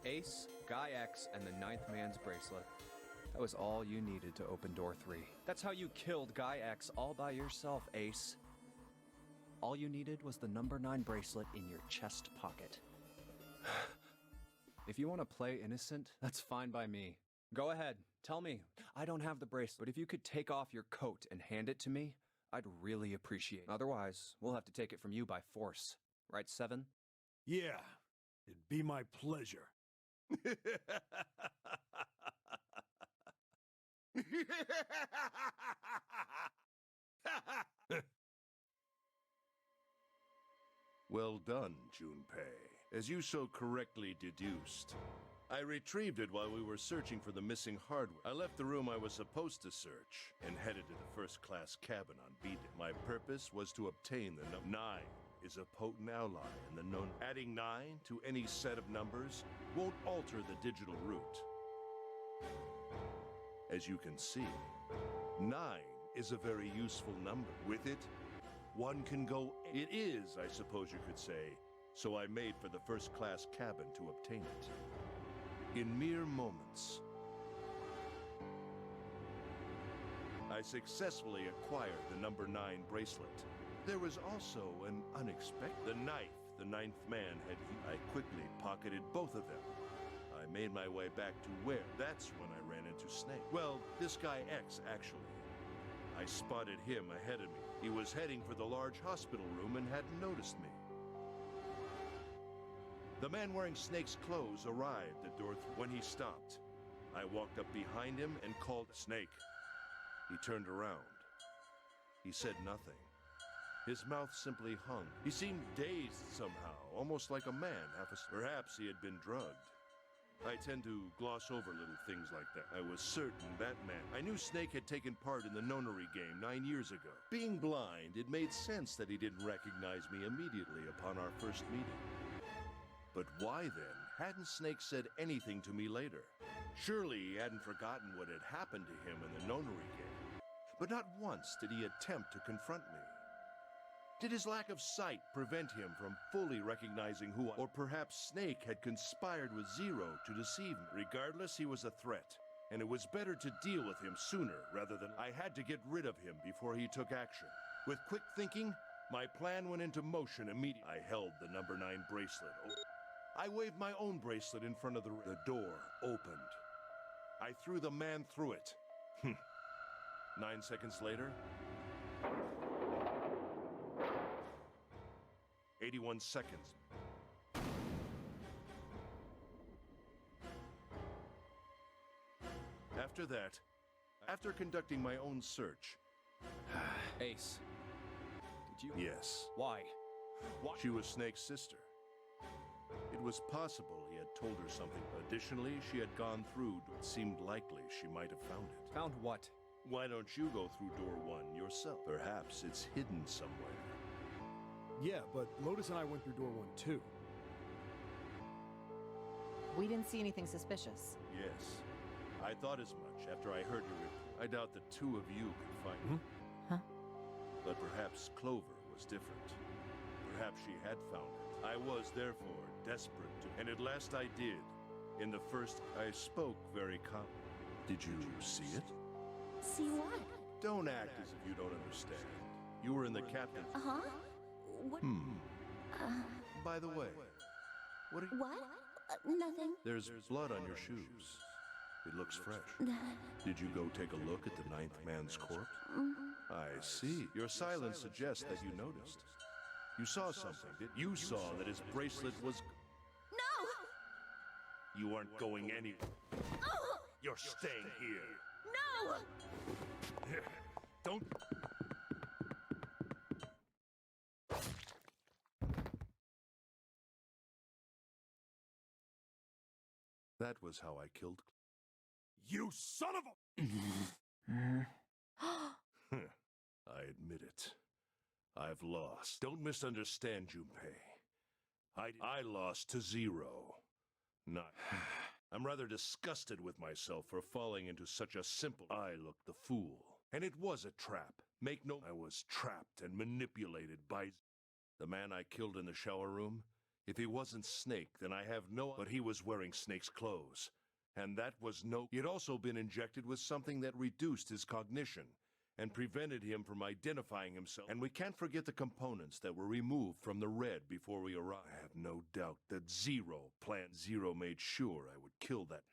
Ace, Guy X, and the 9th man's bracelet. That was all you needed to open door 3. That's how you killed Guy X all by yourself, Ace. All you needed was the number 9 bracelet in your chest pocket. If you want to play innocent, that's fine by me. Go ahead, tell me. I don't have the bracelet, but if you could take off your coat and hand it to me, I'd really appreciate it. Otherwise, we'll have to take it from you by force. Right, Seven? Yeah, it'd be my pleasure. Well done, Junpei. As you so correctly deduced, I retrieved it while we were searching for the missing hardware. I left the room I was supposed to search and headed to the first-class cabin on B-Deck. My purpose was to obtain the number 9. Is a potent ally in the known. Adding 9 to any set of numbers won't alter the digital root. As you can see, 9 is a very useful number. With it, one can go... It is, I suppose you could say, so I made for the first-class cabin to obtain it. In mere moments, I successfully acquired the number 9 bracelet. There was also an unexpected... The knife the 9th man had... I quickly pocketed both of them. I made my way back to where... That's when I ran into Snake. Well, this guy X, actually. I spotted him ahead of me. He was heading for the large hospital room and hadn't noticed me. The man wearing Snake's clothes arrived at door 3. When he stopped, I walked up behind him and called Snake. He turned around. He said nothing. His mouth simply hung. He seemed dazed somehow, almost like a man, perhaps he had been drugged. I tend to gloss over little things like that. I was certain that man. I knew Snake had taken part in the Nonary game 9 years ago. Being blind, it made sense that he didn't recognize me immediately upon our first meeting. But why then hadn't Snake said anything to me later? Surely he hadn't forgotten what had happened to him in the Nonary game. But not once did he attempt to confront me. Did his lack of sight prevent him from fully recognizing who I... Or perhaps Snake had conspired with Zero to deceive me. Regardless, he was a threat, and it was better to deal with him sooner rather than... I had to get rid of him before he took action. With quick thinking, my plan went into motion immediately. I held the number 9 bracelet. I waved my own bracelet in front of the door opened. I threw the man through it. 9 seconds later... 81 seconds. After that, after conducting my own search... Ace. Did you? Yes. Why? She was Snake's sister. It was possible he had told her something. Additionally, she had gone through. It seemed likely she might have found it. Found what? Why don't you go through door 1 yourself? Perhaps it's hidden somewhere. Yeah, but Lotus and I went through door 1 too. We didn't see anything suspicious. Yes. I thought as much after I heard your... I doubt the two of you could find it. Huh? But perhaps Clover was different. Perhaps she had found it. I was, therefore, desperate to... And at last I did. In the first, I spoke very calmly. Did you see it? See what? Don't act as if you don't understand. You were in the captain's... Uh-huh. What? By the way, what are you... What? Nothing. There's blood on your shoes. It looks fresh. Did you go take a look at the 9th man's corpse? I see. Your silence suggests that you noticed. You saw something. You saw that his bracelet was... No! You aren't going anywhere. You're staying here. No! Here. Don't... That was how I killed... You son of a... I admit it. I've lost. Don't misunderstand, Junpei. I lost to Zero. Not... I'm rather disgusted with myself for falling into such a simple... I looked the fool. And it was a trap. Make no... I was trapped and manipulated by... The man I killed in the shower room? If he wasn't Snake, then I have no... But he was wearing Snake's clothes. And that was no... He had also been injected with something that reduced his cognition and prevented him from identifying himself. And we can't forget the components that were removed from the red before we arrived. I have no doubt that Zero made sure I would kill that.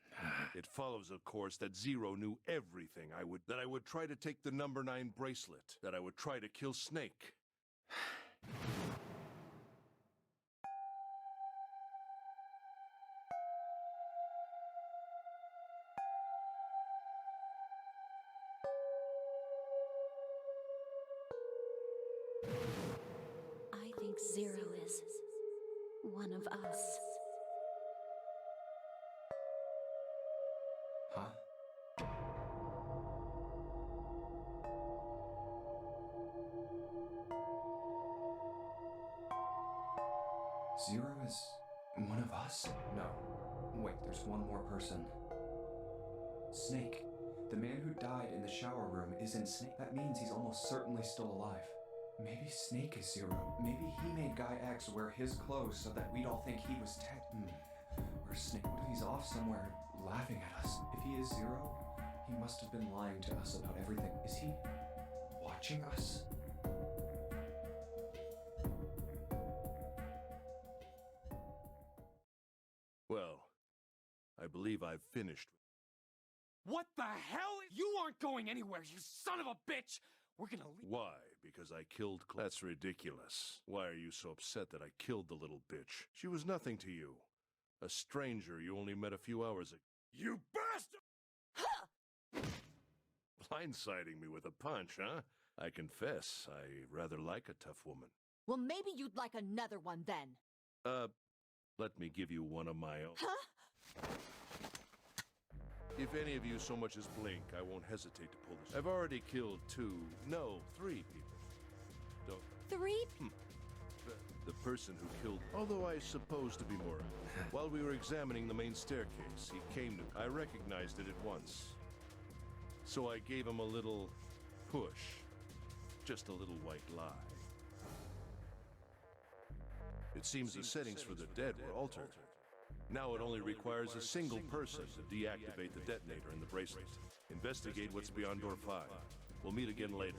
It follows, of course, that Zero knew everything that I would try to take the number 9 bracelet, that I would try to kill Snake. I think Zero is one of us. Huh? Zero is one of us? No. Wait, there's one more person. Snake. The man who died in the shower room isn't Snake. That means he's almost certainly still alive. Maybe Snake is Zero. Maybe he made Guy X wear his clothes so that we'd all think he was Ted. Where's Snake? What if he's off somewhere laughing at us? If he is Zero, he must have been lying to us about everything. Is he watching us? Well, I believe I've finished. What the hell? You aren't going anywhere, you son of a bitch! We're gonna leave. Why? Because I killed That's ridiculous. Why are you so upset that I killed the little bitch? She was nothing to you. A stranger you only met a few hours ago. You bastard! Blindsiding me with a punch, huh? I confess, I rather like a tough woman. Well, maybe you'd like another one then. Let me give you one of my own. Huh? If any of you so much as blink, I won't hesitate to pull this. I've already killed 3 people. Don't. 3? The person who killed, although I suppose to be more. While we were examining the main staircase, he came to. I recognized it at once. So I gave him a little push. Just a little white lie. It seems the settings for the dead were altered. Now it only requires a single person to deactivate the detonator in the bracelet. Investigate what's beyond door 5. We'll meet again later.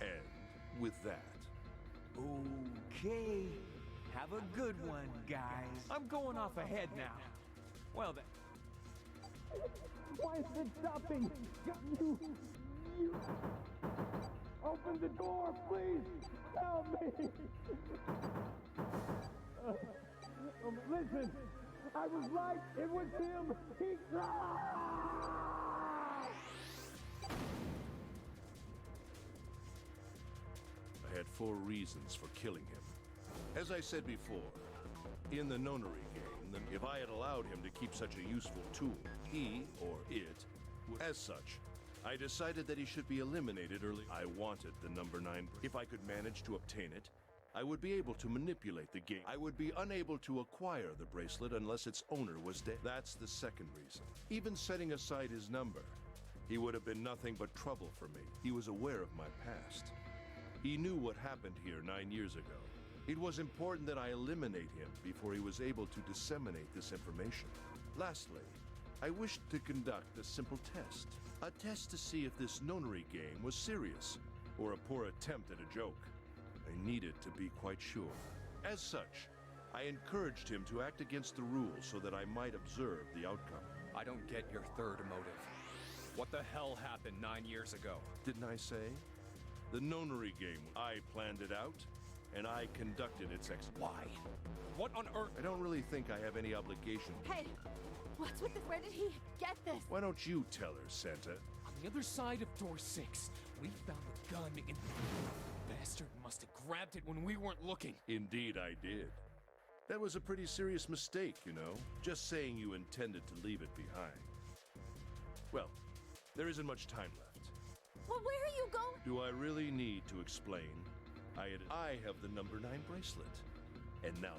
And with that... Okay. Have a good one, guys. I'm going off ahead now. Well then. Why is it stopping? You... Open the door, please! Help me! Listen! I was right! It was him! He... I had 4 reasons for killing him. As I said before, in the Nonary game, if I had allowed him to keep such a useful tool, he, or it, would... As such, I decided that he should be eliminated early. I wanted the number 9. If I could manage to obtain it, I would be able to manipulate the game. I would be unable to acquire the bracelet unless its owner was dead. That's the second reason. Even setting aside his number, he would have been nothing but trouble for me. He was aware of my past. He knew what happened here 9 years ago. It was important that I eliminate him before he was able to disseminate this information. Lastly, I wished to conduct a simple test. A test to see if this Nonary game was serious, or a poor attempt at a joke. I needed to be quite sure. As such, I encouraged him to act against the rules so that I might observe the outcome. I don't get your third motive. What the hell happened 9 years ago? Didn't I say? The Nonary game, I planned it out, and I conducted its Why? What on earth? I don't really think I have any obligation. Hey, what's with this? Where did he get this? Why don't you tell her, Santa? On the other side of door 6, we found the gun in... Bastard must have grabbed it when we weren't looking. Indeed I did. That was a pretty serious mistake, you know. Just saying you intended to leave it behind. Well, there isn't much time left. Well, where are you going? Do I really need to explain? I have the number 9 bracelet. And now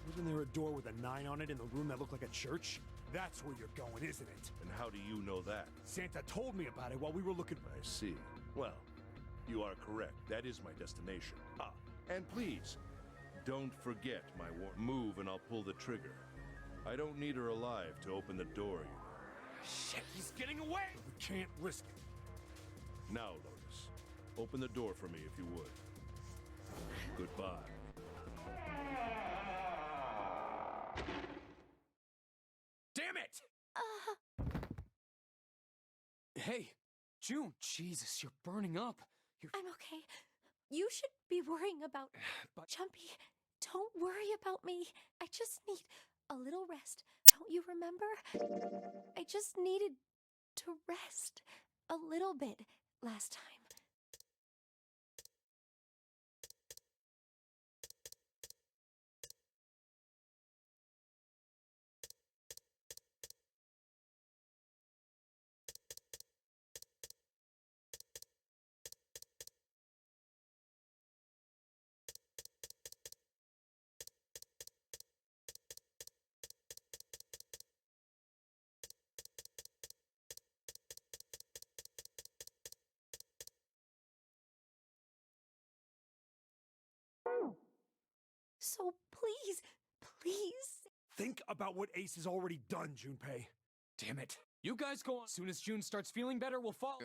Wasn't there a door with a 9 on it in the room that looked like a church? That's where you're going, isn't it? And how do you know that? Santa told me about it while we were looking... I see. Well, you are correct. That is my destination. And please, don't forget my move and I'll pull the trigger. I don't need her alive to open the door, you know. Shit, he's getting away! We can't risk it. Now, Lotus, open the door for me if you would. Goodbye. Damn it! Hey, June, Jesus, you're burning up. I'm okay. You should be worrying about... But... Jumpy, don't worry about me. I just need a little rest. Don't you remember? I just needed to rest a little bit last time. So please, please. Think about what Ace has already done, Junpei. Damn it. You guys go on. As soon as June starts feeling better, we'll follow.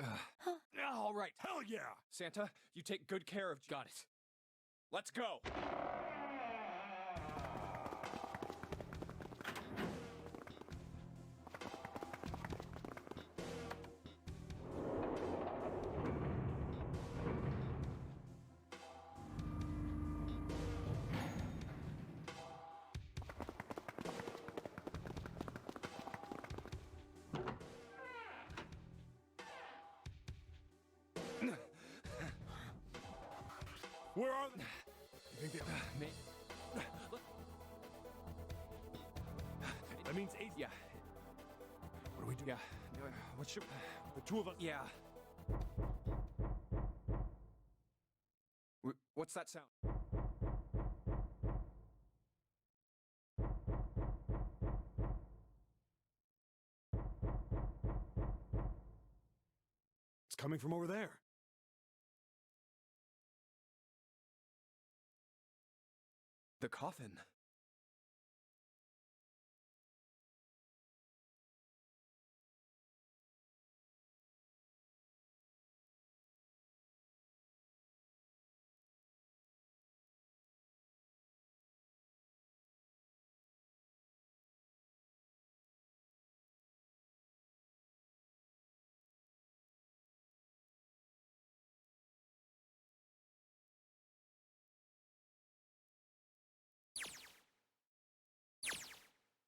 All right. Hell yeah! Santa, you take good care of... Got it. Let's go. Where are they? You think they... That means eight. Yeah. What do we do? Yeah. What should... The two of us. Yeah. What's that sound? It's coming from over there. The coffin.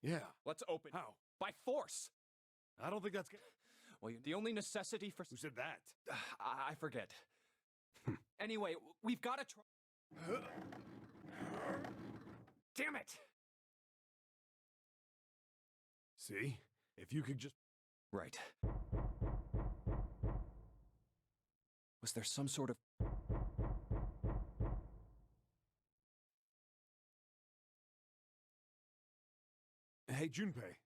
Yeah. Let's open. How? By force. I don't think that's good. Well, the only necessity for... Who said that? I forget. Anyway, we've got to try... Damn it! See? If you could just... Right. Was there some sort of... Hey, Junpei.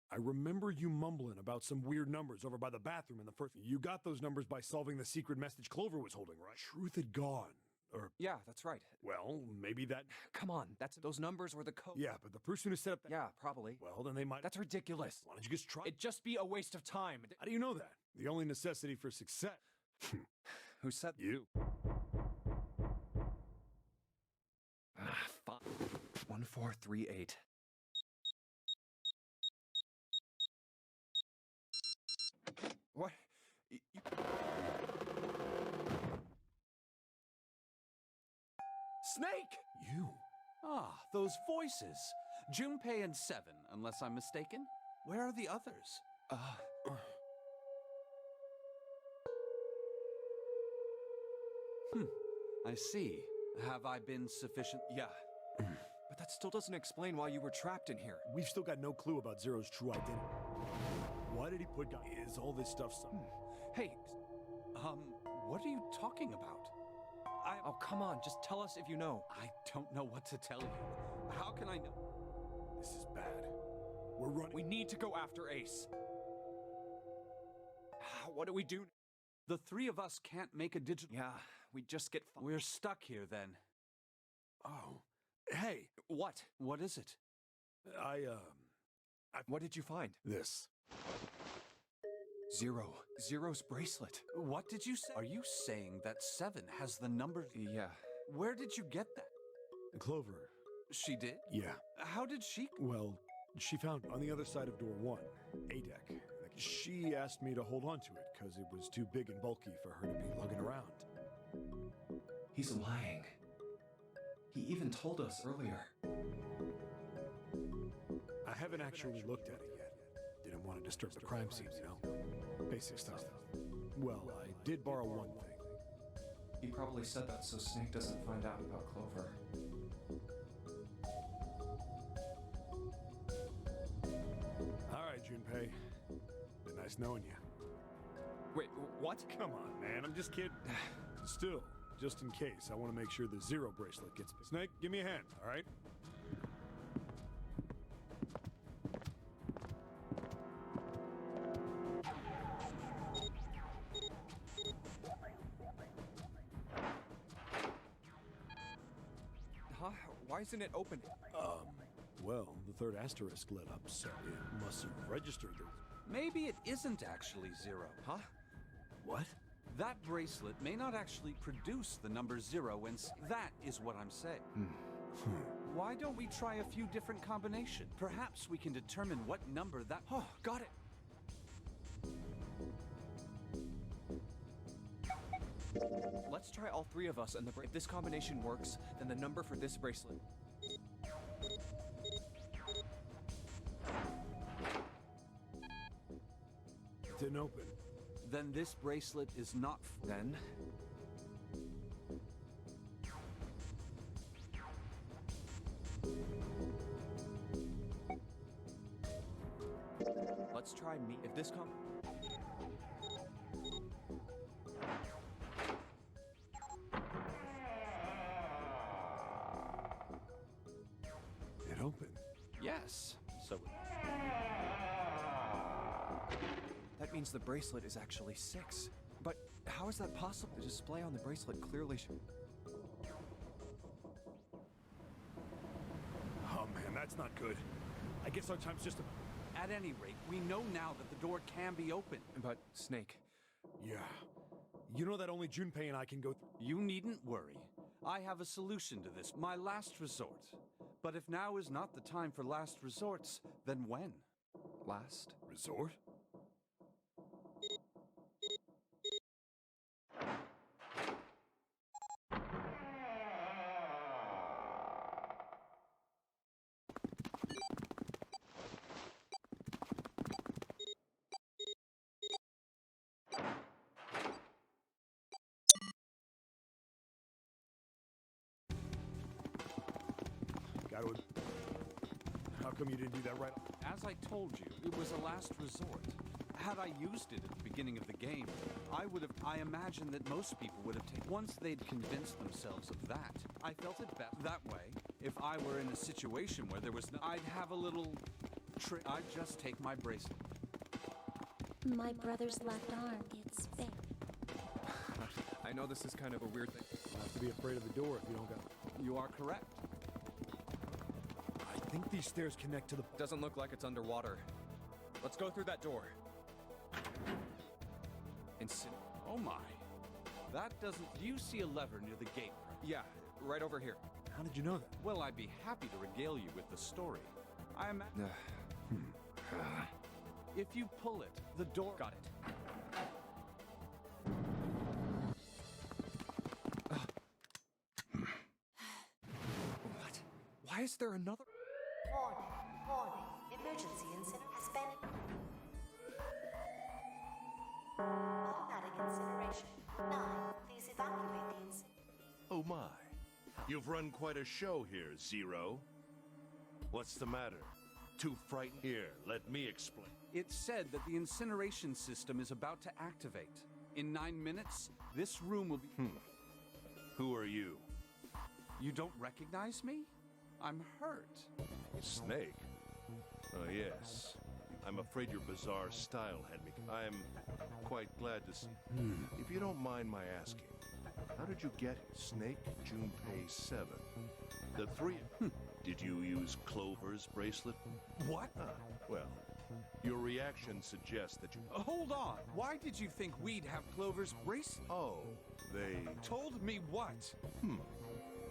I remember you mumbling about some weird numbers over by the bathroom in the first... You got those numbers by solving the secret message Clover was holding, right? Truth had gone. Or... Yeah, that's right. Well, maybe that... Come on, those numbers were the code. Yeah, but the person who set up that... Yeah, probably. Well, then they might... That's ridiculous. Why don't you just try... It'd just be a waste of time. How do you know that? The only necessity for success... Who said... You. Fuck. 1438. What? Snake! You? Ah, those voices. Junpei and Seven, unless I'm mistaken. Where are the others? I see. Have I been sufficient? Yeah. But that still doesn't explain why you were trapped in here. We've still got no clue about Zero's true identity. Why did he put... Is all this stuff some... Hey, what are you talking about? Oh, come on, just tell us if you know. I don't know what to tell you. How can I know? This is bad. We're running... We need to go after Ace. What do we do? The three of us can't make a digital... Yeah, we just get... We're stuck here, then. Oh. Hey. What? What is it? What did you find? This. Zero's bracelet. What did you say? Are you saying that Seven has the numbers? Yeah. Where did you get that? Clover. She did? Yeah. How did she... Well, she found it on the other side of door 1, A deck. She asked me to hold on to it because it was too big and bulky for her to be lugging around. He's lying. He even told us earlier. I haven't actually looked at it yet. Didn't want to disturb the crime scene, you know? Basic stuff. Well, I did borrow one thing. He probably said that so Snake doesn't find out about Clover. All right, Junpei. Been nice knowing you. Wait, what? Come on, man. I'm just kidding. Still, just in case, I want to make sure the Zero bracelet gets... Snake, give me a hand, all right? Huh? Why isn't it open? Well, the third asterisk lit up, so it must have registered the... Maybe it isn't actually Zero. Huh? What? That bracelet may not actually produce the number 0 when... That is what I'm saying. Why don't we try a few different combinations? Perhaps we can determine what number that... Oh, got it. Let's try all three of us, and if this combination works, then the number for this bracelet... Didn't open. Then this bracelet is not... Then... try me. If this comes... It opened. Yes. So That means the bracelet is actually 6. But how is that possible? The display on the bracelet clearly Oh man, that's not good. I guess our time's just a... at any rate, we know now that the door can be opened. But, Snake, Yeah. You know that only Junpei and I can go through. You needn't worry. I have a solution to this, my last resort. But if now is not the time for last resorts, then when? last? Resort? Gotta... How come you didn't do that right? As I told you, it was a last resort. Had I used it at the beginning of the game, I imagine that most people would have taken... Once they'd convinced themselves of that, I felt it best. That way, if I were in a situation where there was no... I'd have a little... I'd just take my bracelet. My brother's left arm gets spared. I know this is kind of a weird thing. You'll have to be afraid of the door if you don't got... You are correct. I think these stairs connect to the... Doesn't look like it's underwater. Let's go through that door. Oh my. That doesn't... Do you see a lever near the gate? Yeah, right over here. How did you know that? Well, I'd be happy to regale you with the story. I am... If you pull it, the door... Got it. What? Why is there another... Warning. Emergency incident has been... Automatic incineration. 9. Please evacuate the incinerator. Oh my. You've run quite a show here, Zero. What's the matter? Too frightened? Here, let me explain. It's said that the incineration system is about to activate. In 9 minutes, this room will be... Who are you? You don't recognize me? I'm hurt. Snake? Oh, yes. I'm afraid your bizarre style had me... I'm quite glad to see... If you don't mind my asking, how did you get Snake Junpei 7? The three... Did you use Clover's bracelet? What? Well, your reaction suggests that you... Hold on. Why did you think we'd have Clover's bracelet? Oh, they... Told me what?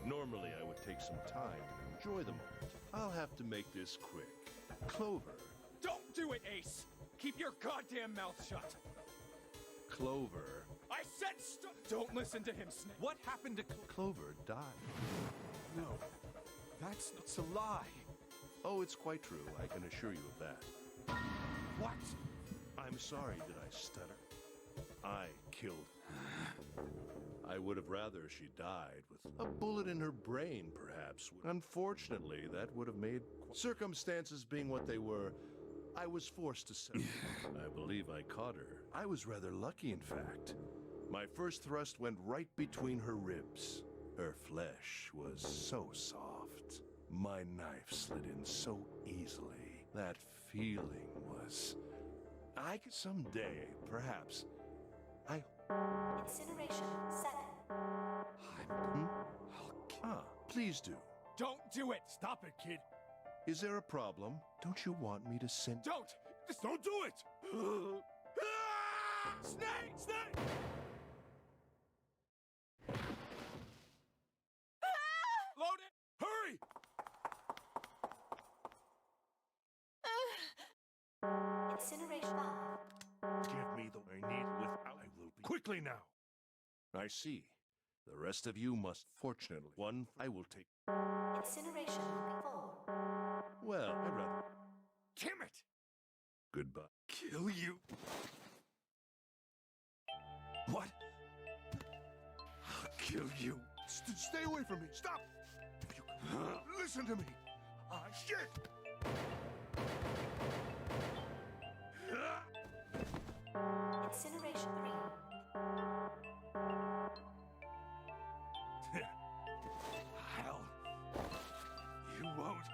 Normally I would take some time to enjoy the moment. I'll have to make this quick. Clover. Don't do it, Ace! Keep your goddamn mouth shut! Clover. I said don't listen to him, Snake! What happened to Clover died. No. It's a lie. Oh, it's quite true. I can assure you of that. What? I'm sorry that I stutter. I killed her. I would have rather she died with a bullet in her brain, perhaps. Unfortunately, that would have made... Circumstances being what they were, I was forced to settle. I believe I caught her. I was rather lucky, in fact. My first thrust went right between her ribs. Her flesh was so soft. My knife slid in so easily. That feeling was... I could someday, perhaps... Incineration 7. Please do. Don't do it! Stop it, kid! Is there a problem? Don't you want me to send... Don't! Just don't do it! Snake! Snake! Load it! Hurry! Incineration 5. Give me the I need without... I will be... Quickly now! I see. The rest of you must... Fortunately, one I will take... Incineration will be 4. Well, I'd rather... Damn it! Goodbye. Kill you! What? I'll kill you. Stay away from me! Stop! If you... Listen to me! Ah, shit! Incineration 3. Hell. You won't.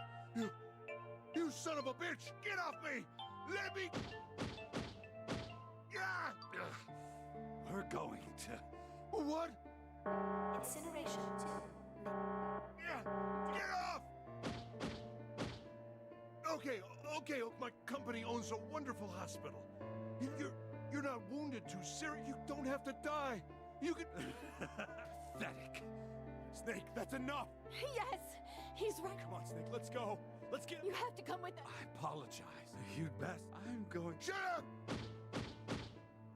You son of a bitch! Get off me! Let me... Ah! We're going to... What? Incineration 2. Get off! Okay, my company owns a wonderful hospital. You're not wounded too serious. You don't have to die. You can... Pathetic. Snake, that's enough! Yes, he's right. Come on, Snake, let's go. Let's get... You have to come with us. I apologize. You'd best. I'm going... Shut up!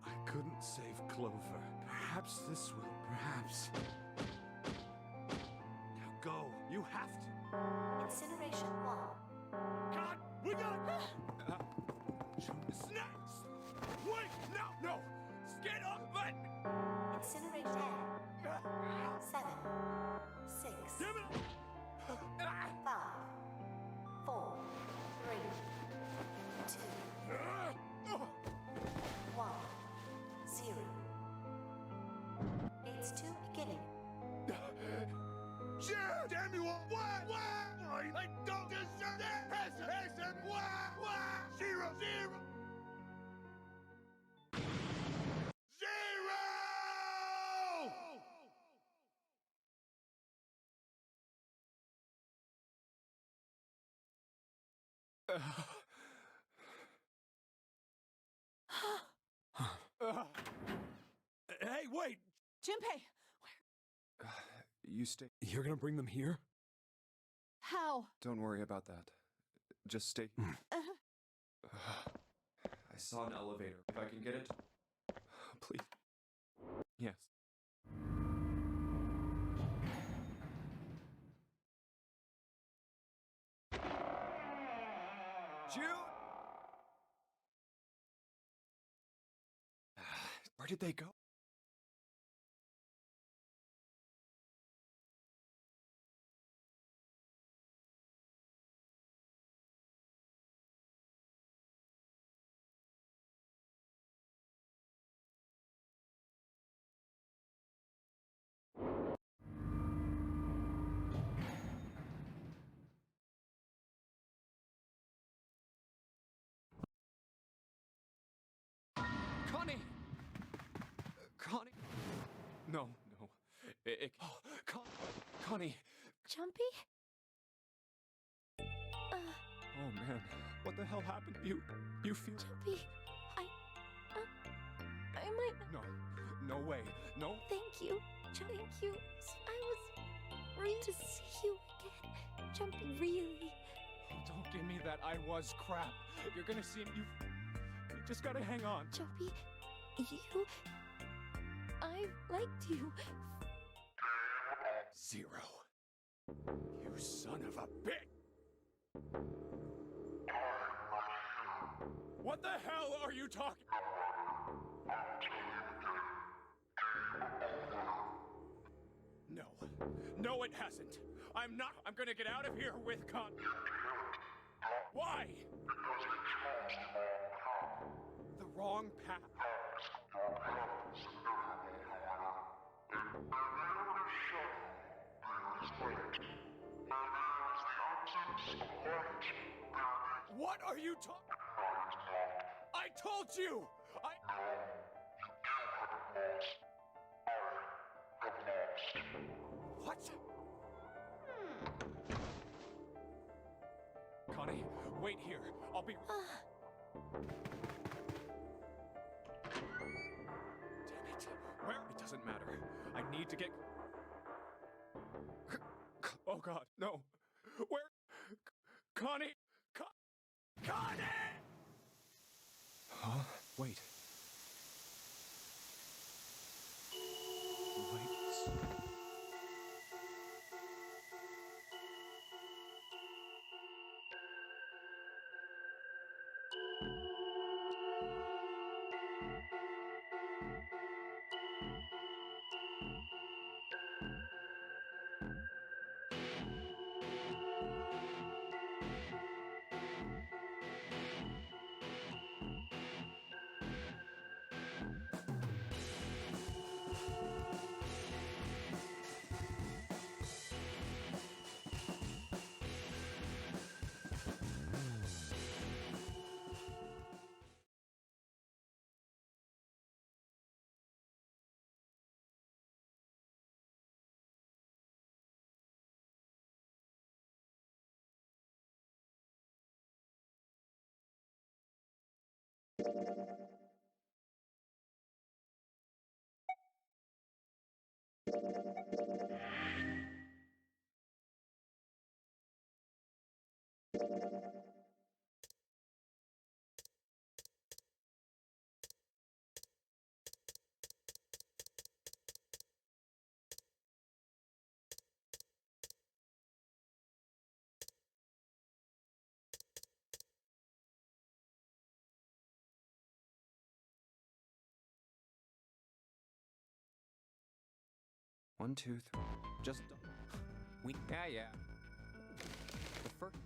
I couldn't save Clover. Perhaps this will. Perhaps. Now go. You have to. Incineration 1. God, we got... Snakes! Wait, no! Get up, let me... Incinerate 10. 7. 6. Give it... 5. 4. 3. 2. 1. 0. It's 2 beginning. Shit! Damn you all! What? I don't deserve that! Press and what? 0, 0! 0! Hey, wait! Junpei, You stay. You're gonna bring them here? how? Don't worry about that. Just stay. I saw an elevator. If I can get it. Please. Yes. Jude! Where did they go? Connie! Connie! No. Connie! Jumpy? Oh man, what the hell happened to you? You feel... Jumpy, I might... No way, no. Thank you. Thank you. I was really to see you again. Jumpy, really. Oh, don't give me that I was crap. You're gonna see him. You just gotta hang on. Jumpy, I liked you. 0. You son of a bitch! What the hell are you talking? No, it hasn't. I'm gonna get out of here with Con. Why? The wrong path. What are you talking? I told you! What? Connie, wait here. I'll be... Damn it. Where? It doesn't matter. I need to get... Oh god, no. Where? Connie! Connie! Huh? Wait. Lights. One, two, three. Just Yeah. the first.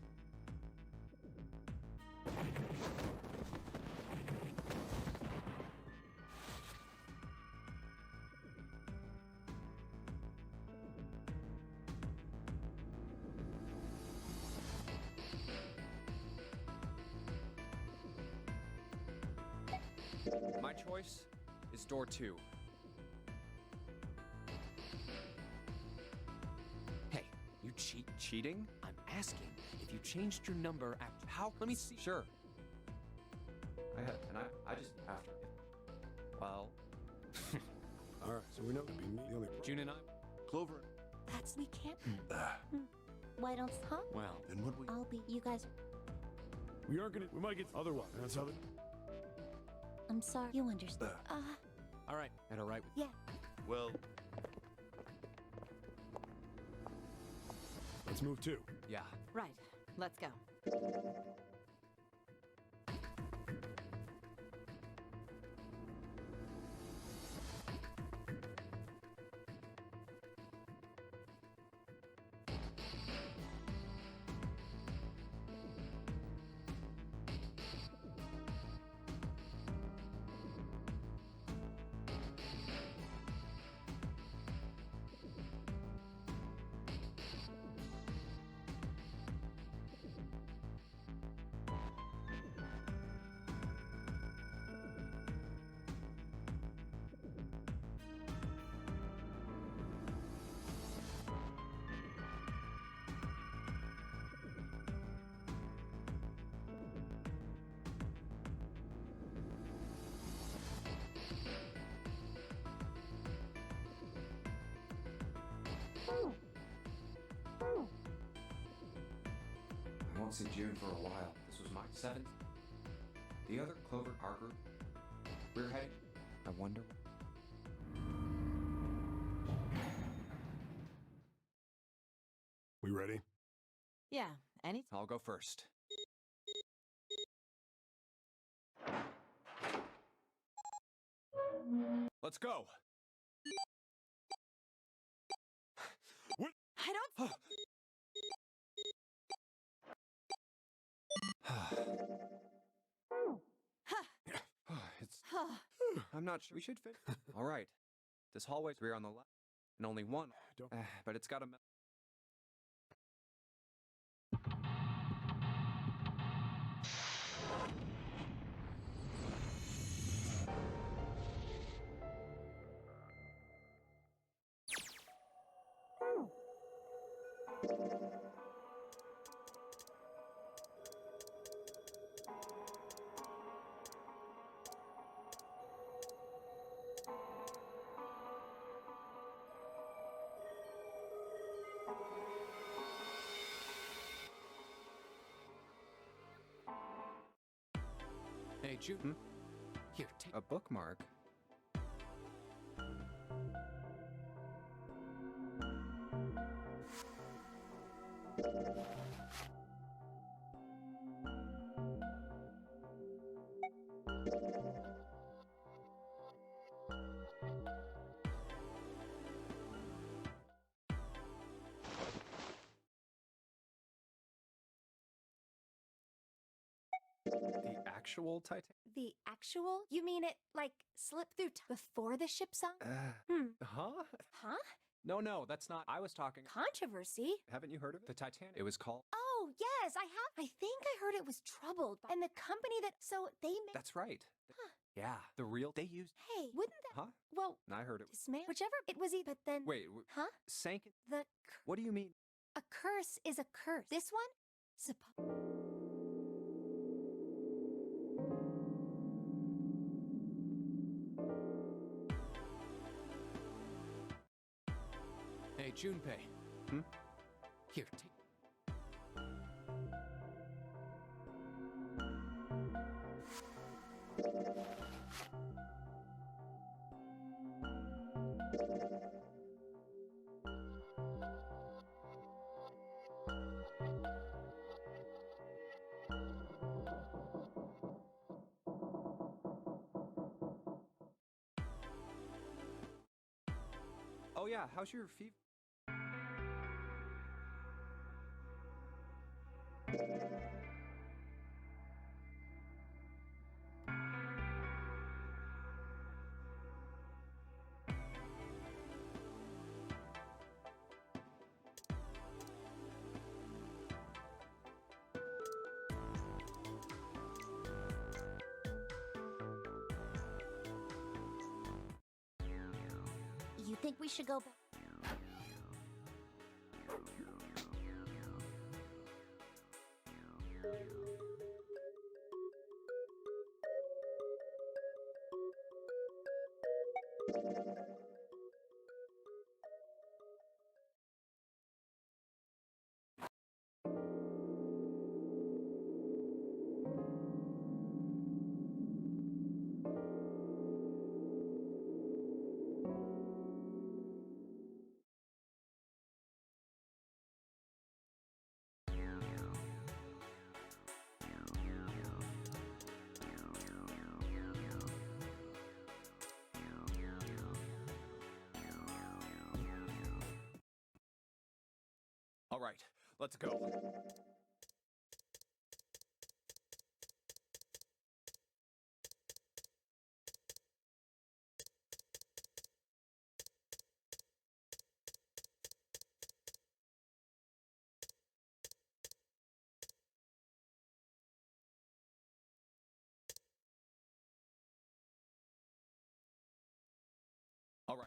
My choice is door 2. Hey, you Cheating? I'm asking if you changed your number after. How? Let me see. Sure. I just after. Well, All right, so we know it'd be me, the only June and I. Clover, That's we can't. Why don't? Huh? Well, then what we... I'll be. You guys. We aren't gonna. We might get otherwise. That's how. I'm sorry. You understand? all right. That all right with Yeah. Well, Let's move too. Yeah. Right. Let's go. I won't see June for a while. This was my 7th. The other Clover, our group, we're heading. I wonder. We ready? Yeah. Any. I'll go first. Let's go. I don't. It's. I'm not sure. We should fit. All right. This hallway's we're on the left, and only one. Don't- But it's got a. Hey, June. Here, take. A bookmark? The actual Titan? The actual? You mean it like slipped through before the ship sunk? Huh? Huh? No, that's not. I was talking. Controversy? Haven't you heard of it? The Titanic. It was called. Oh, yes, I have. I think I heard it was troubled. And the company that. So they made. That's right. Huh. Yeah, the real. They used. Hey, wouldn't that. Huh? Well, I heard it. dismantle. Whichever it was, but then. Wait, Huh? sank. The. What do you mean? A curse is a curse. This one? Hey, Junpei. Hmm? Here, take. Oh yeah, how's your fever? You think we should go back? All right, let's go. All right.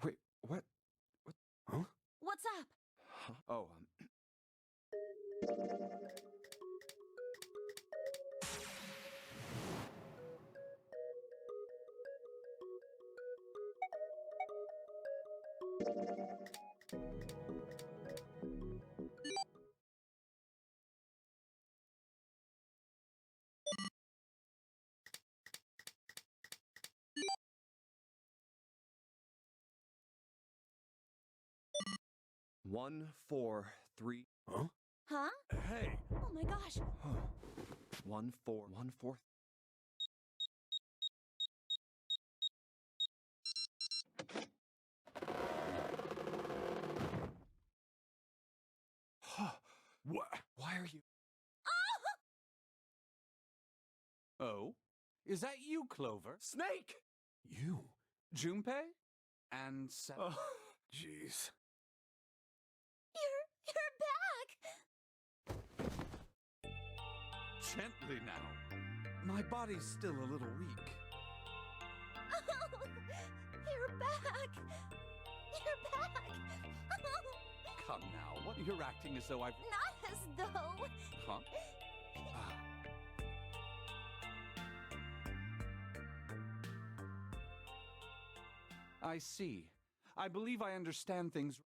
Wait, what? What? Huh? What's up? Huh? Oh, 1, 4, 3. Huh? Huh? Hey! Oh my gosh! 1, 4, 1, 4. What? Why are you? Oh? Is that you, Clover? Snake! You? Junpei? And Seth? Oh, jeez. You're back! Gently now. My body's still a little weak. Oh, you're back! You're back! Come now, what? You're acting as though I've... Not as though... Huh? Ah. I see. I believe I understand things.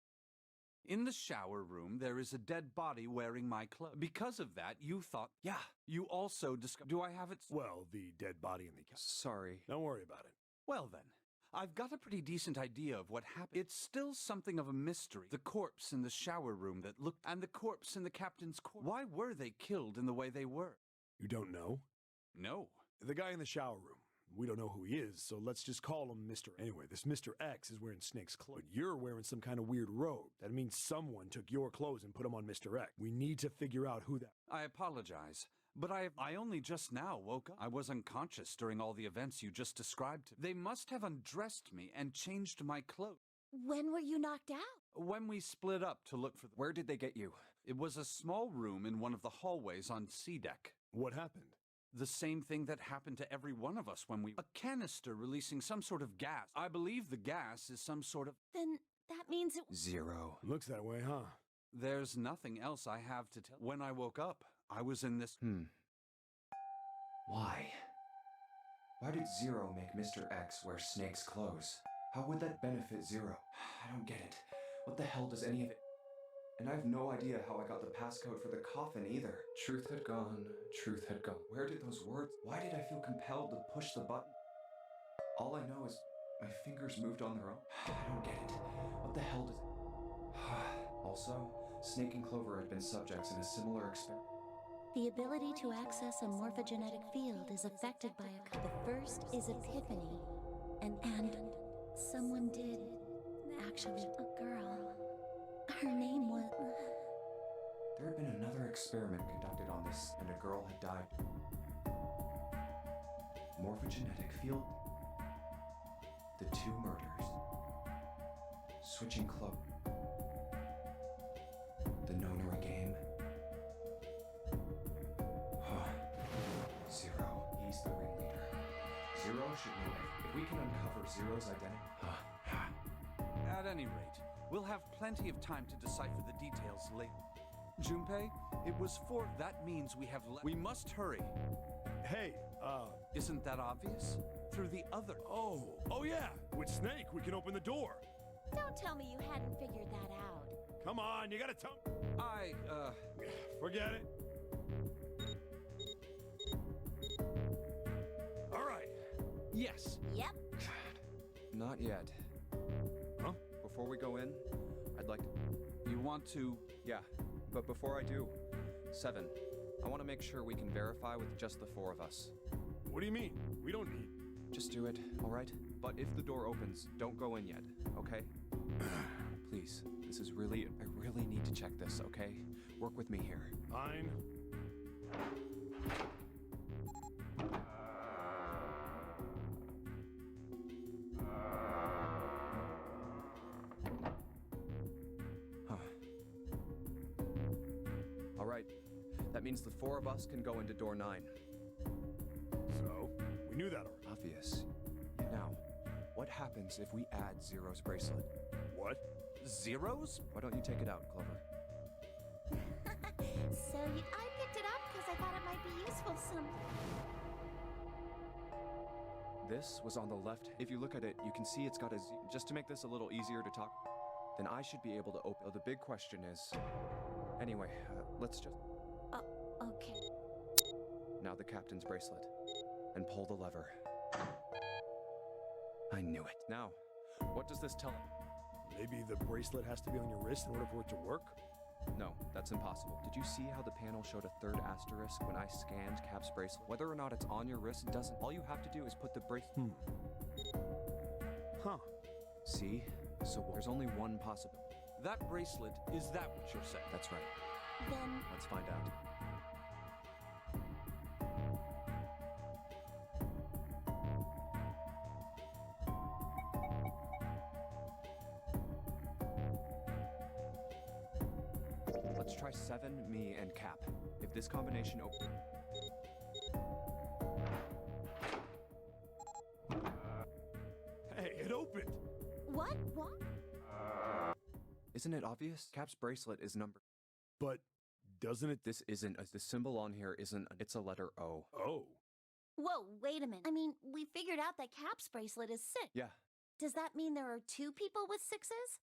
In the shower room, there is a dead body wearing my clothes. Because of that, you thought... Yeah, you also discovered... Do I have it? Well, the dead body in the couch. Sorry. Don't worry about it. Well then, I've got a pretty decent idea of what happened. It's still something of a mystery. The corpse in the shower room that looked... And the corpse in the captain's quarters. Why were they killed in the way they were? You don't know? No. The guy in the shower room. We don't know who he is, so let's just call him Mr. Anyway, this Mr. X is wearing Snake's clothes. But you're wearing some kind of weird robe. That means someone took your clothes and put them on Mr. X. We need to figure out who that... I apologize, but I only just now woke up. I was unconscious during all the events you just described. They must have undressed me and changed my clothes. When were you knocked out? When we split up to look for... Where did they get you? It was a small room in one of the hallways on C deck. What happened? The same thing that happened to every one of us when we... A canister releasing some sort of gas. I believe the gas is some sort of... Then that means it... 0. Looks that way, huh? There's nothing else I have to tell. When I woke up, I was in this... Why? Why did Zero make Mr. X wear Snake's clothes? How would that benefit Zero? I don't get it. What the hell does any of it... And I have no idea how I got the passcode for the coffin either. Truth had gone, truth had gone. Where did those words... Why did I feel compelled to push the button? All I know is my fingers moved on their own. I don't get it. What the hell does... Also, Snake and Clover had been subjects in a similar experiment. The ability to access a morphogenetic field is affected by a... The first is epiphany. And someone did... Actually, a girl. Her name was... There had been another experiment conducted on this, and a girl had died. Morphogenetic field. The 2 murders. Switching cloak. The Nonary game. Zero. He's the ringleader. Zero should know if we can uncover Zero's identity. At any rate, we'll have plenty of time to decipher the details later. Junpei, it was 4. That means we have we must hurry. Hey, Isn't that obvious? Through the other... Oh yeah! With Snake, we can open the door. Don't tell me you hadn't figured that out. Come on, you gotta tell... Forget it. All right. Yes. Yep. Not yet. Huh? Before we go in, I'd like to... You want to... Yeah, but before I do, 7. I want to make sure we can verify with just the 4 of us. What do you mean? We don't need... Just do it, all right? But if the door opens, don't go in yet, okay? Please, this is really... I really need to check this, okay? Work with me here. Fine. All right. That means the 4 of us can go into door 9. So, we knew that already. Obvious. Now, what happens if we add Zero's bracelet? What? Zeros? Why don't you take it out, Clover? So I picked it up because I thought it might be useful some... This was on the left. If you look at it, you can see it's got a Z. Just to make this a little easier to talk, then I should be able to open... The big question is... Anyway, let's just... Okay. Now the captain's bracelet. And pull the lever. I knew it. Now, what does this tell him? Maybe the bracelet has to be on your wrist in order for it to work? No, that's impossible. Did you see how the panel showed a third asterisk when I scanned Cap's bracelet? Whether or not it's on your wrist doesn't. All you have to do is put the bracelet. Huh. See? So there's only one possibility. That bracelet, is that what you're saying? That's right. Then Let's find out. Let's try 7, me, and Cap. If this combination opens... Hey, it opened! what? Isn't it obvious? Cap's bracelet is number... But doesn't it... This isn't... The symbol on here isn't... It's a letter O. Oh. Whoa, wait a minute. I mean, we figured out that Cap's bracelet is 6. Yeah. Does that mean there are 2 people with 6s?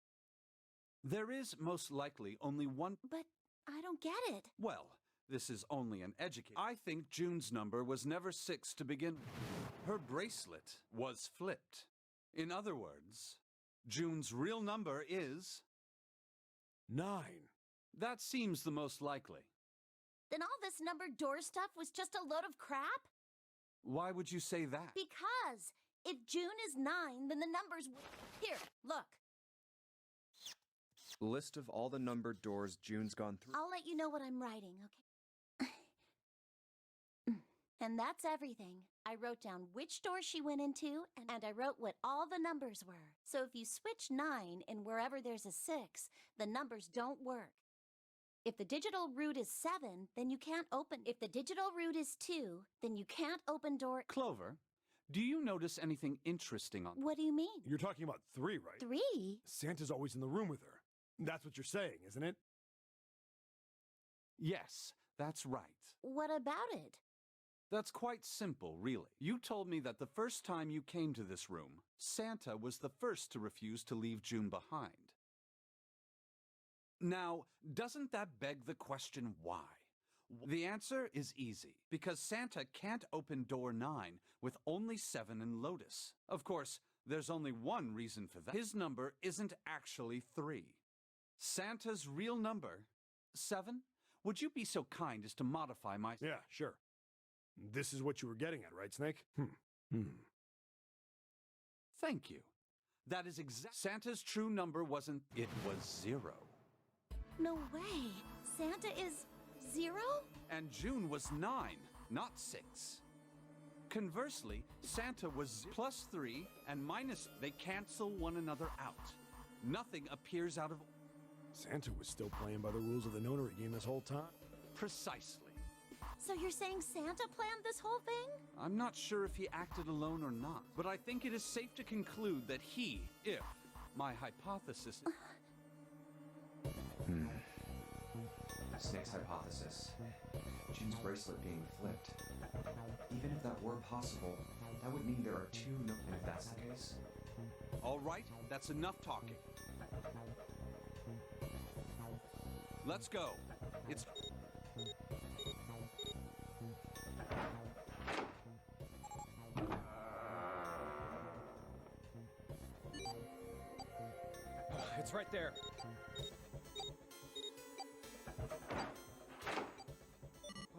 There is most likely only one. But I don't get it. Well, this is only an educate. I think June's number was never 6 to begin with. Her bracelet was flipped. In other words, June's real number is 9. That seems the most likely. Then all this numbered door stuff was just a load of crap? Why would you say that? Because if June is 9, then the numbers... Here, look. List of all the numbered doors June's gone through. I'll let you know what I'm writing, okay? And that's everything. I wrote down which door she went into, and I wrote what all the numbers were. So if you switch 9 in wherever there's a 6, the numbers don't work. If the digital root is 7, then you can't open. If the digital root is 2, then you can't open door... Clover, do you notice anything interesting on... What do you mean? You're talking about 3, right? 3? Santa's always in the room with her. That's what you're saying, isn't it? Yes, that's right. What about it? That's quite simple, really. You told me that the first time you came to this room, Santa was the first to refuse to leave June behind. Now, doesn't that beg the question why? The answer is easy, because Santa can't open door 9 with only 7 in Lotus. Of course, there's only one reason for that. His number isn't actually 3. Santa's real number, 7? Would you be so kind as to modify my... Yeah, sure. This is what you were getting at, right, Snake? Thank you. That is Santa's true number wasn't... It was 0. No way. Santa is 0? And June was 9, not 6. Conversely, Santa was +3 and -. They cancel one another out. Nothing appears out of... Santa was still playing by the rules of the Nonary game this whole time. Precisely. So you're saying Santa planned this whole thing? I'm not sure if he acted alone or not, but I think it is safe to conclude that he, if my hypothesis... Snake's hypothesis. June's bracelet being flipped. Even if that were possible, that would mean there are 2 and if that's the case... All right, that's enough talking. Let's go. It's... It's right there.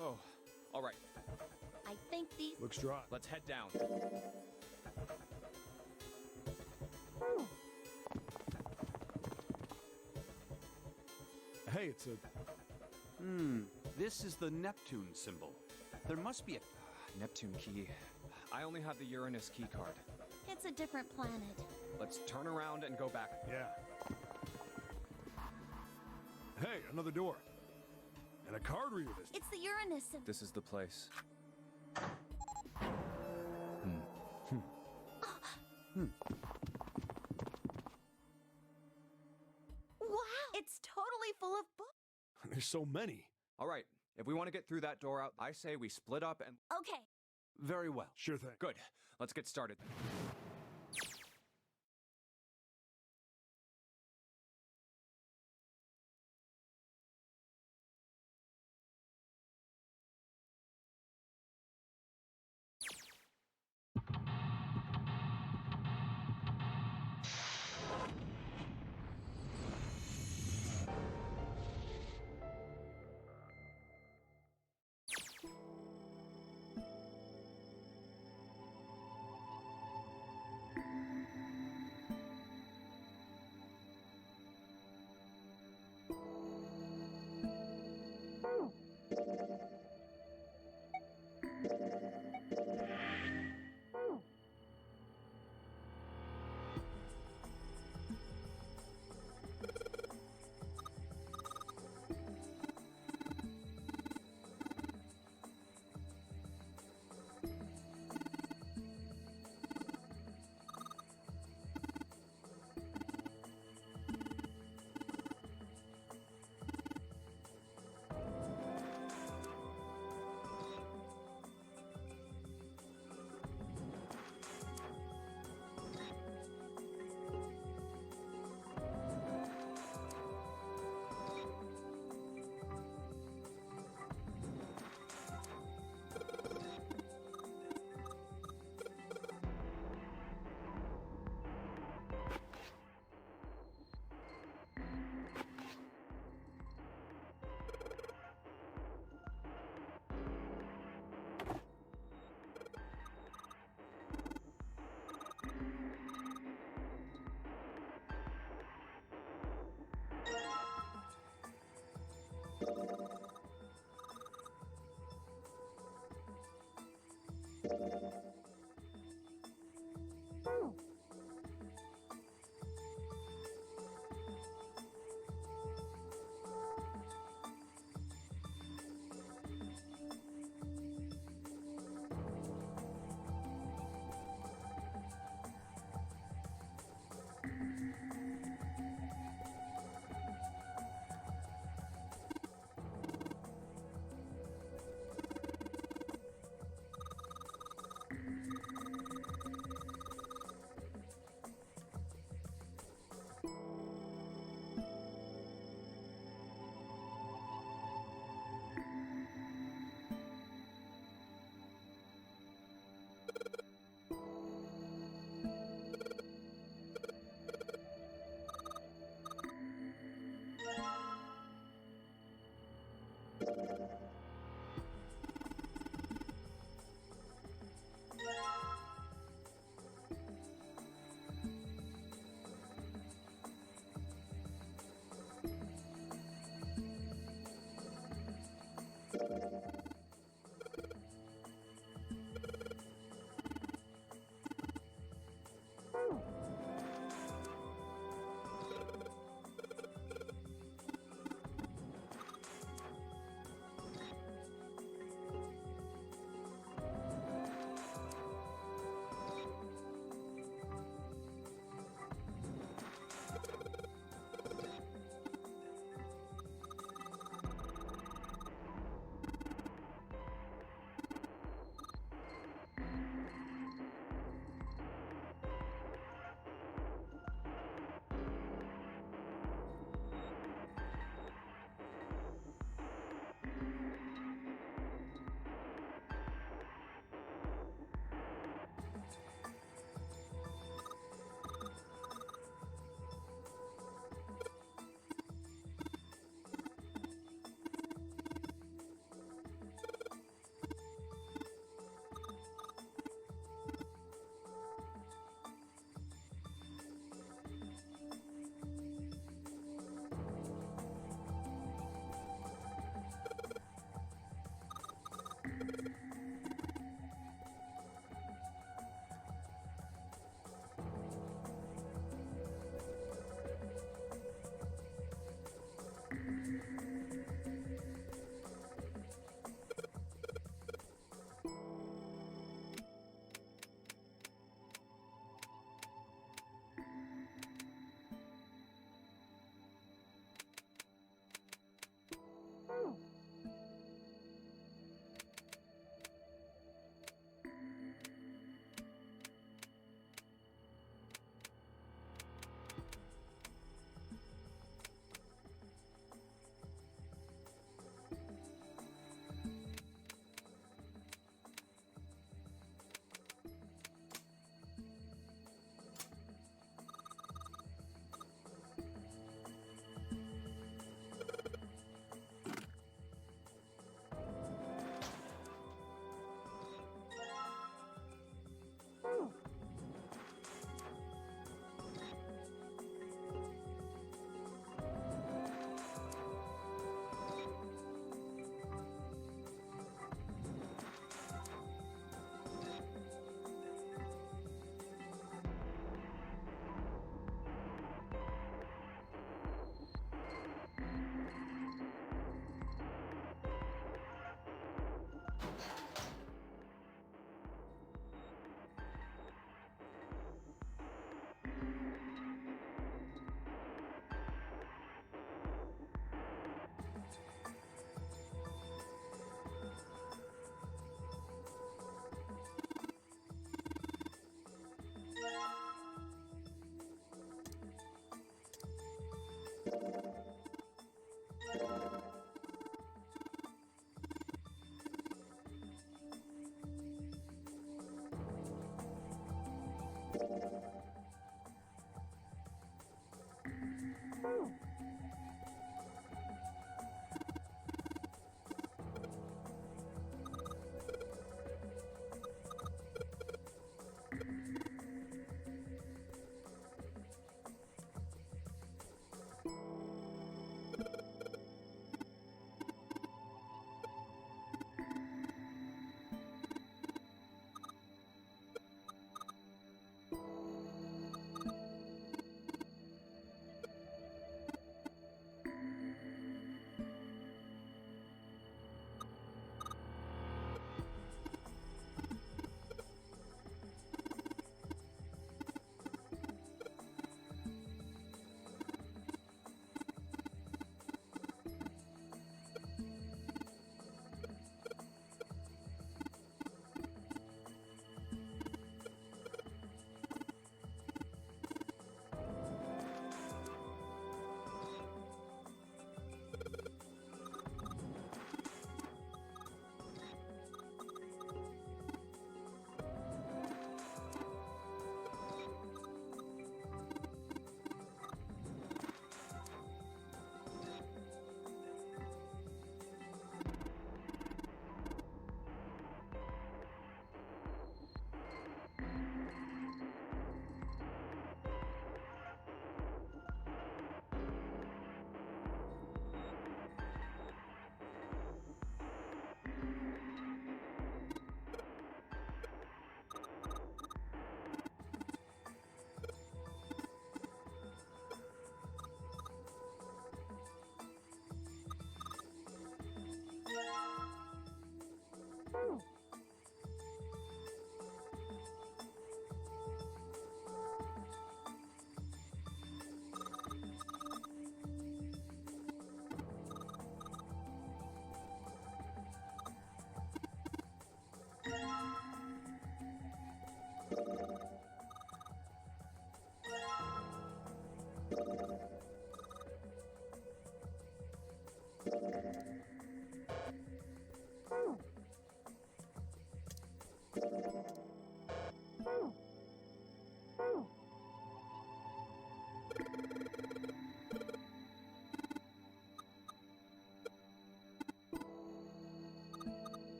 Oh, all right. I think these... Looks dry. Let's head down. Hey, it's a... This is the Neptune symbol. There must be a... Neptune key. I only have the Uranus key card. It's a different planet. Let's turn around and go back. Yeah. Hey, another door. And a card reader this. It's the Uranus symbol. This is the place. Wow! It's totally full of books. There's so many. All right, if we want to get through that door out, I say we split up and... Okay. Very well. Sure thing. Good. Let's get started.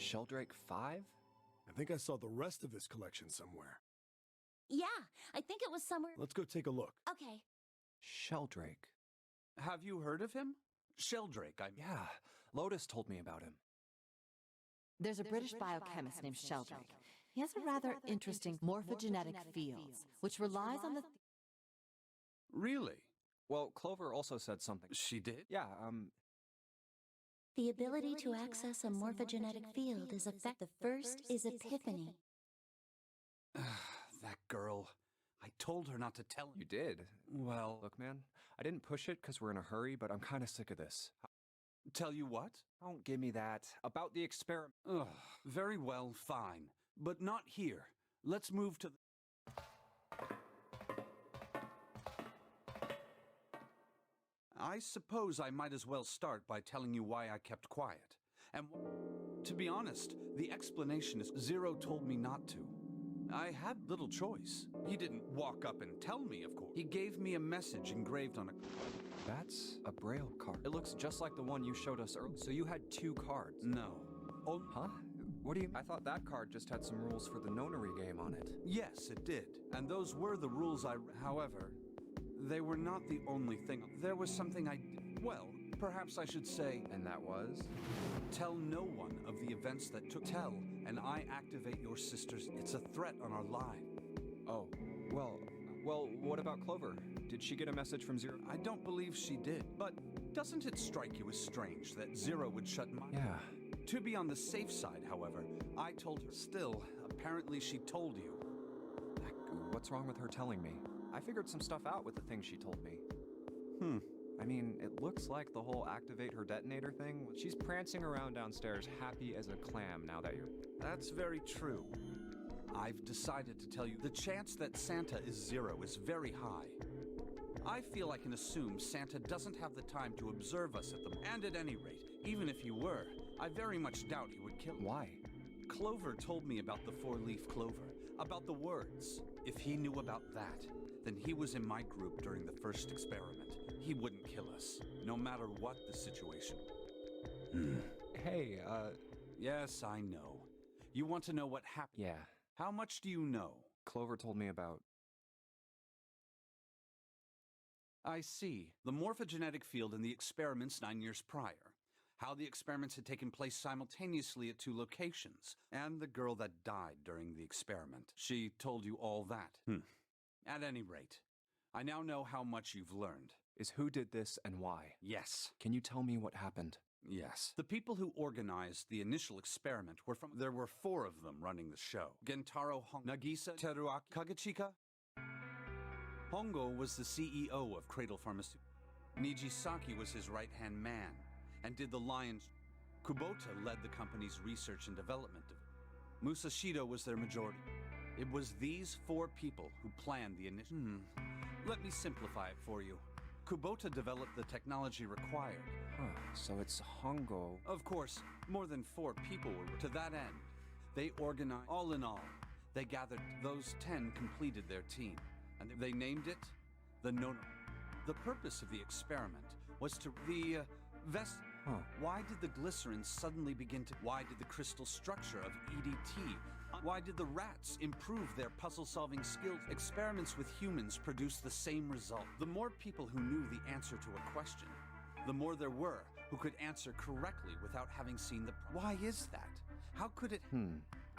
Sheldrake 5? I think I saw the rest of his collection somewhere. Yeah, I think it was somewhere. Let's go take a look. Okay. Sheldrake. Have you heard of him? Sheldrake, Yeah, Lotus told me about him. There's a British biochemist named Sheldrake. He has a rather interesting morphogenetic fields, which relies on the... Really? Well, Clover also said something. She did? Yeah, The ability to access a morphogenetic field is the first is epiphany. That girl. I told her not to tell you did. Well, Look, man, I didn't push it because we're in a hurry, but I'm kind of sick of this. tell you what? Don't give me that. About the experiment. Ugh, very well, fine. But not here. Let's move to I suppose I might as well start by telling you why I kept quiet. And to be honest, the explanation is Zero told me not to. I had little choice. He didn't walk up and tell me, of course. He gave me a message engraved on a... That's a Braille card. It looks just like the one you showed us earlier. So you had 2 cards? No. Oh, huh? What do you mean? I thought that card just had some rules for the Nonary game on it. yes, it did. And those were the rules however, they were not the only thing. There was something well, perhaps I should say... And that was? Tell no one of the events that took... Tell, and I activate your sisters. It's a threat on our lives. Oh, well, what about Clover? Did she get a message from Zero? I don't believe she did, but doesn't it strike you as strange that Zero would shut my... Yeah. To be on the safe side, however, I told her. Still, apparently she told you. What's wrong with her telling me? I figured some stuff out with the things she told me. I mean, it looks like the whole activate her detonator thing. She's prancing around downstairs happy as a clam now that you're... That's very true. I've decided to tell you the chance that Santa is Zero is very high. I feel I can assume Santa doesn't have the time to observe us at the... And at any rate, even if he were, I very much doubt he would kill... Why? Clover told me about the 4-leaf clover, about the words. If he knew about that, then he was in my group during the first experiment. He wouldn't kill us, no matter what the situation. Hey, Yes, I know. You want to know what happened? Yeah. How much do you know? Clover told me about... I see. The morphogenetic field in the experiments 9 years prior. How the experiments had taken place simultaneously at 2 locations. And the girl that died during the experiment. She told you all that. At any rate, I now know how much you've learned. Is who did this and why? Yes. Can you tell me what happened? Yes. The people who organized the initial experiment were from... There were 4 of them running the show. Gentaro Hongo, Nagisa Teruaki Kagachika. Hongo was the CEO of Cradle Pharmaceuticals. Nijisaki was his right-hand man and did the lion's... Kubota led the company's research and development. Musashido was their majority. It was these 4 people who planned the initial... Let me simplify it for you. Kubota developed the technology required. So it's Hongo. Of course, more than 4 people were to that end. They organized... All in all, they gathered... Those 10 completed their team. And they named it the Nonary. The purpose of the experiment was to... Why did the glycerin suddenly begin to... Why did the crystal structure of EDT... Why did the rats improve their puzzle-solving skills? Experiments with humans produced the same result. The more people who knew the answer to a question, the more there were who could answer correctly without having seen the... Why is that? How could it...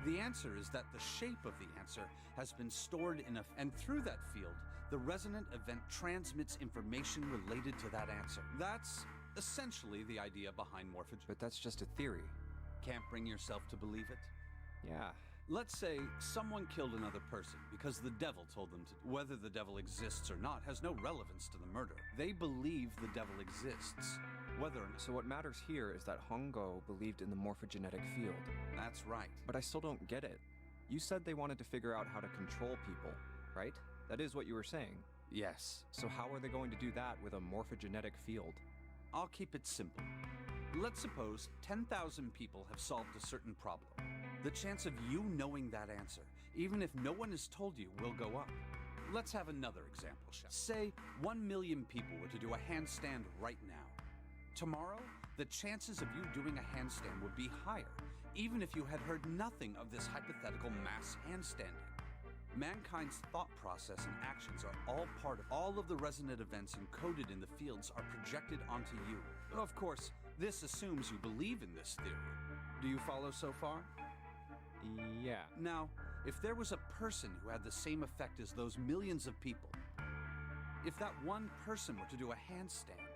The answer is that the shape of the answer has been stored in a... And through that field, the resonant event transmits information related to that answer. That's essentially the idea behind morphogenesis. But that's just a theory. Can't bring yourself to believe it? Yeah. Let's say someone killed another person because the devil told them to. Whether the devil exists or not has no relevance to the murder. They believe the devil exists. Whether or not... So what matters here is that Hongo believed in the morphogenetic field. That's right. But I still don't get it. You said they wanted to figure out how to control people, right? That is what you were saying. Yes. So how are they going to do that with a morphogenetic field? I'll keep it simple. Let's suppose 10,000 people have solved a certain problem. The chance of you knowing that answer, even if no one has told you, will go up. Let's have another example, shall we? Say 1 million people were to do a handstand right now. Tomorrow, the chances of you doing a handstand would be higher, even if you had heard nothing of this hypothetical mass handstanding. Mankind's thought process and actions are all part of all of the resonant events encoded in the fields are projected onto you. Of course, this assumes you believe in this theory. Do you follow so far? Yeah. Now, if there was a person who had the same effect as those millions of people, if that one person were to do a handstand,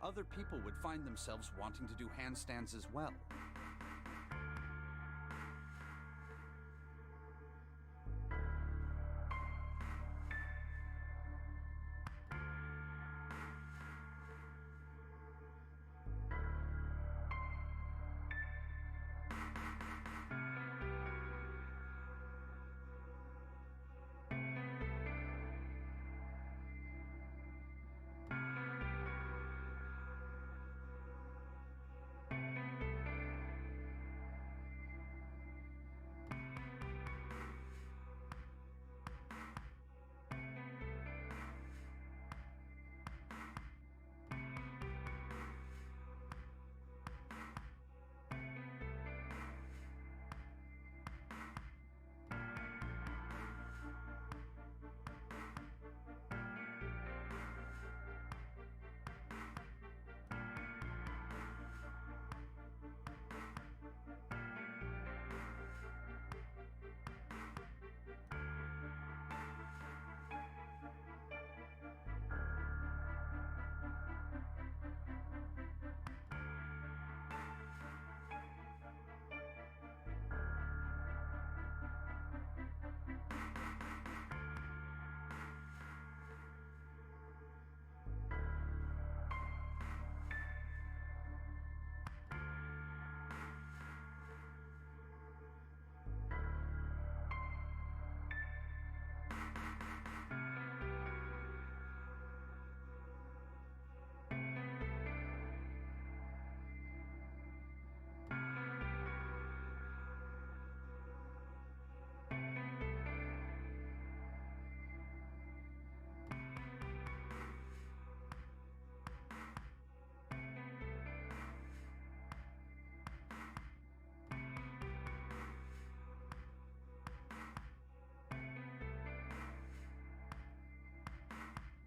other people would find themselves wanting to do handstands as well.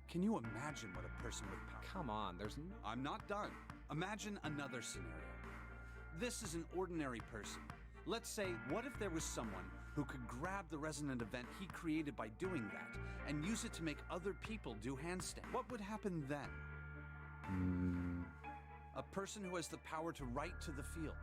Can you imagine what a person with power... Come on, there's no... I'm not done. Imagine another scenario. This is an ordinary person. Let's say, what if there was someone who could grab the resonant event he created by doing that and use it to make other people do handstands? What would happen then? A person who has the power to write to the field,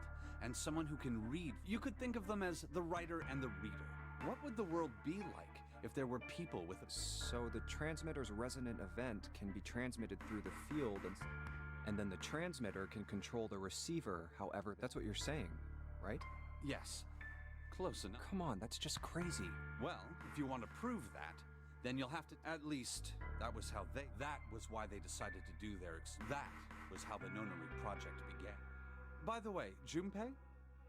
and someone who can read. You could think of them as the writer and the reader. What would the world be like if there were people with a... So the transmitter's resonant event can be transmitted through the field, and then the transmitter can control the receiver, however... That's what you're saying, right? Yes. Close enough. Come on, that's just crazy. Well, if you want to prove that, then you'll have to... At least, that was why they decided to do their... That was how the Nonary project began. By the way, Junpei,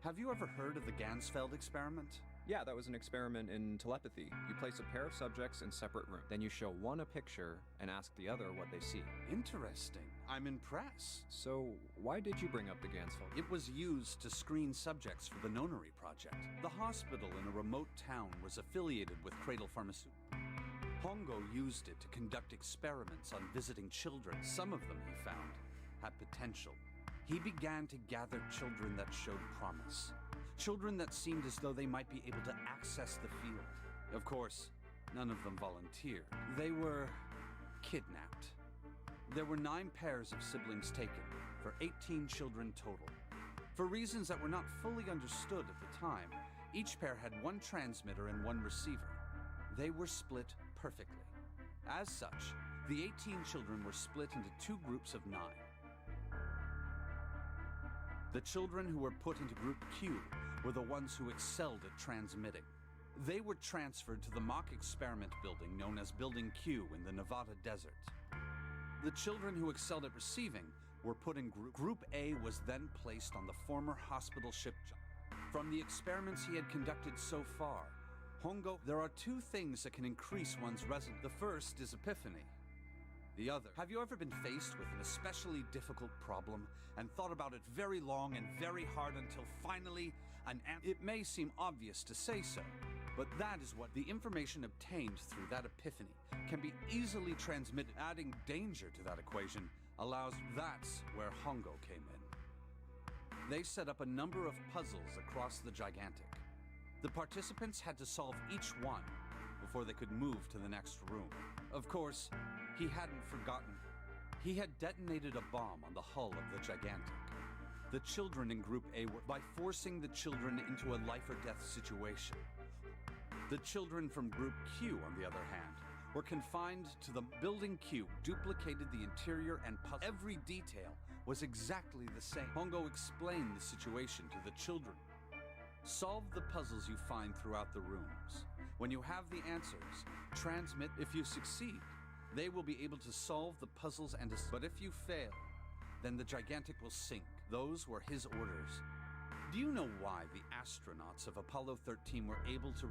have you ever heard of the Gansfeld experiment? Yeah, that was an experiment in telepathy. You place a pair of subjects in separate rooms. Then you show one a picture and ask the other what they see. Interesting. I'm impressed. So, why did you bring up the Gansfeld? It was used to screen subjects for the Nonary project. The hospital in a remote town was affiliated with Cradle Pharmaceuticals. Hongo used it to conduct experiments on visiting children. Some of them, he found, had potential. He began to gather children that showed promise. Children that seemed as though they might be able to access the field. Of course, none of them volunteered. They were kidnapped. There were 9 pairs of siblings taken, for 18 children total. For reasons that were not fully understood at the time, each pair had one transmitter and one receiver. They were split perfectly. As such, the 18 children were split into 2 groups of 9. The children who were put into Group Q were the ones who excelled at transmitting. They were transferred to the mock experiment building known as Building Q in the Nevada desert. The children who excelled at receiving were put in Group A was then placed on the former hospital ship. From the experiments he had conducted so far, Hongo, there are 2 things that can increase one's resonance. The first is epiphany. The other, have you ever been faced with an especially difficult problem and thought about it very long and very hard until finally It may seem obvious to say so, but that is what the information obtained through that epiphany can be easily transmitted. Adding danger to that equation allows. That's where Hongo came in. They set up a number of puzzles across the Gigantic. The participants had to solve each one before they could move to the next room. Of course, he hadn't forgotten. He had detonated a bomb on the hull of the Gigantic. The children in Group A were by forcing the children into a life-or-death situation. The children from Group Q, on the other hand, were confined to the building Q, duplicated the interior and puzzle. Every detail was exactly the same. Hongo explained the situation to the children. Solve the puzzles you find throughout the rooms. When you have the answers, transmit. If you succeed, they will be able to solve the puzzles and but if you fail, then the Gigantic will sink. Those were his orders. Do you know why the astronauts of Apollo 13 were able to...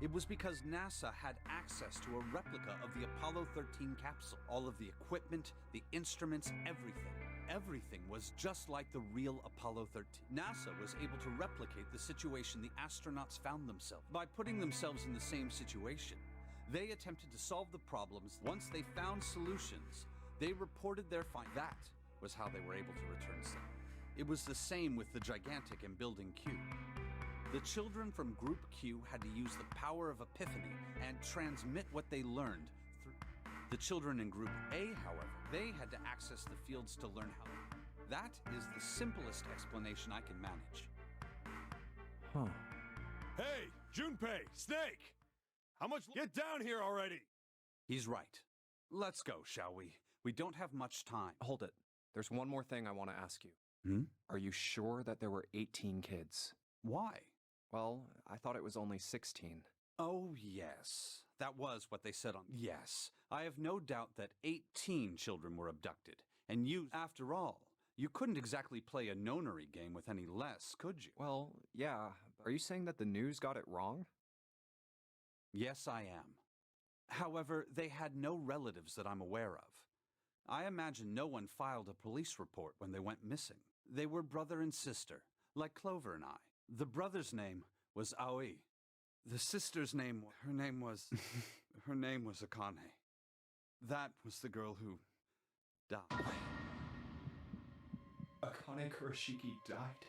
It was because NASA had access to a replica of the Apollo 13 capsule. All of the equipment, the instruments, everything. Everything was just like the real Apollo 13. NASA was able to replicate the situation the astronauts found themselves. By putting themselves in the same situation, they attempted to solve the problems. Once they found solutions, they reported their find. That was how they were able to return safe. It was the same with the Gigantic in Building Q. The children from Group Q had to use the power of epiphany and transmit what they learned through. The children in Group A, however, they had to access the fields to learn how. That is the simplest explanation I can manage. Huh. Hey, Junpei, Snake! How much? Get down here already! He's right. Let's go, shall we? We don't have much time. Hold it. There's one more thing I want to ask you. Are you sure that there were 18 kids? Why? Well, I thought it was only 16. Oh, yes. That was what they said on... Yes. I have no doubt that 18 children were abducted. And you, after all, you couldn't exactly play a Nonary game with any less, could you? Well, yeah. Are you saying that the news got it wrong? Yes, I am. However, they had no relatives that I'm aware of. I imagine no one filed a police report when they went missing. They were brother and sister, like Clover and I. The brother's name was Aoi. The sister's name, her name was Akane. That was the girl who died. Akane Kurashiki died?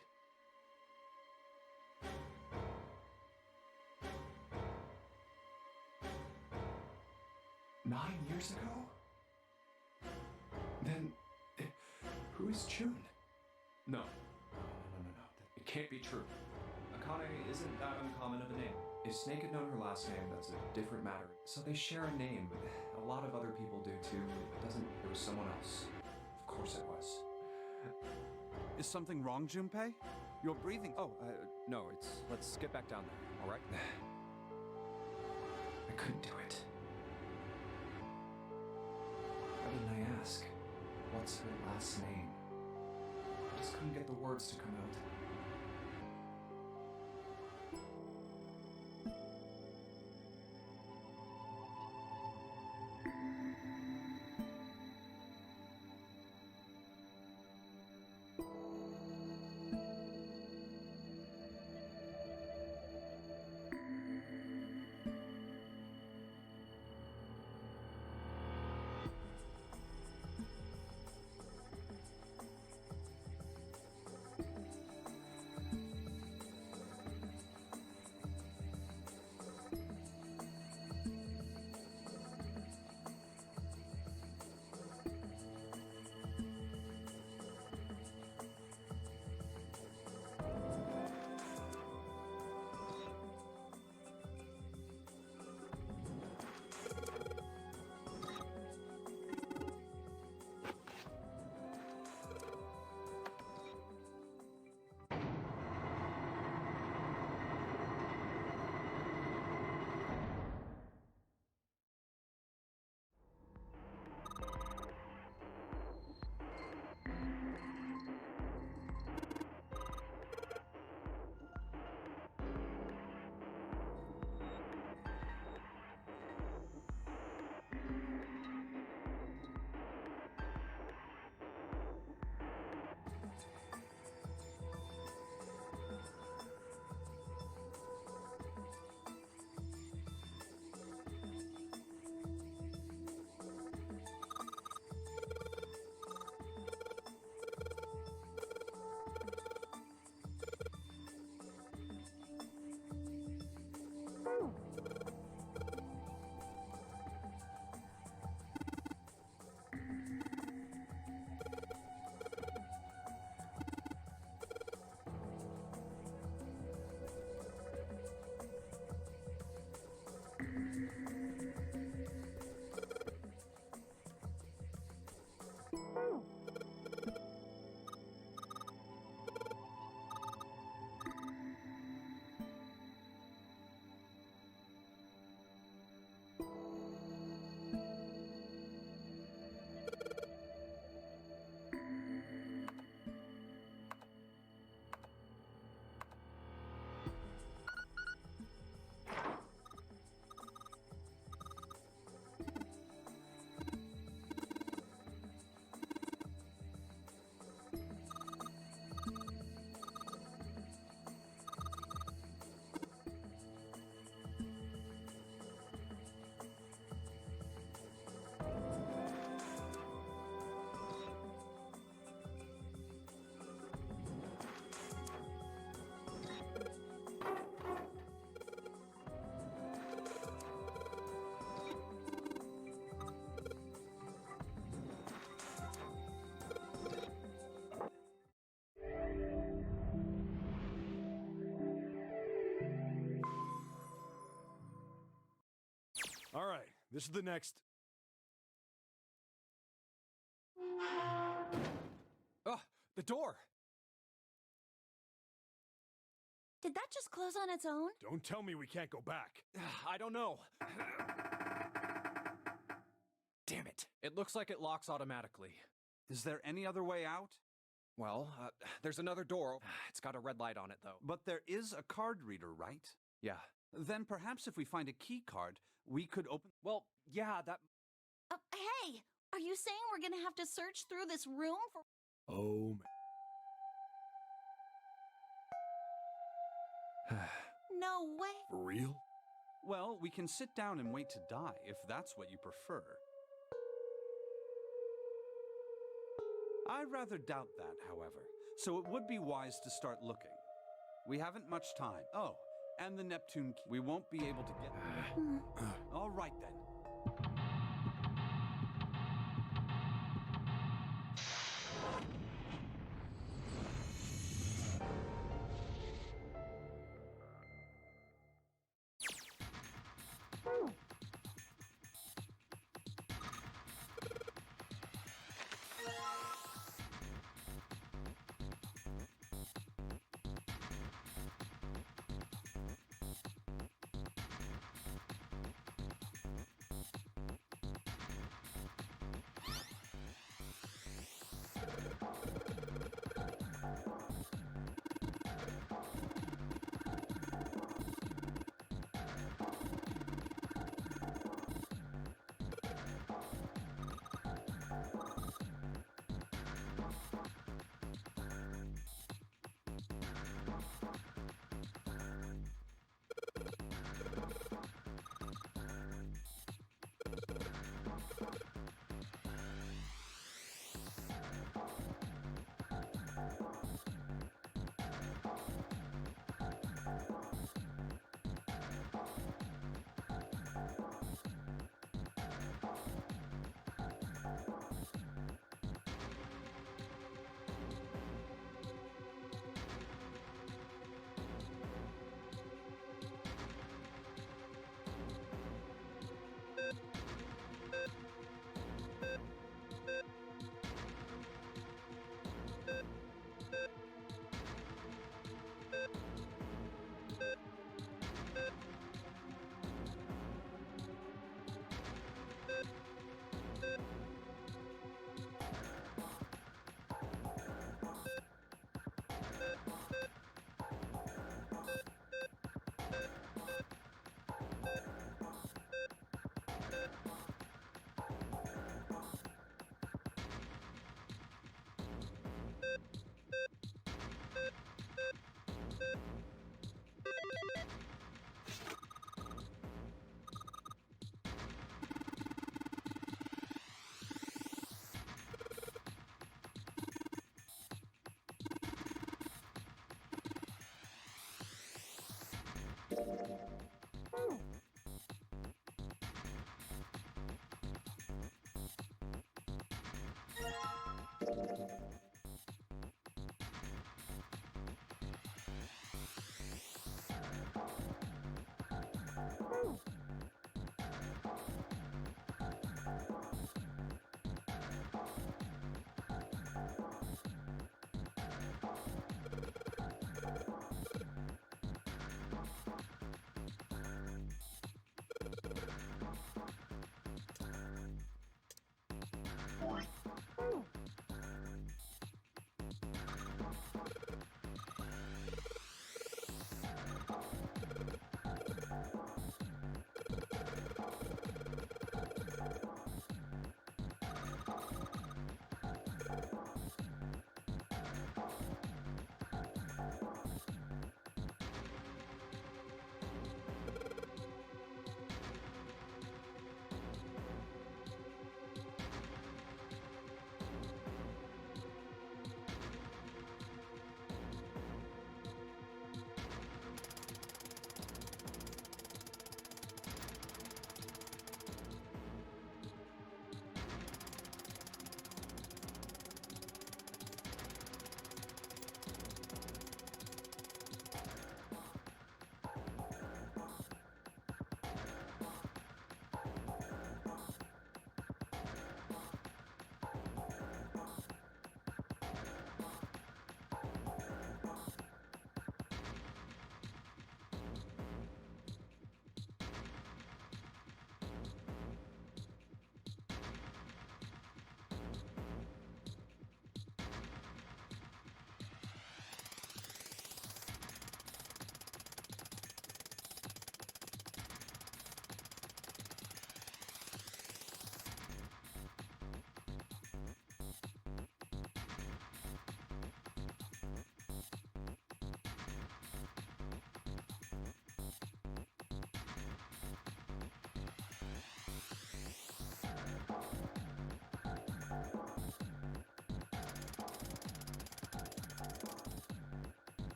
Nine years ago? Then, who is June? No. It can't be true. Akane isn't that uncommon of a name. If Snake had known her last name, that's a different matter. So they share a name, but a lot of other people do too. It was someone else. Of course it was. Is something wrong, Junpei? You're breathing. Oh, no, let's get back down there, all right? I couldn't do it. Why didn't I ask? What's her last name? I just couldn't get the words to come out. This is the next. Oh, the door! Did that just close on its own? Don't tell me we can't go back. I don't know. Damn it. It looks like it locks automatically. Is there any other way out? Well, there's another door. It's got a red light on it, though. But there is a card reader, right? Yeah. Then perhaps if we find a key card, we could open... Well, yeah, that... Hey! Are you saying we're gonna have to search through this room for... Oh, man. No way! For real? Well, we can sit down and wait to die, if that's what you prefer. I rather doubt that, however, so it would be wise to start looking. We haven't much time. Oh, and the Neptune key. We won't be able to get... All right, then.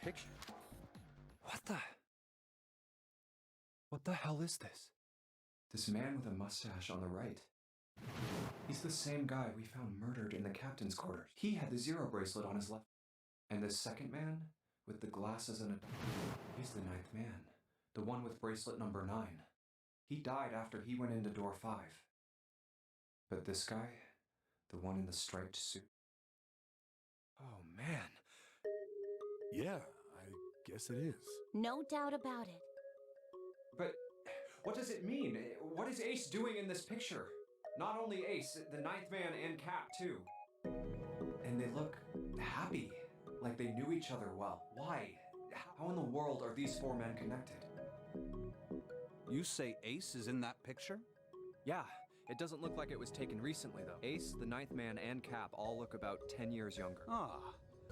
picture. What the hell is this? This man with a mustache on the right. He's the same guy we found murdered in the captain's quarters. He had the zero bracelet on his left. And the second man, with the glasses and a... He's the ninth man. The one with bracelet number 9. He died after he went into door 5. But this guy, the one in the striped suit... Oh, man. Yeah, I guess it is. No doubt about it. But what does it mean? What is Ace doing in this picture? Not only Ace, the ninth man and Cap, too. And they look happy, like they knew each other well. Why? How in the world are these 4 men connected? You say Ace is in that picture? Yeah, it doesn't look like it was taken recently, though. Ace, the ninth man, and Cap all look about 10 years younger. Ah,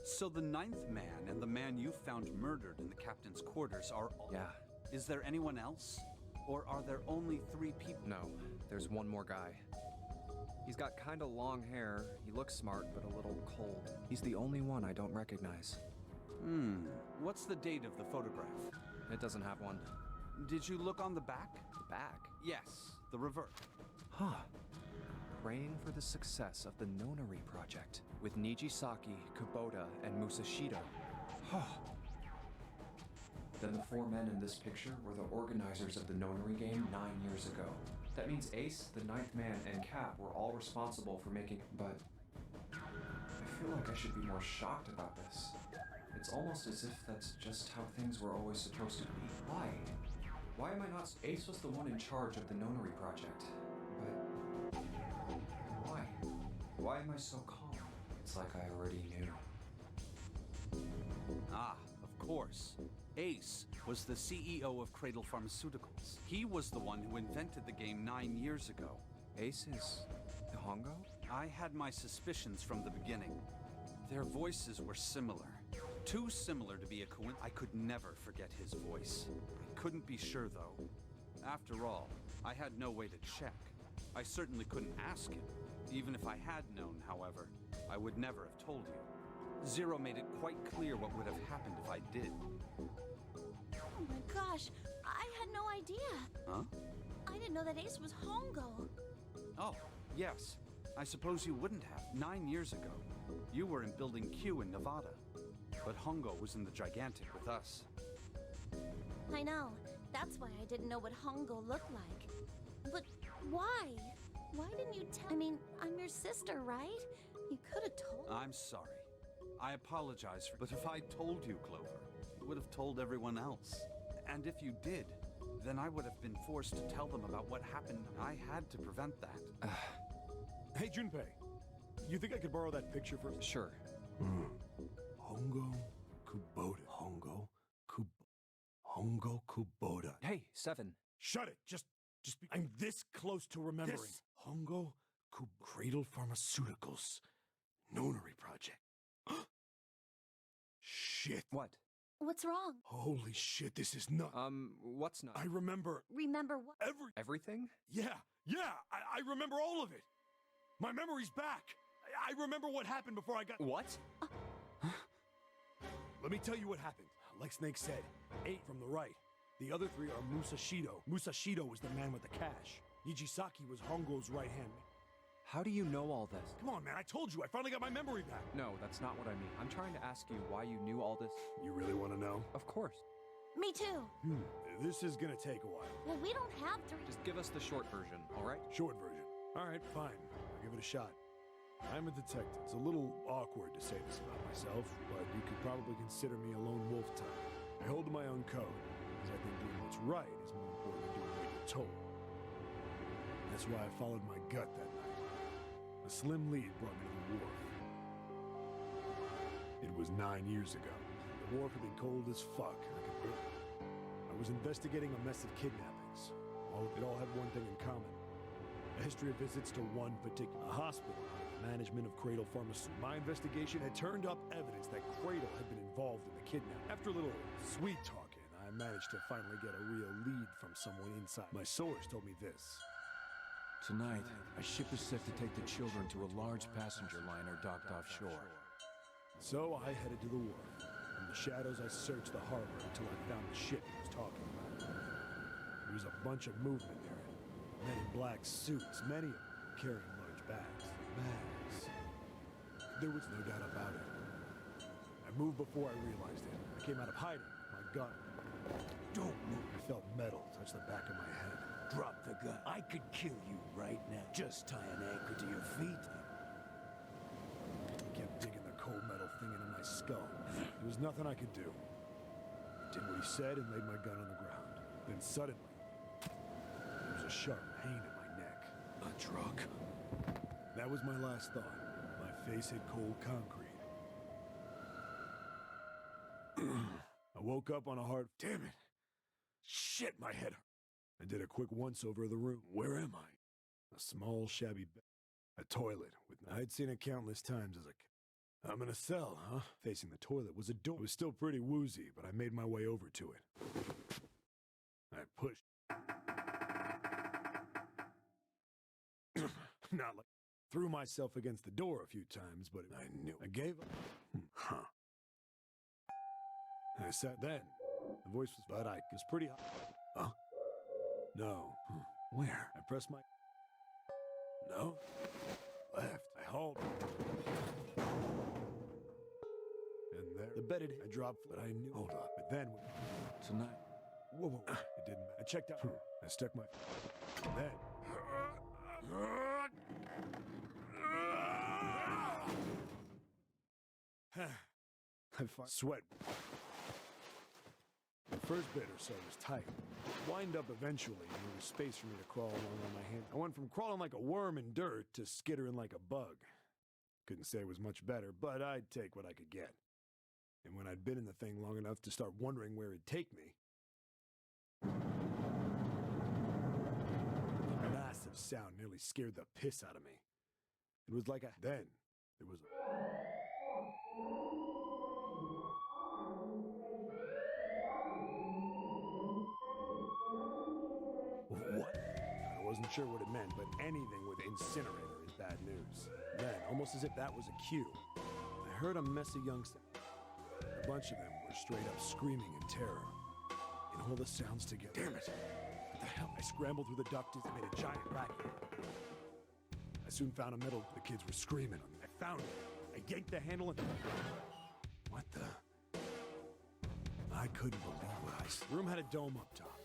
so the ninth man and the man you found murdered in the captain's quarters are all... Yeah. Is there anyone else? Or are there only 3 people? No, there's one more guy. He's got kinda long hair, he looks smart, but a little cold. He's the only one I don't recognize. What's the date of the photograph? It doesn't have one. Did you look on the back? The back? Yes, the reverse. Huh. Praying for the success of the Nonary project with Nijisaki, Kubota, and Musashido. Huh. Then the 4 men in this picture were the organizers of the Nonary game 9 years ago. That means Ace, the ninth man, and Cap were all responsible for making... But... I feel like I should be more shocked about this. It's almost as if that's just how things were always supposed to be. Why? Why am I not... Ace was the one in charge of the Nonary project. But... Why? Why am I so calm? It's like I already knew. Ah, of course. Ace was the CEO of Cradle Pharmaceuticals. He was the one who invented the game 9 years ago. Ace is... Hongo? I had my suspicions from the beginning. Their voices were similar. Too similar to be a coincidence. I could never forget his voice. I couldn't be sure, though. After all, I had no way to check. I certainly couldn't ask him. Even if I had known, however, I would never have told you. Zero made it quite clear what would have happened if I did. Oh my gosh, I had no idea. Huh? I didn't know that Ace was Hongo. Oh, yes. I suppose you wouldn't have. 9 years ago, you were in Building Q in Nevada. But Hongo was in the Gigantic with us. I know. That's why I didn't know what Hongo looked like. But why? Why didn't you tell... I mean, I'm your sister, right? You could have told... I'm sorry. I apologize for... But if I told you, Clover, you would have told everyone else. And if you did, then I would have been forced to tell them about what happened. I had to prevent that. Hey, Junpei, you think I could borrow that picture first? Sure. Hongo Kubota. Hongo Kubota. Hey, 7. Shut it. Just be... I'm this close to remembering. This. Hongo Cradle Pharmaceuticals. Nonary project. Shit. What? What's wrong? Holy shit, this is nuts. What's not? I remember... Remember what? Everything? Yeah, I remember all of it. My memory's back. I remember what happened before I got... What? Let me tell you what happened. Like Snake said, 8 from the right. The other 3 are Musashido. Musashido was the man with the cash. Nijisaki was Hongo's right hand. How do you know all this? Come on, man, I told you, I finally got my memory back. No, that's not what I mean. I'm trying to ask you why you knew all this. You really want to know? Of course. Me too. This is gonna take a while. Well, we don't have 3. Just give us the short version, all right? Short version. All right, fine. I'll give it a shot. I'm a detective. It's a little awkward to say this about myself, but you could probably consider me a lone wolf type. I hold to my own code, because I think doing what's right is more important than doing what you're told. That's why I followed my gut that night. A slim lead brought me to the wharf. It was 9 years ago. The wharf had been cold as fuck. I was investigating a mess of kidnappings. It all had one thing in common. A history of visits to one particular hospital. Management of Cradle Pharmaceuticals. My investigation had turned up evidence that Cradle had been involved in the kidnapping. After a little sweet talking, I managed to finally get a real lead from someone inside. My source told me this. Tonight, a ship is set to take the children to a large passenger liner docked offshore. So I headed to the wharf. And the shadows, I searched the harbor until I found the ship he was talking about. There was a bunch of movement there. Men in black suits, many of them carrying large bags. There was no doubt about it. I moved before I realized it. I came out of hiding with my gun. Don't move. I felt metal touch the back of my head. Drop the gun. I could kill you right now. Just tie an anchor to your feet. I kept digging the cold metal thing into my skull. There was nothing I could do. I did what he said and laid my gun on the ground. Then suddenly, there was a sharp pain in my neck. A drug? That was my last thought. My face hit cold concrete. I woke up on a hard... Damn it! Shit, my head hurt. I did a quick once-over of the room. Where am I? A small, shabby bed. A toilet. I'd seen it countless times as a kid. I'm in a cell, huh? Facing the toilet was a door. It was still pretty woozy, but I made my way over to it. I pushed. Not like... Threw myself against the door a few times, but I knew. I gave up. Huh. I sat then. The voice was... But I was pretty... Huh? No. Where? I pressed my... No. Left. I hauled. And there... The bedded... I dropped... But I knew... Hold up. But then... Tonight. Whoa. It didn't matter. I checked out... I stuck my... And then... I sweat. The first bit or so was tight. Wind up eventually, and there was space for me to crawl along on my hand. I went from crawling like a worm in dirt to skittering like a bug. Couldn't say it was much better, but I'd take what I could get. And when I'd been in the thing long enough to start wondering where it'd take me, a massive sound nearly scared the piss out of me. It was like a... Then, there was a... What? I wasn't sure what it meant, but anything with incinerator is bad news. Then, almost as if that was a cue, I heard a mess of youngsters. A bunch of them were straight up screaming in terror. And all the sounds together. Damn it! What the hell? I scrambled through the ducters and made a giant racket. I soon found a metal. The kids were screaming. I found it. I yanked the handle and... What the... I couldn't believe what I saw. The room had a dome up top.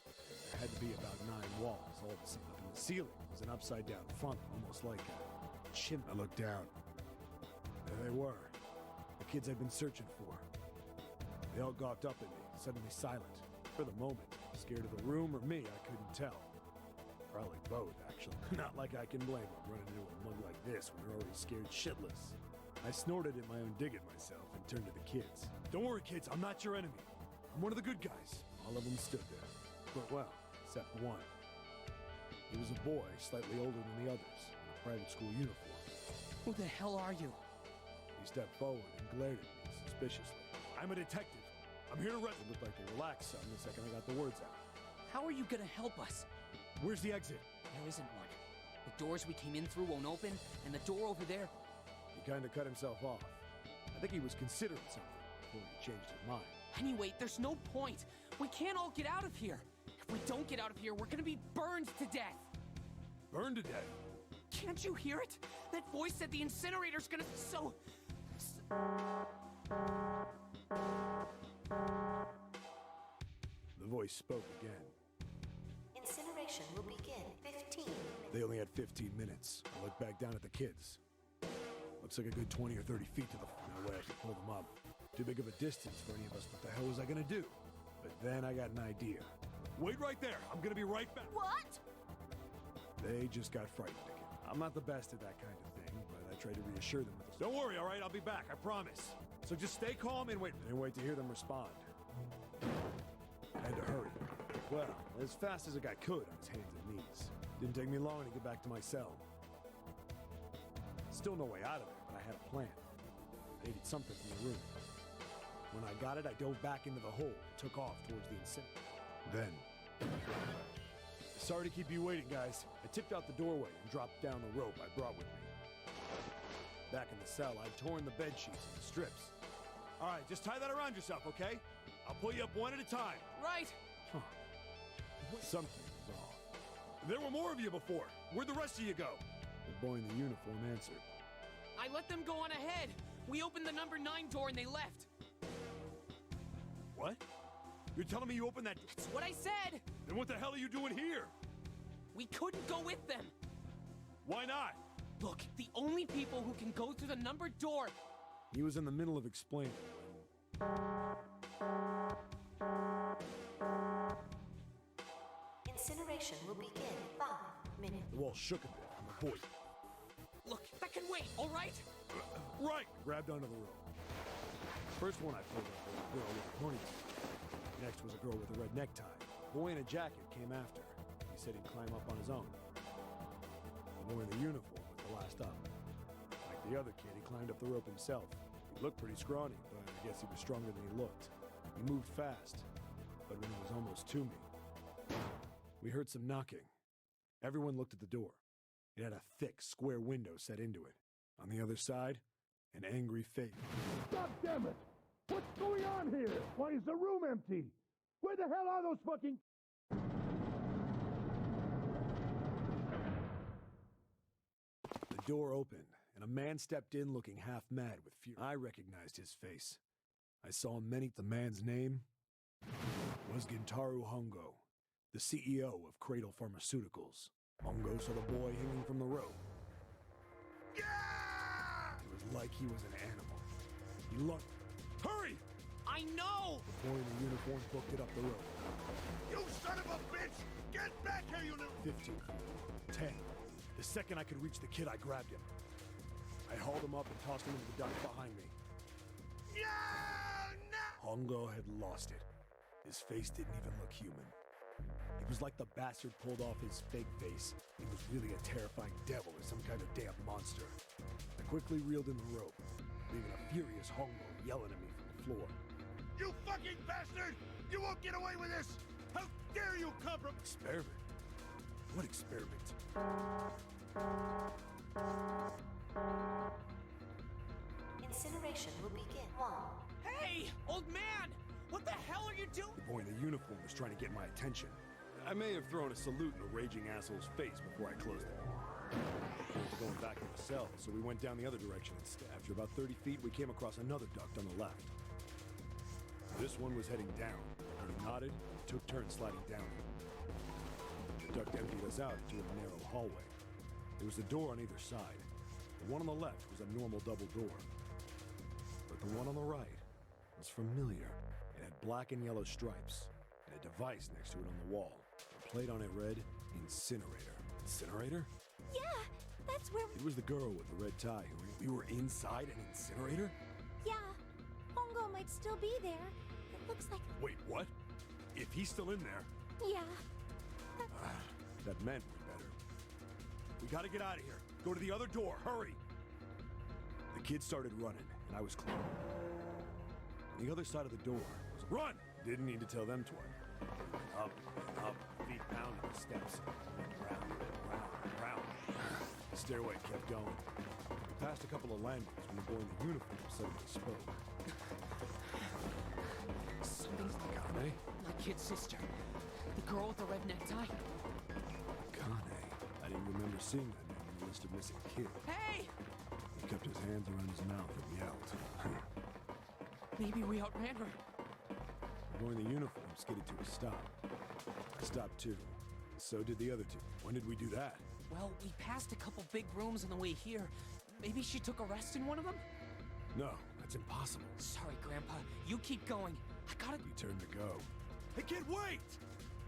There had to be about 9 walls, all the same. And the ceiling was an upside-down funnel, almost like a chimney. I looked down. There they were. The kids I'd been searching for. They all gawked up at me, suddenly silent. For the moment, scared of the room or me, I couldn't tell. Probably both, actually. Not like I can blame them running into a mug like this when they're already scared shitless. I snorted at my own dig at myself and turned to the kids. Don't worry, kids, I'm not your enemy. I'm one of the good guys. All of them stood there. But well, except one. He was a boy, slightly older than the others, in a private school uniform. Who the hell are you? He stepped forward and glared at me suspiciously. I'm a detective. I'm here to It looked like they relaxed some the second I got the words out. How are you gonna help us? Where's the exit? There isn't one. The doors we came in through won't open, and the door over there... He kind of cut himself off. I think he was considering something before he changed his mind. Anyway, there's no point. We can't all get out of here. If we don't get out of here, we're gonna be burned to death. Burned to death? Can't you hear it? That voice said the incinerator's gonna... The voice spoke again. Incineration will begin 15 minutes. They only had 15 minutes. I looked back down at the kids. Looks like a good 20 or 30 feet to the... No way I could pull them up. Too big of a distance for any of us. What the hell was I gonna do? But then I got an idea. Wait right there. I'm gonna be right back. What? They just got frightened again. I'm not the best at that kind of thing, but I tried to reassure them with this. Don't worry, all right? I'll be back. I promise. So just stay calm and wait. I didn't wait to hear them respond. I had to hurry. Well, as fast as a guy could on his hands and knees. Didn't take me long to get back to my cell. Still no way out of there, but I had a plan. I needed something from the room. When I got it, I dove back into the hole and took off towards the incinerator. Then... Sorry to keep you waiting, guys. I tipped out the doorway and dropped down the rope I brought with me. Back in the cell, I'd torn the bed sheets into strips. All right, just tie that around yourself, okay? I'll pull you up one at a time. Right. Huh. Something was off. There were more of you before. Where'd the rest of you go? The boy in the uniform answered. I let them go on ahead. We opened the number 9 door and they left. What? You're telling me you opened that? That's what I said. Then what the hell are you doing here? We couldn't go with them. Why not? Look, the only people who can go through the numbered door. He was in the middle of explaining. Incineration will begin in 5 minutes. The wall shook a bit from the voice. Look, that can wait, all right? Right! Grabbed onto the rope. First one I pulled up was a girl with a ponytail. Next was a girl with a red necktie. A boy in a jacket came after. He said he'd climb up on his own. The boy in the uniform was the last up. Like the other kid, he climbed up the rope himself. He looked pretty scrawny, but I guess he was stronger than he looked. He moved fast, but when he was almost to me, we heard some knocking. Everyone looked at the door. It had a thick, square window set into it. On the other side, an angry face. God damn it! What's going on here? Why is the room empty? Where the hell are those fucking... The door opened, and a man stepped in looking half mad with fear. I recognized his face. I saw many. The man's name was Gintaro Hongo, the CEO of Cradle Pharmaceuticals. Hongo saw the boy hanging from the rope. Yeah! It was like he was an animal. He looked. Hurry! I know! The boy in the uniform booked it up the rope. You son of a bitch! Get back here, you little... 15. 10. The second I could reach the kid, I grabbed him. I hauled him up and tossed him into the duct behind me. No! Hongo had lost it. His face didn't even look human. It was like the bastard pulled off his fake face. He was really a terrifying devil or some kind of damn monster. I quickly reeled in the rope, leaving a furious Hongo yelling at me from the floor. You fucking bastard! You won't get away with this! How dare you compromise... Experiment? What experiment? Incineration will begin 1. Hey, old man! What the hell are you doing? The boy in the uniform was trying to get my attention. I may have thrown a salute in the raging asshole's face before I closed it. We were going back to the cell, so we went down the other direction instead. After about 30 feet, we came across another duct on the left. This one was heading down. We nodded and took turns sliding down it. The duct emptied us out into a narrow hallway. There was a door on either side. The one on the left was a normal double door. But the one on the right was familiar. It had black and yellow stripes, and a device next to it on the wall. The plate on it read, Incinerator. Incinerator? Yeah, that's where It was the girl with the red tie who... We were inside an incinerator? Yeah, Hongo might still be there. It looks like... Wait, what? If he's still in there... Yeah. That meant we better. We gotta get out of here. Go to the other door, hurry! The kid started running, and I was close. On the other side of the door was... Run! Didn't need to tell them twice. Up and up, feet pounding the steps. And round and round and round. The stairway kept going. We passed a couple of landings when the boy in the uniform suddenly spoke. Something's... Kane? My kid's sister. The girl with the red necktie. Kane. I didn't remember seeing that name on the list of missing kids. Hey! He kept his hands around his mouth and yelled. Maybe we outran her. The boy in the uniform skidded to a stop. I stopped too. So did the other two. When did we do that? Well, we passed a couple big rooms on the way here. Maybe she took a rest in one of them? No, that's impossible. Sorry, Grandpa. You keep going. I gotta... We turned to go. Hey, kid, wait!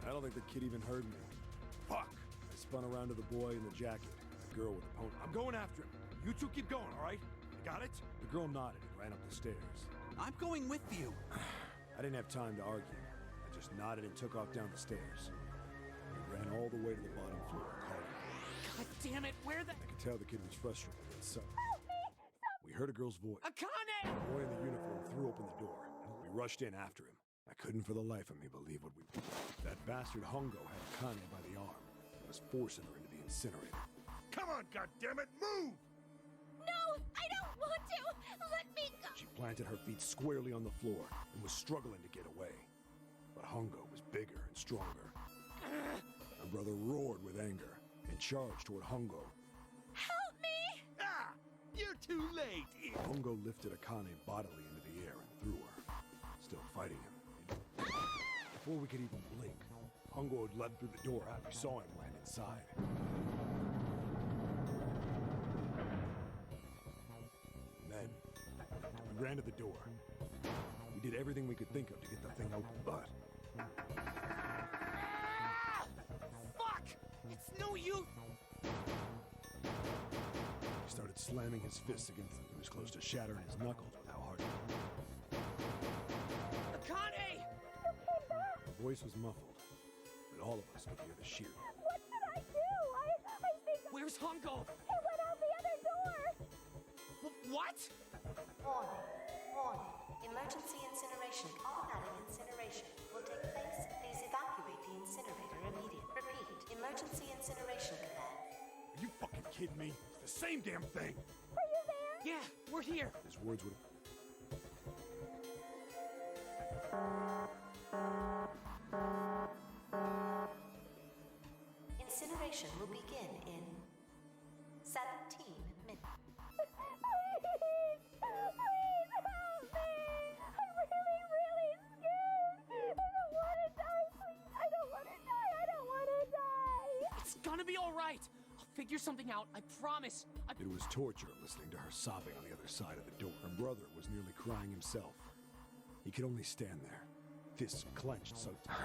I don't think the kid even heard me. Fuck! I spun around to the boy in the jacket, the girl with the pony. I'm going after him. You two keep going, all right? You got it? The girl nodded and ran up the stairs. I'm going with you. I didn't have time to argue. I just nodded and took off down the stairs. We ran all the way to the bottom floor, calling. God damn it, where the... I could tell the kid was frustrated and so. We heard a girl's voice. Akane! The boy in the uniform threw open the door, and we rushed in after him. I couldn't for the life of me believe what we... That bastard Hongo had Akane by the arm and was forcing her into the incinerator. Come on, goddammit, move! No, I don't want to! Let me go! She planted her feet squarely on the floor and was struggling to get away. But Hongo was bigger and stronger. My brother roared with anger and charged toward Hongo. Help me! Ah! You're too late! Hongo lifted Akane bodily into the air and threw her, still fighting him. Before we could even blink, Hongo had leapt through the door and we saw him land inside. And then, we ran to the door. We did everything we could think of to get the thing open, but... Fuck! It's no use! He started slamming his fists against them. He was close to shattering his knuckles with how hard. Akane! Her voice was muffled, but all of us could hear the sheer. What should I do? I think... Where's Hongo? He went out the other door! What? Warning. Warning. Emergency incineration. Automatic incineration will take place. Please evacuate the incinerator immediately. Repeat. Emergency incineration command. Are you fucking kidding me? It's the same damn thing! Are you there? Yeah, we're here. His words would... Incineration will begin in 17 minutes. Please! Please help me! I'm really, really scared! I don't want to die, please! I don't want to die! I don't want to die! It's gonna be all right. I'll figure something out. I promise. It was torture listening to her sobbing on the other side of the door. Her brother was nearly crying himself. He could only stand there, fists clenched so tight.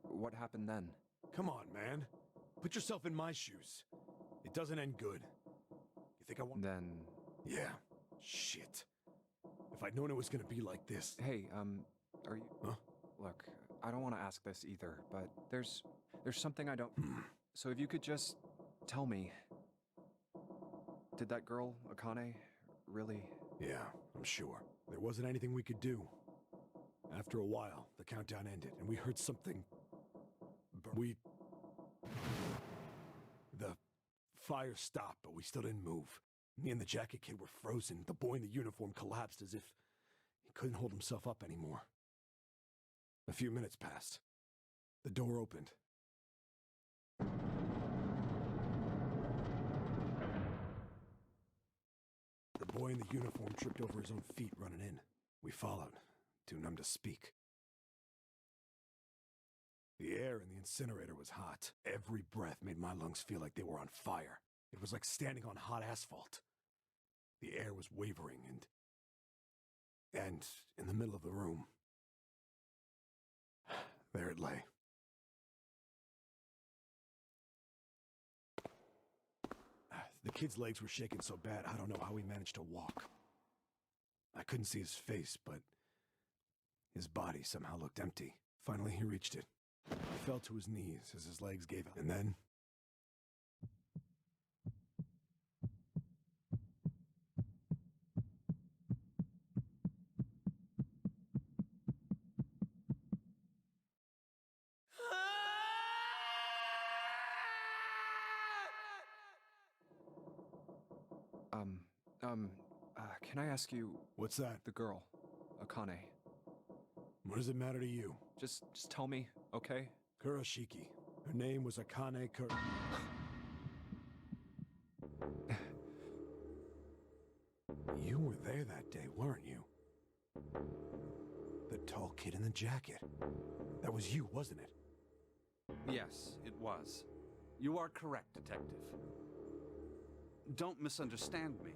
What happened then? Come on, man. Put yourself in my shoes. It doesn't end good. You think I want... Then... Yeah. Shit. If I'd known it was gonna be like this... Hey, are you... Huh? Look, I don't want to ask this either, but there's something I don't... So if you could just tell me... Did that girl, Akane, really... Yeah, I'm sure. There wasn't anything we could do. After a while, the countdown ended, and we heard something... The fire stopped, but we still didn't move. Me and the jacket kid were frozen. The boy in the uniform collapsed as if he couldn't hold himself up anymore. A few minutes passed. The door opened. The boy in the uniform tripped over his own feet running in. We followed, too numb to speak. The air in the incinerator was hot. Every breath made my lungs feel like they were on fire. It was like standing on hot asphalt. The air was wavering and in the middle of the room, there it lay. The kid's legs were shaking so bad, I don't know how he managed to walk. I couldn't see his face, but his body somehow looked empty. Finally, he reached it. He fell to his knees as his legs gave out. And then... Can I ask you... What's that? The girl, Akane. What does it matter to you? Just tell me, okay? Kurashiki. Her name was Akane You were there that day, weren't you? The tall kid in the jacket. That was you, wasn't it? Yes, it was. You are correct, Detective. Don't misunderstand me.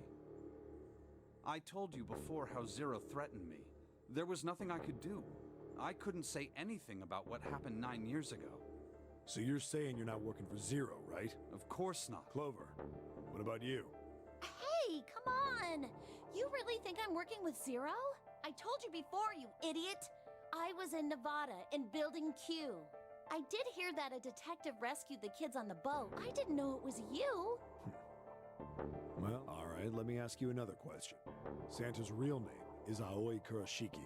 I told you before how Zero threatened me. There was nothing I could do. I couldn't say anything about what happened 9 years ago. So you're saying you're not working for Zero, right? Of course not. Clover, what about you? Hey, come on! You really think I'm working with Zero? I told you before, you idiot! I was in Nevada, in Building Q. I did hear that a detective rescued the kids on the boat. I didn't know it was you. Well, alright, let me ask you another question. Santa's real name is Aoi Kurashiki.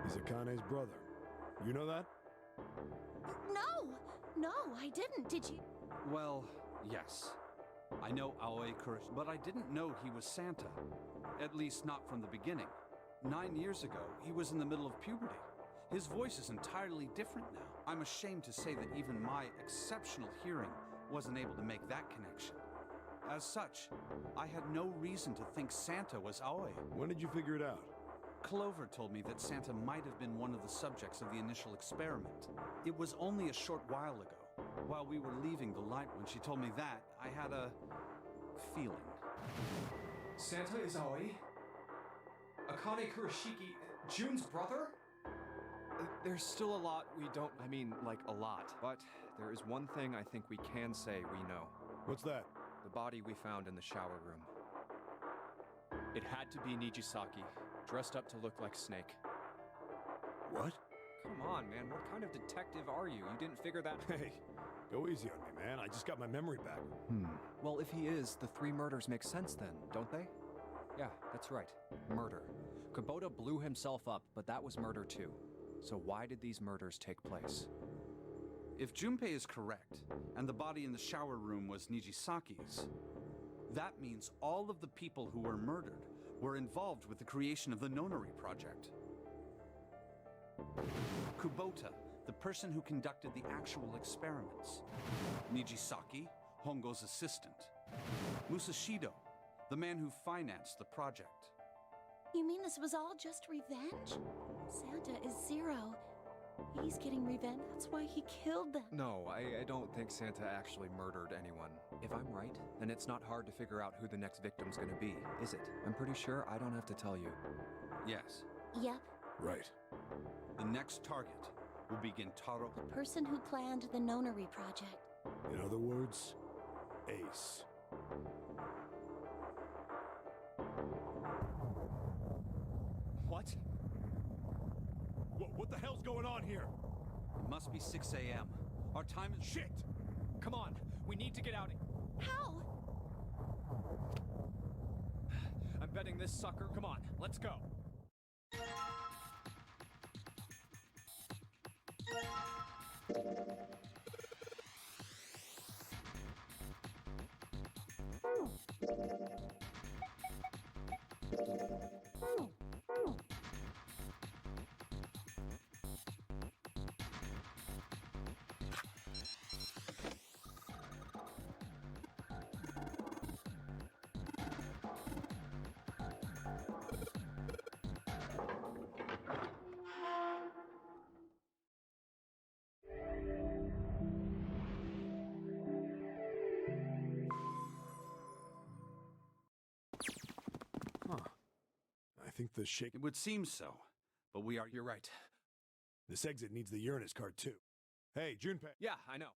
He's Akane's brother. You know that? No, I didn't. Did you? Well, yes. I know Aoi Kurish, but I didn't know he was Santa. At least not from the beginning. 9 years ago, he was in the middle of puberty. His voice is entirely different now. I'm ashamed to say that even my exceptional hearing wasn't able to make that connection. As such, I had no reason to think Santa was Aoi. When did you figure it out? Clover told me that Santa might have been one of the subjects of the initial experiment. It was only a short while ago, while we were leaving the light, when she told me that, I had a feeling. Santa is Aoi? Akane Kurashiki, June's brother? There's still a lot we don't, a lot. But there is one thing I think we can say we know. What's that? The body we found in the shower room. It had to be Nijisaki, dressed up to look like Snake. What? Come on, man, what kind of detective are you? You didn't figure that... Hey, go easy on me, man. I just got my memory back. Well, if he is, the 3 murders make sense then, don't they? Yeah, that's right. Murder. Kubota blew himself up, but that was murder too. So why did these murders take place? If Junpei is correct, and the body in the shower room was Nijisaki's, that means all of the people who were murdered were involved with the creation of the Nonary project. Kubota, the person who conducted the actual experiments. Nijisaki, Hongo's assistant. Musashido, the man who financed the project. You mean this was all just revenge? Santa is Zero. He's getting revenge. That's why he killed them. No, I don't think Santa actually murdered anyone. If I'm right, then it's not hard to figure out who the next victim's gonna be, is it? I'm pretty sure I don't have to tell you. Yes. Yep. Right. The next target will be Gentaro. The person who planned the Nonary project. In other words, Ace. What? What the hell's going on here? It must be 6 a.m. Our time is... Shit! Come on, we need to get out of here. How? I'm betting this sucker. Come on, let's go. I think the shake... It would seem so, but we are... You're right. This exit needs the Uranus card, too. Hey, Junpei. Yeah, I know.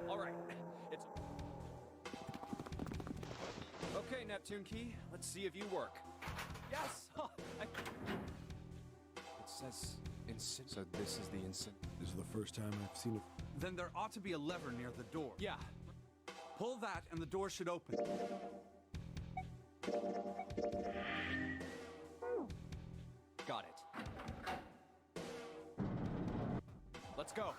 All right, it's... Okay, Neptune Key, let's see if you work. Yes! It says instant. So this is the instant. This is the first time I've seen it. Then there ought to be a lever near the door. Yeah. Pull that and the door should open. Got it. Let's go.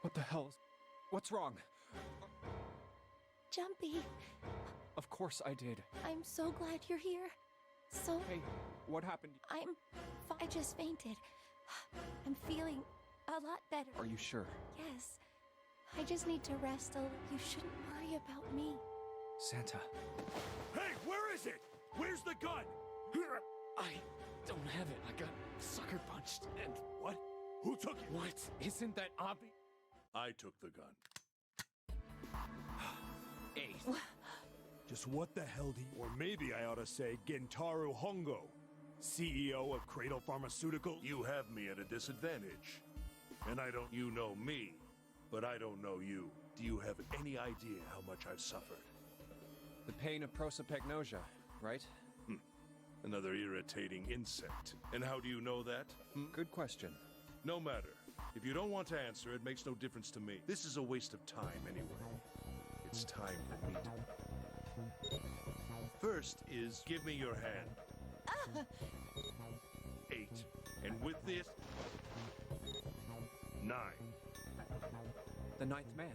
What the hell? What's wrong? Jumpy, Of course I did. I'm so glad you're here. So... Hey, what happened? I just fainted. I'm feeling a lot better. Are you sure? Yes. I just need to rest a little. You shouldn't worry about me. Santa. Hey, where is it? Where's the gun? I don't have it. I got sucker punched and... What? Who took it? What? Isn't that obvious? I took the gun. Ace. Just what the hell do you... Or maybe I ought to say Gentaro Hongo, CEO of Cradle Pharmaceuticals. You have me at a disadvantage. And I don't... You know me, but I don't know you. Do you have any idea how much I've suffered? The pain of prosopagnosia, right? Another irritating insect. And how do you know that? Good question. No matter. If you don't want to answer, it makes no difference to me. This is a waste of time anyway. It's time for me to... First is give me your hand. 8. And with this, 9. The ninth man.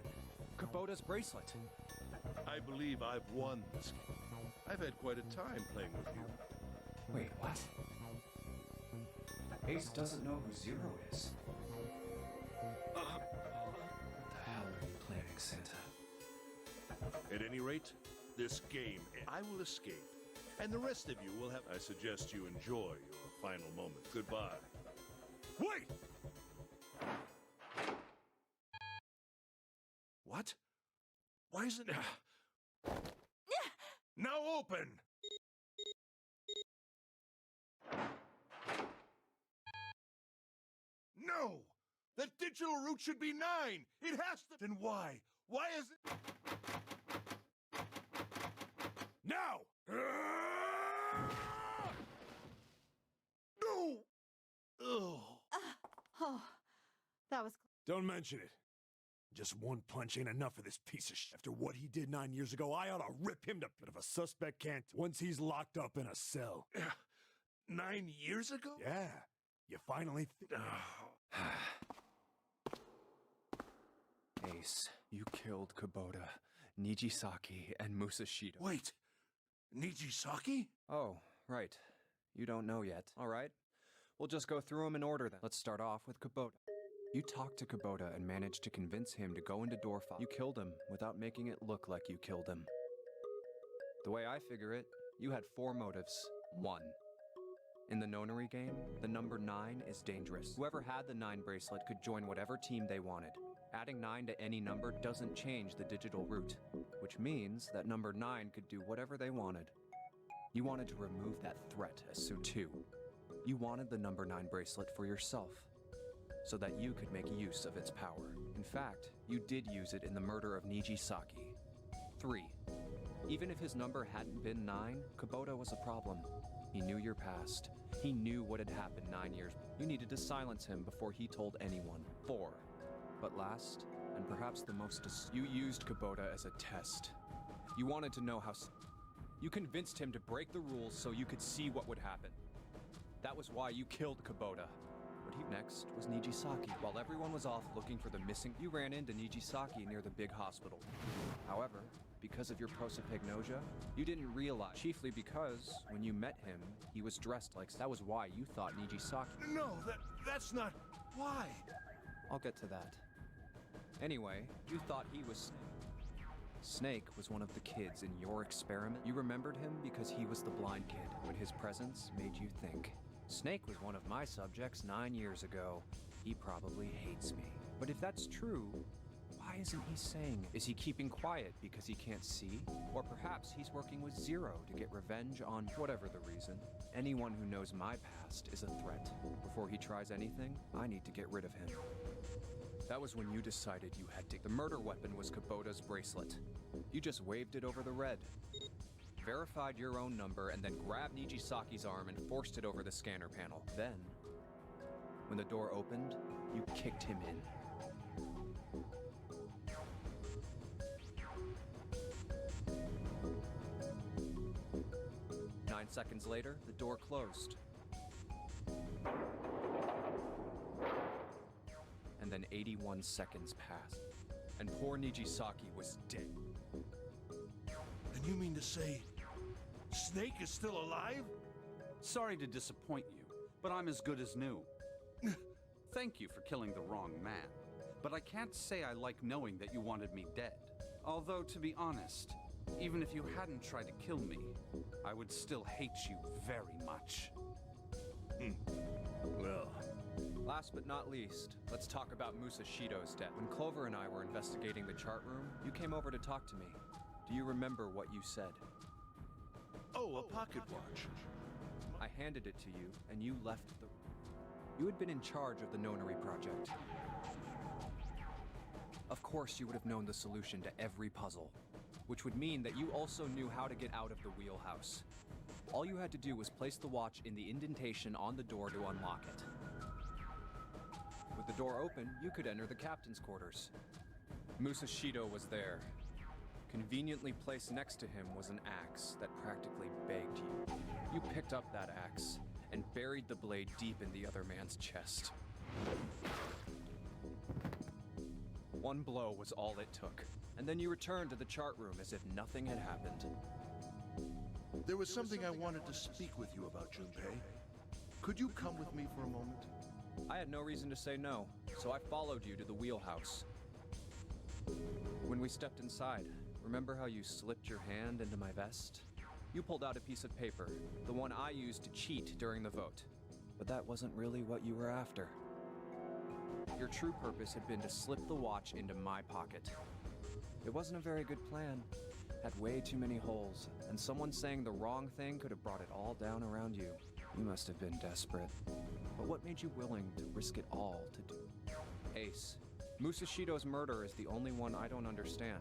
Kubota's bracelet. I believe I've won this game. I've had quite a time playing with you. Wait, what? Ace doesn't know who Zero is. What the hell are you planning, Santa? At any rate, this game, I will escape. And the rest of you will have... I suggest you enjoy your final moment. Goodbye. Wait! What? Why isn't it... Now open! No! That digital route should be 9! It has to... Then why? Why is it... Now! No! Ugh. Oh, that was... Don't mention it. Just one punch ain't enough for this piece of shit. After what he did 9 years ago, I ought to rip him to... But if a suspect can't... Once he's locked up in a cell... 9 years ago? Yeah. You finally... Ace, you killed Kubota, Nijisaki, and Musashido. Wait. Nijisaki? Oh, right. You don't know yet. All right. We'll just go through them in order then. Let's start off with Kubota. You talked to Kubota and managed to convince him to go into door 5. You killed him without making it look like you killed him. The way I figure it, you had 4 motives. 1. In the Nonary game, the number 9 is dangerous. Whoever had the 9 bracelet could join whatever team they wanted. Adding 9 to any number doesn't change the digital route, which means that number 9 could do whatever they wanted. You wanted to remove that threat as soon. 2. You wanted the number 9 bracelet for yourself, so that you could make use of its power. In fact, you did use it in the murder of Nijisaki. 3. Even if his number hadn't been 9, Kubota was a problem. He knew your past. He knew what had happened 9 years. You needed to silence him before he told anyone. 4. But last, and perhaps the most, you used Kubota as a test. You wanted to know how... You convinced him to break the rules so you could see what would happen. That was why you killed Kubota. What he next was Nijisaki. While everyone was off looking for the missing, you ran into Nijisaki near the big hospital. However, because of your prosopagnosia, you didn't realize, chiefly because when you met him, he was dressed like... That was why you thought Nijisaki... No, that's not... Why? I'll get to that. Anyway, you thought he was Snake. Snake was one of the kids in your experiment. You remembered him because he was the blind kid, when his presence made you think. Snake was one of my subjects 9 years ago. He probably hates me. But if that's true, why isn't he saying it? Is he keeping quiet because he can't see? Or perhaps he's working with Zero to get revenge on whatever the reason. Anyone who knows my past is a threat. Before he tries anything, I need to get rid of him. That was when you decided you had to... The murder weapon was Kubota's bracelet. You just waved it over the red. Verified your own number, and then grabbed Nijisaki's arm and forced it over the scanner panel. Then, when the door opened, you kicked him in. Nine seconds later, the door closed. And then 81 seconds passed, and poor Nijisaki was dead. And you mean to say... Snake is still alive? Sorry to disappoint you, but I'm as good as new. Thank you for killing the wrong man, but I can't say I like knowing that you wanted me dead. Although, to be honest, even if you hadn't tried to kill me, I would still hate you very much. Well... Last but not least, let's talk about Musashido's death. When Clover and I were investigating the chart room, you came over to talk to me. Do you remember what you said? Oh, a pocket watch. I handed it to you, and you left the... You had been in charge of the Nonary project. Of course you would have known the solution to every puzzle, which would mean that you also knew how to get out of the wheelhouse. All you had to do was place the watch in the indentation on the door to unlock it. With the door open, you could enter the captain's quarters. Musashido was there, Conveniently placed next to him was an axe that practically begged you. You picked up that axe and buried the blade deep in the other man's chest. One blow was all it took, and then you returned to the chart room as if nothing had happened. There was something I wanted to speak with you about, Junpei. Could you come with me for a moment? I had no reason to say no, so I followed you to the wheelhouse. When we stepped inside, remember how you slipped your hand into my vest? You pulled out a piece of paper, the one I used to cheat during the vote. But that wasn't really what you were after. Your true purpose had been to slip the watch into my pocket. It wasn't a very good plan. Had way too many holes, and someone saying the wrong thing could have brought it all down around you. You must have been desperate. But what made you willing to risk it all to do? Ace, Musashido's murder is the only one I don't understand.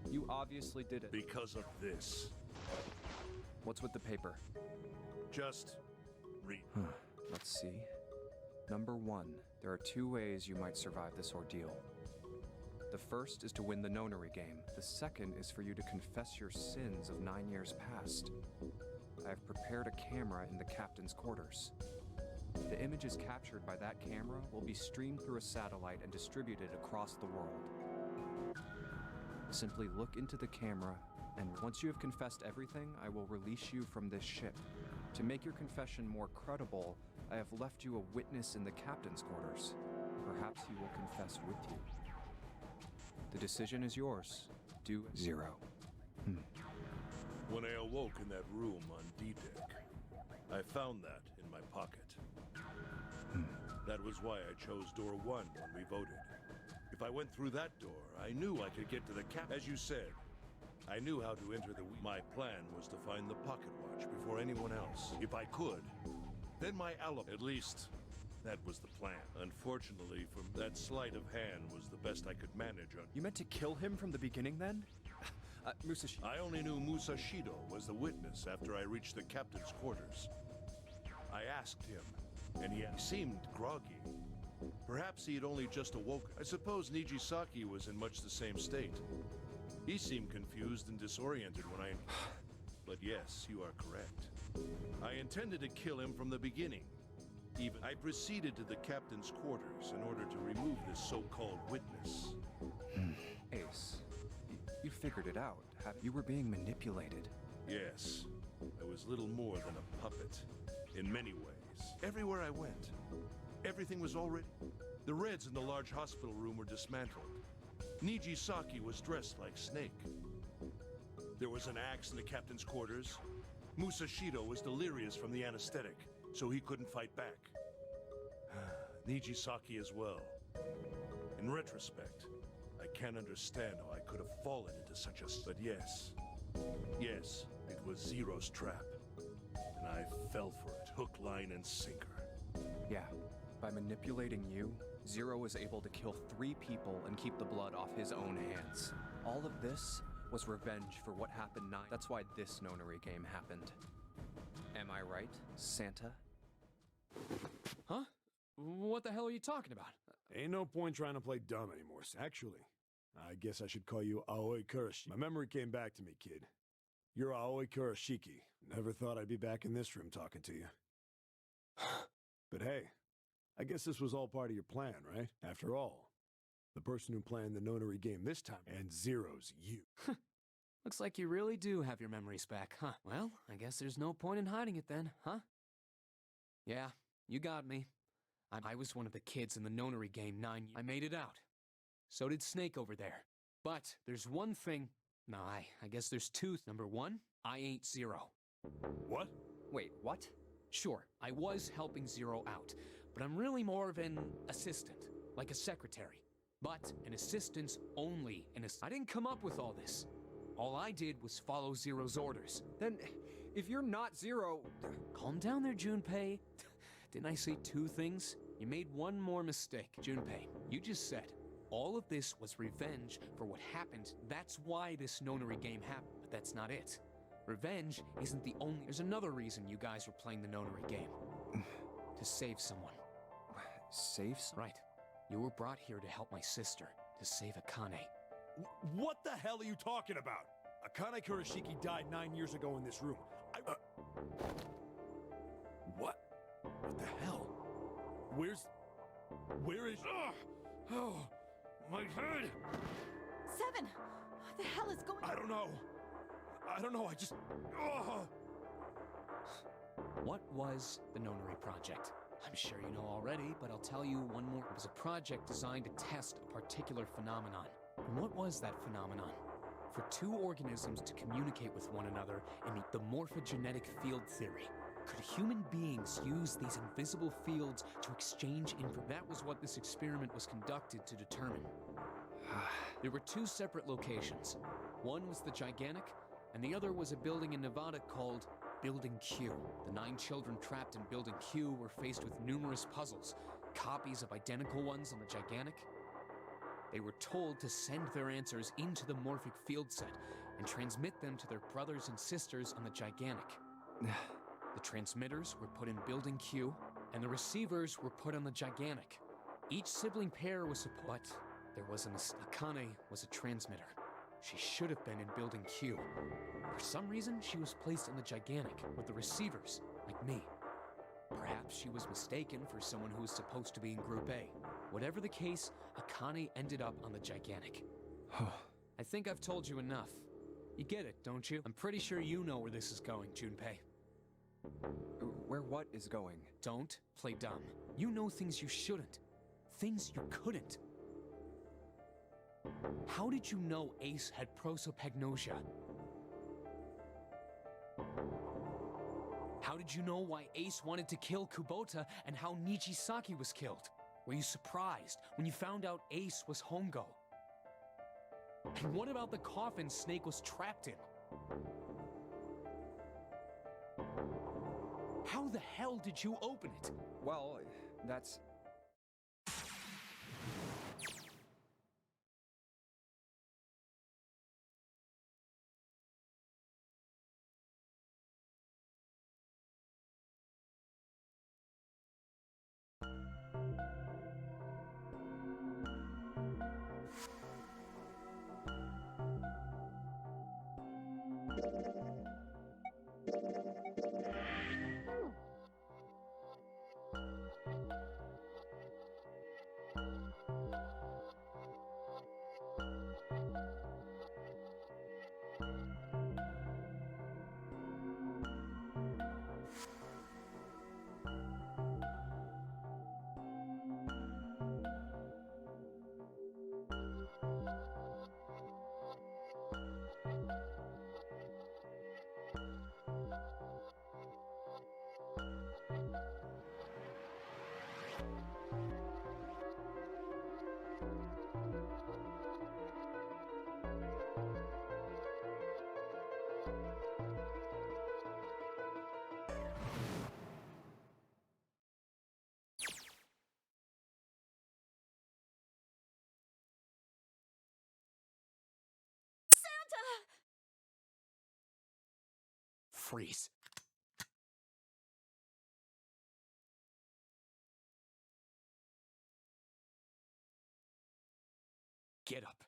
You obviously did it. Because of this. What's with the paper? Just read. Let's see. Number 1, there are 2 ways you might survive this ordeal. The first is to win the Nonary game. The second is for you to confess your sins of 9 years past. I have prepared a camera in the captain's quarters. The images captured by that camera will be streamed through a satellite and distributed across the world. Simply look into the camera, and once you have confessed everything, I will release you from this ship. To make your confession more credible, I have left you a witness in the captain's quarters. Perhaps he will confess with you. The decision is yours. Do 0. When I awoke in that room on D-Deck, I found that in my pocket. That was why I chose door 1 when we voted. If I went through that door, I knew I could get to the cap. As you said, I knew how to enter the... My plan was to find the pocket watch before anyone else. If I could, then my alibi... At least, that was the plan. Unfortunately, from that sleight of hand was the best I could manage on... You meant to kill him from the beginning then? Musashido. I only knew Musashido was the witness after I reached the captain's quarters. I asked him, and he seemed groggy. Perhaps he had only just awoken. I suppose Nijisaki was in much the same state. He seemed confused and disoriented when I... But yes, you are correct. I intended to kill him from the beginning. I proceeded to the captain's quarters in order to remove this so-called witness. Ace, you figured it out. You were being manipulated. Yes, I was little more than a puppet. In many ways. Everywhere I went, everything was already... The Reds in the large hospital room were dismantled. Nijisaki was dressed like Snake. There was an axe in the captain's quarters. Musashido was delirious from the anesthetic, so he couldn't fight back. Nijisaki as well. In retrospect, I can't understand how I could have fallen into such a... But yes, it was Zero's trap. And I fell for it, hook, line, and sinker. Yeah, by manipulating you, Zero was able to kill 3 people and keep the blood off his own hands. All of this was revenge for what happened 9... That's why this Nonary game happened. Am I right, Santa? Huh? What the hell are you talking about? Ain't no point trying to play dumb anymore. Actually, I guess I should call you Aoi Kurashiki. My memory came back to me, kid. You're Aoi Kurashiki. Never thought I'd be back in this room talking to you. But hey, I guess this was all part of your plan, right? After all, the person who planned the Nonary game this time, and Zero's you. Looks like you really do have your memories back, huh? Well, I guess there's no point in hiding it then, huh? Yeah, you got me. I was one of the kids in the Nonary game 9 years. I made it out. So did Snake over there. But there's one thing... No, I guess there's 2. Number 1, I ain't Zero. What? Wait, what? Sure, I was helping Zero out, but I'm really more of an assistant, like a secretary. But an assistant's only an assistant. I didn't come up with all this. All I did was follow Zero's orders. Then, if you're not Zero... Calm down there, Junpei. Didn't I say 2 things? You made one more mistake. Junpei, you just said, all of this was revenge for what happened. That's why this Nonary game happened, but that's not it. Revenge isn't the only... There's another reason you guys were playing the Nonary game. To save someone. Save? Right. You were brought here to help my sister, to save Akane. What the hell are you talking about? Akane Kurashiki died 9 years ago in this room. What? What the hell? Where is... Oh, my head! 7! What the hell is going on? I don't know, I just... What was the Nonary project? I'm sure you know already, but I'll tell you one more. It was a project designed to test a particular phenomenon. And what was that phenomenon? For two organisms to communicate with one another in the morphogenetic field theory. Could human beings use these invisible fields to exchange information? That was what this experiment was conducted to determine. There were two separate locations. One was the Gigantic, and the other was a building in Nevada called Building Q. The 9 children trapped in Building Q were faced with numerous puzzles, copies of identical ones on the Gigantic. They were told to send their answers into the morphic field set and transmit them to their brothers and sisters on the Gigantic. The transmitters were put in Building Q, and the receivers were put on the Gigantic. Each sibling pair was but there was Akane was a transmitter. She should have been in Building Q. For some reason, she was placed on the Gigantic with the receivers, like me. Perhaps she was mistaken for someone who was supposed to be in Group A. Whatever the case, Akane ended up on the Gigantic. I think I've told you enough. You get it, don't you? I'm pretty sure you know where this is going, Junpei. Where what is going? Don't play dumb. You know things you shouldn't. Things you couldn't. How did you know Ace had prosopagnosia? How did you know why Ace wanted to kill Kubota and how Nijisaki was killed? Were you surprised when you found out Ace was Hongo? And what about the coffin Snake was trapped in? How the hell did you open it? Well, that's... Freeze. Get up.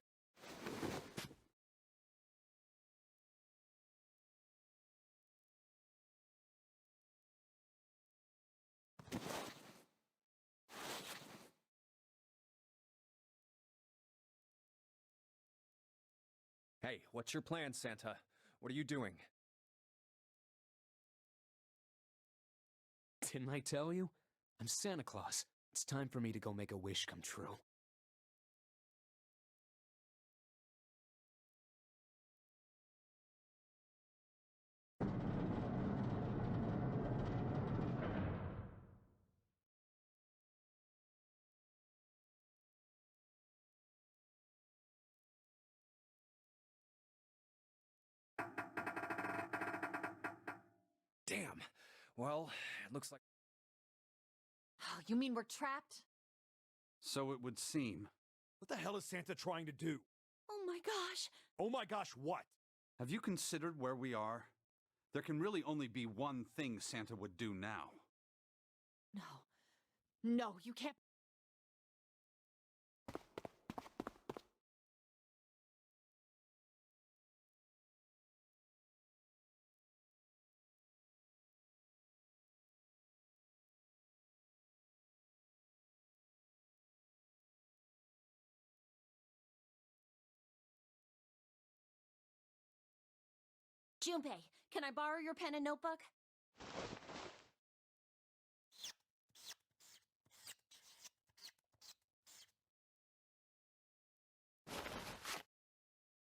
Hey, what's your plan, Santa? What are you doing? Didn't I tell you? I'm Santa Claus. It's time for me to go make a wish come true. Damn. Well, it looks like... Oh, you mean we're trapped? So it would seem. What the hell is Santa trying to do? Oh my gosh! Oh my gosh, what? Have you considered where we are? There can really only be one thing Santa would do now. No. No, you can't... Junpei, can I borrow your pen and notebook?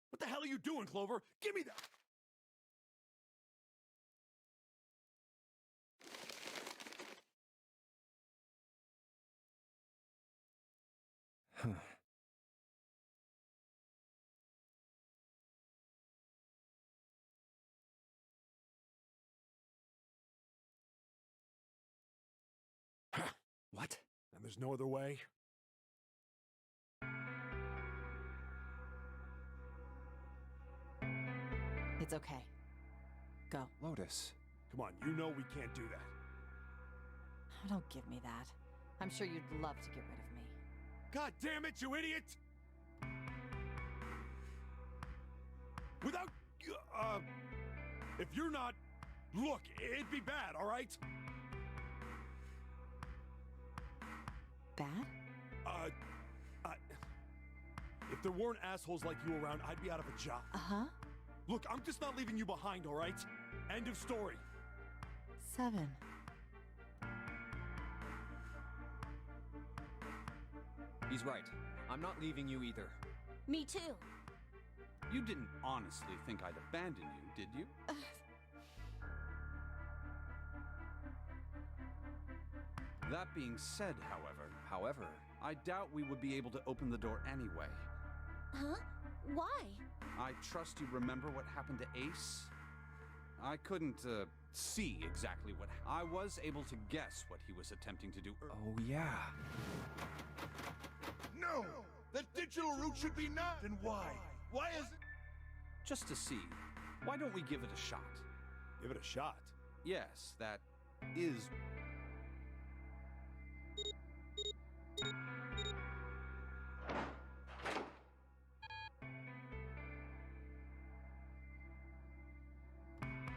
What the hell are you doing, Clover? Give me that! What? And there's no other way? It's okay. Go. Lotus. Come on, you know we can't do that. Oh, don't give me that. I'm sure you'd love to get rid of me. God damn it, you idiot! Without... if you're not... Look, it'd be bad, all right? Bad? If there weren't assholes like you around, I'd be out of a job. Uh-huh. Look, I'm just not leaving you behind, all right? End of story. 7. He's right. I'm not leaving you either. Me too. You didn't honestly think I'd abandon you, did you? That being said, however, I doubt we would be able to open the door anyway. Huh? Why? I trust you remember what happened to Ace? I couldn't, see exactly what I was able to guess what he was attempting to do. Oh, yeah. No! The digital route should be not! Then why? Why is it? Just to see. Why don't we give it a shot? Give it a shot? Yes, that is...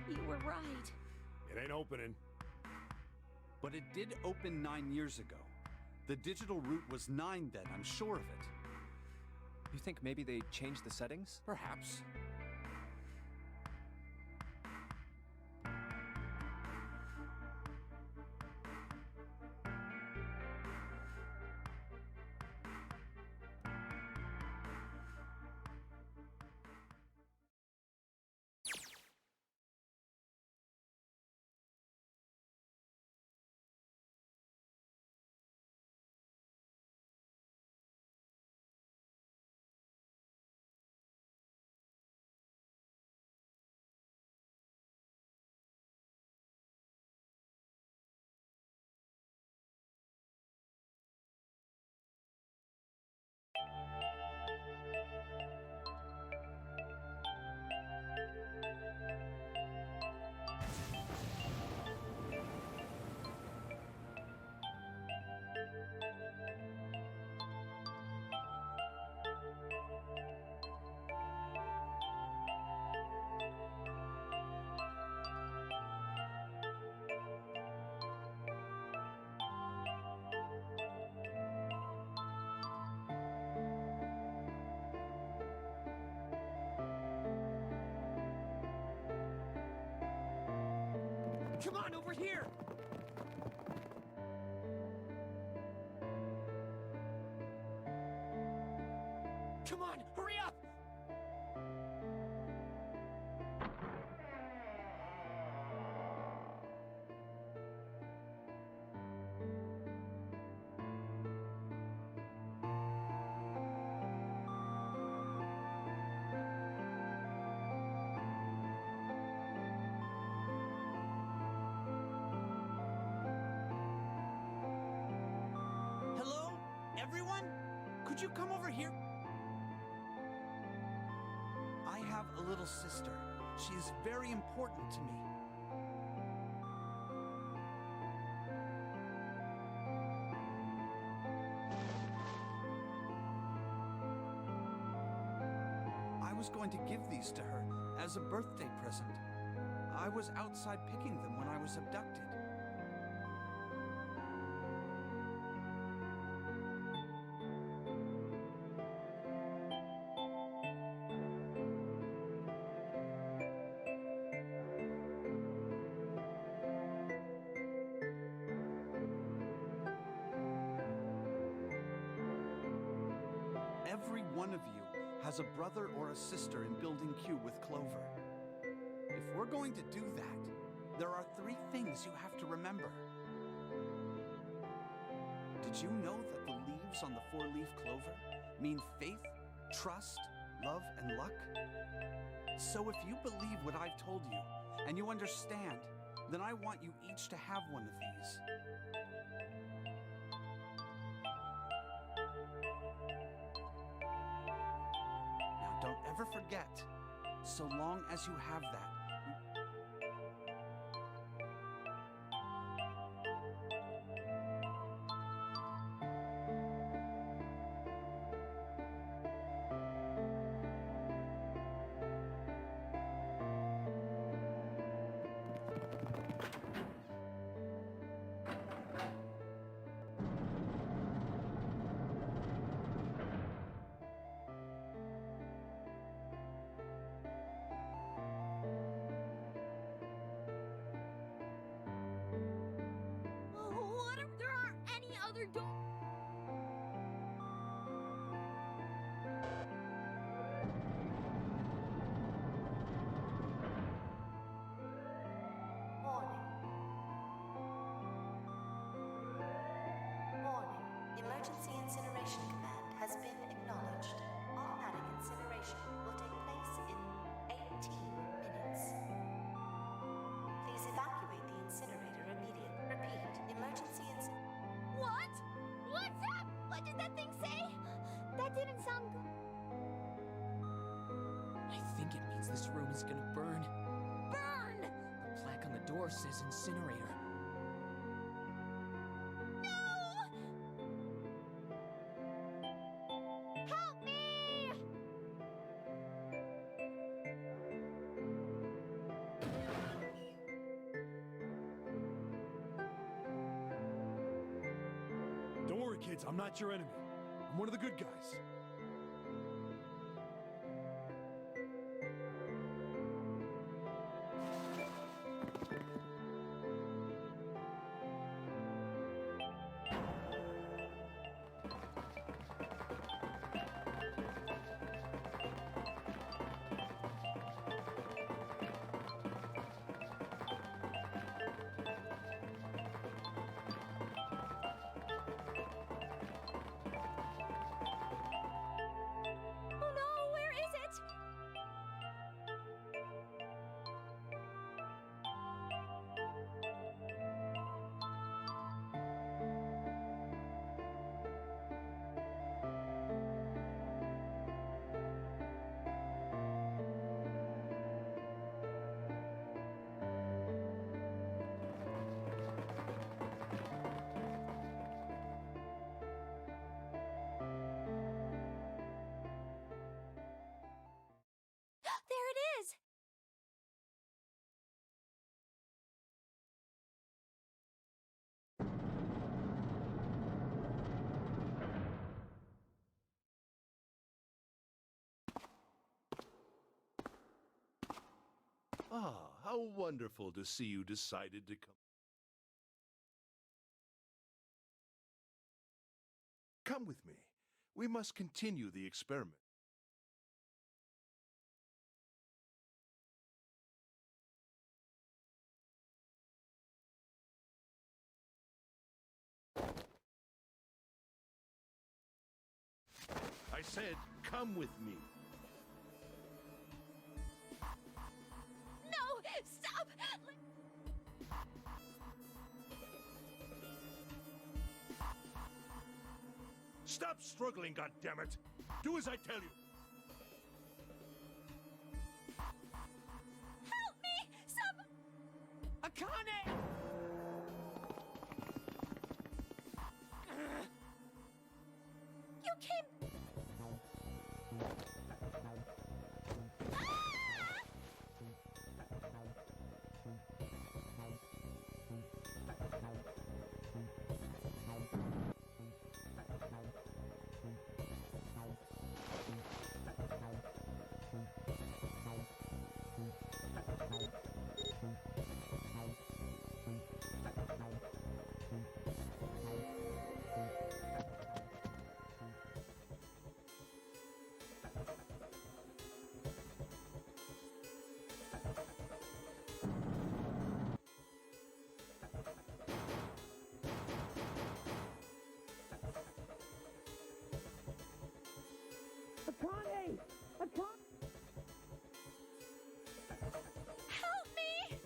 You were right. It ain't opening. But it did open 9 years ago. The digital route was 9 then, I'm sure of it. You think maybe they changed the settings? Perhaps. Come on, over here! Come on, hurry up! Hello? Everyone? Could you come over here? I have a little sister. She is very important to me. I was going to give these to her as a birthday present. I was outside picking them when I was abducted. every one of you has a brother or a sister in Building Q with Clover. If we're going to do that, there are 3 things you have to remember. Did you know that the leaves on the 4-leaf clover mean faith, trust, love, and luck? So if you believe what I've told you, and you understand, then I want you each to have one of these. Now don't ever forget, so long as you have that, What if there aren't any other doors? Warning. Warning. Emergency incineration command has been acknowledged. Automatic incineration will take place in 18 minutes. Please evacuate the incinerator immediately. Repeat. Emergency What? What's up? What did that thing say? That didn't sound good. I think it means this room is gonna burn. Burn! The plaque on the door says incinerator. Help me! Don't worry, kids. I'm not your enemy. I'm one of the good guys. Oh no, where is it? There it is! Ah, how wonderful to see you decided to come. Come with me. We must continue the experiment. I said, come with me. No! Stop! Stop struggling, goddammit! Do as I tell you! Help me! Akane! You came... Akane! Akane! Help me!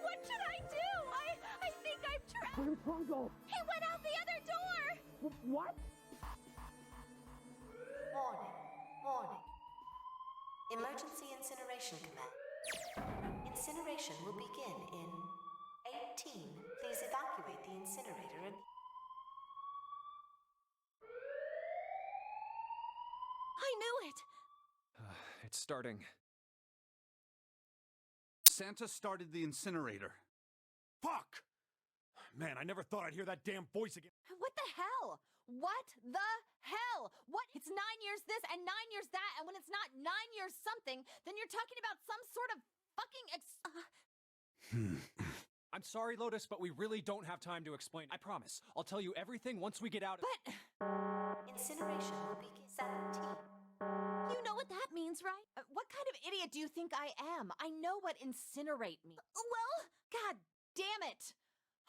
What should I do? I think I'm trapped. Where's Hongo? He went out the other door! What? Warning. Warning. Emergency incineration command. Incineration will begin in 18. Please evacuate the incinerator and... I knew it! It's starting. Santa started the incinerator. Fuck! Man, I never thought I'd hear that damn voice again. What the hell? What the hell? What? It's 9 years this and 9 years that, and when it's not 9 years something, then you're talking about some sort of fucking I'm sorry, Lotus, but we really don't have time to explain. I promise. I'll tell you everything once we get out. But Incineration will begin 17. You know what that means, right? what kind of idiot do you think I am? I know what incinerate means. Well, God damn it!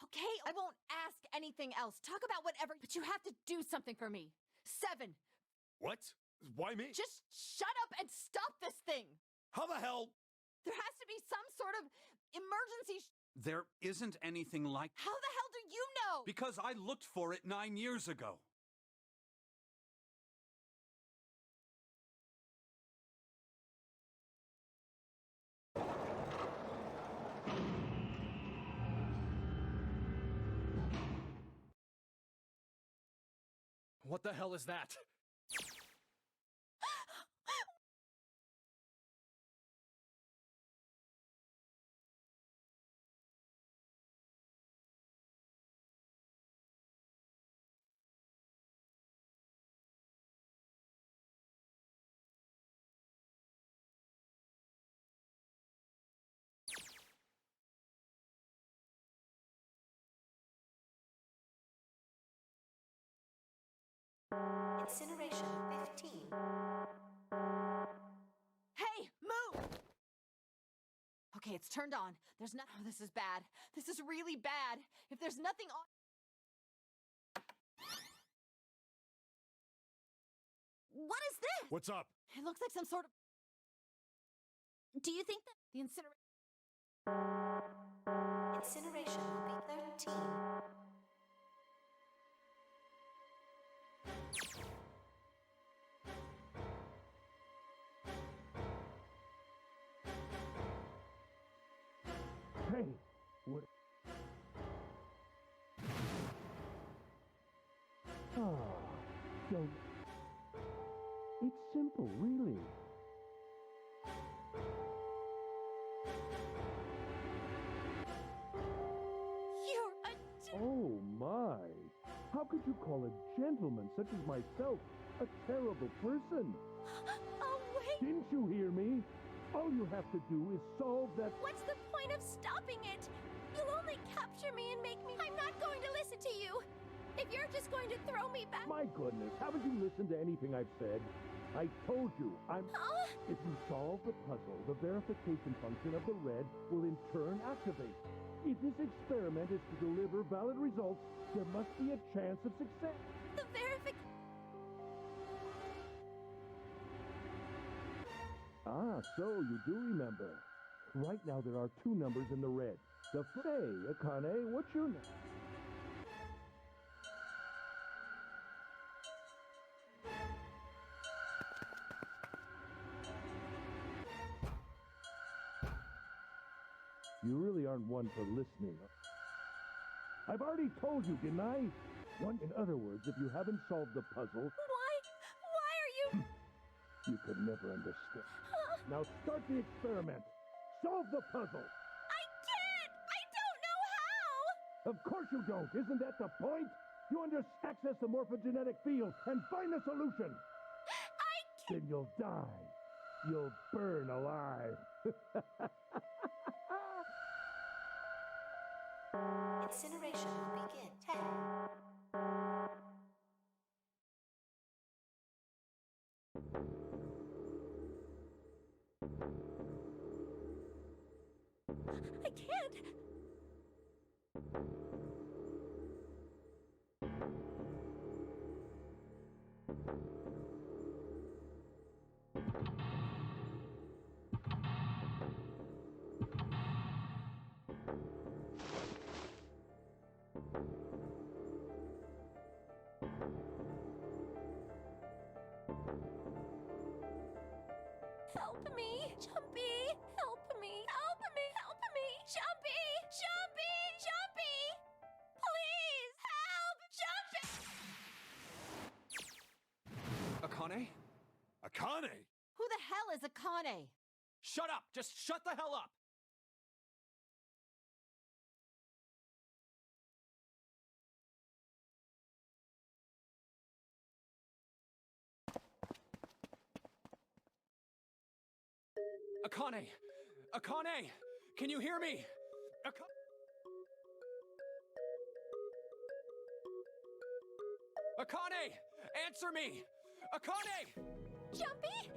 Okay, I won't ask anything else. Talk about whatever, but you have to do something for me. 7. What? Why me? Just shut up and stop this thing! How the hell? There has to be some sort of emergency. There isn't anything like... How the hell do you know? Because I looked for it 9 years ago. What the hell is that? Incineration 15. Hey, move! Okay, it's turned on. There's no. Oh, this is bad. This is really bad. If there's nothing on. what is this? What's up? It looks like some sort of. Do you think that The incinerator. Incineration will be 13. Hey, what? Don't. It's simple, really. you're a... Oh, my. How could you call a gentleman such as myself a terrible person? Oh, wait! Didn't you hear me? All you have to do is solve that... What's the point of stopping it? You'll only capture me and make me... I'm not going to listen to you! If you're just going to throw me back... My goodness, haven't you listened to anything I've said? I told you, If you solve the puzzle, the verification function of the red will in turn activate. If this experiment is to deliver valid results, there must be a chance of success. The verification... Ah, so you do remember. Right now there are 2 numbers in the red. The Hey, Akane, what's your name? You really aren't one for listening. I've already told you, didn't I? In other words, if you haven't solved the puzzle, Why are you... you could never understand. Now start the experiment. Solve the puzzle. I can't! I don't know how! Of course you don't. Isn't that the point? You access the morphogenetic field and find the solution. I can't... Then you'll die. You'll burn alive. Incineration will begin 10. I can't... Help me! Jumpy! Help me! Help me! Help me! Jumpy! Jumpy! Jumpy! Please! Help! Jumpy! Akane? Akane? Who the hell is Akane? Shut up! Just shut the hell up! Akane! Akane! Can you hear me? Akane! Answer me! Akane! Jumpy?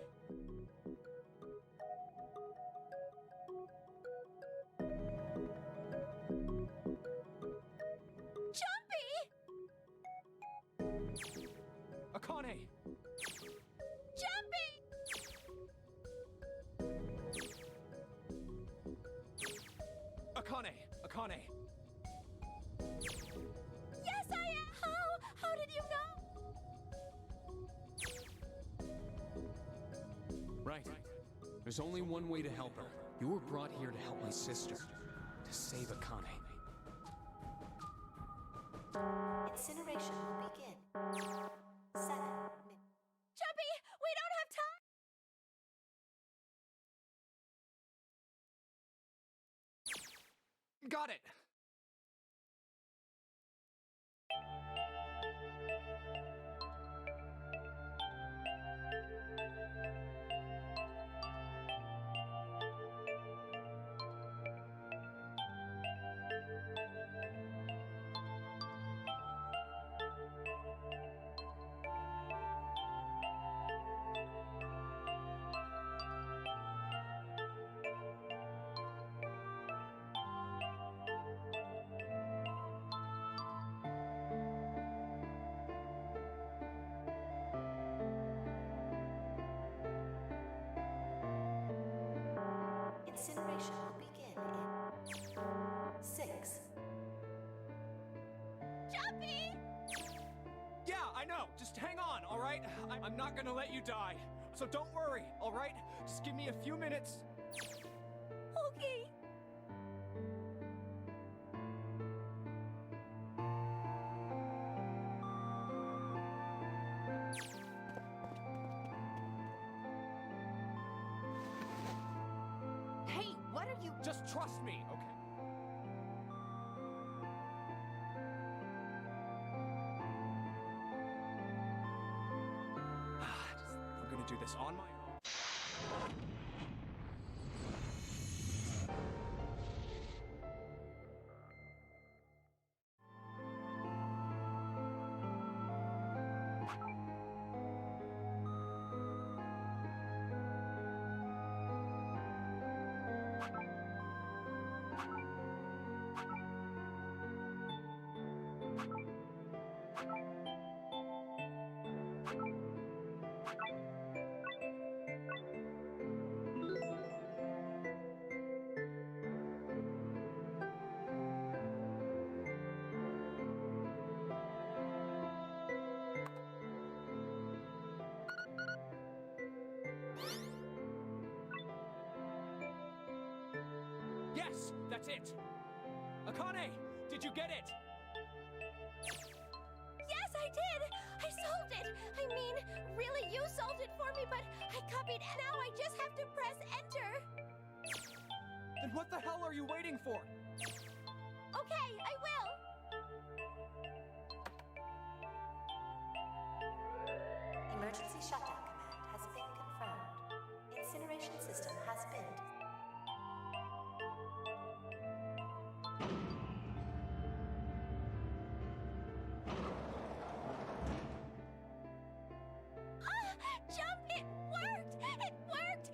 Jumpy! Akane! Jumpy! Akane! Akane! Yes, I am! How did you know? Right. There's only one way to help her. You were brought here to help my sister. To save Akane. Incineration will begin. 7 minutes. Jumpy, we don't have time! Got it! Incineration will begin in 6. Jumpy! Yeah, I know. Just hang on, all right? I'm not gonna let you die. So don't worry, all right? Just give me a few minutes. Okay. Hey, what are you... Just trust me, okay? I'm gonna do this on my own. Yes, that's it. Akane, did you get it? Yes, I did! I solved it! I mean, really, you solved it for me, but I copied, and now I just have to press enter! Then what the hell are you waiting for? Okay, I will! Emergency shutdown command has been confirmed. Incineration system has been. Jump! It worked! It worked!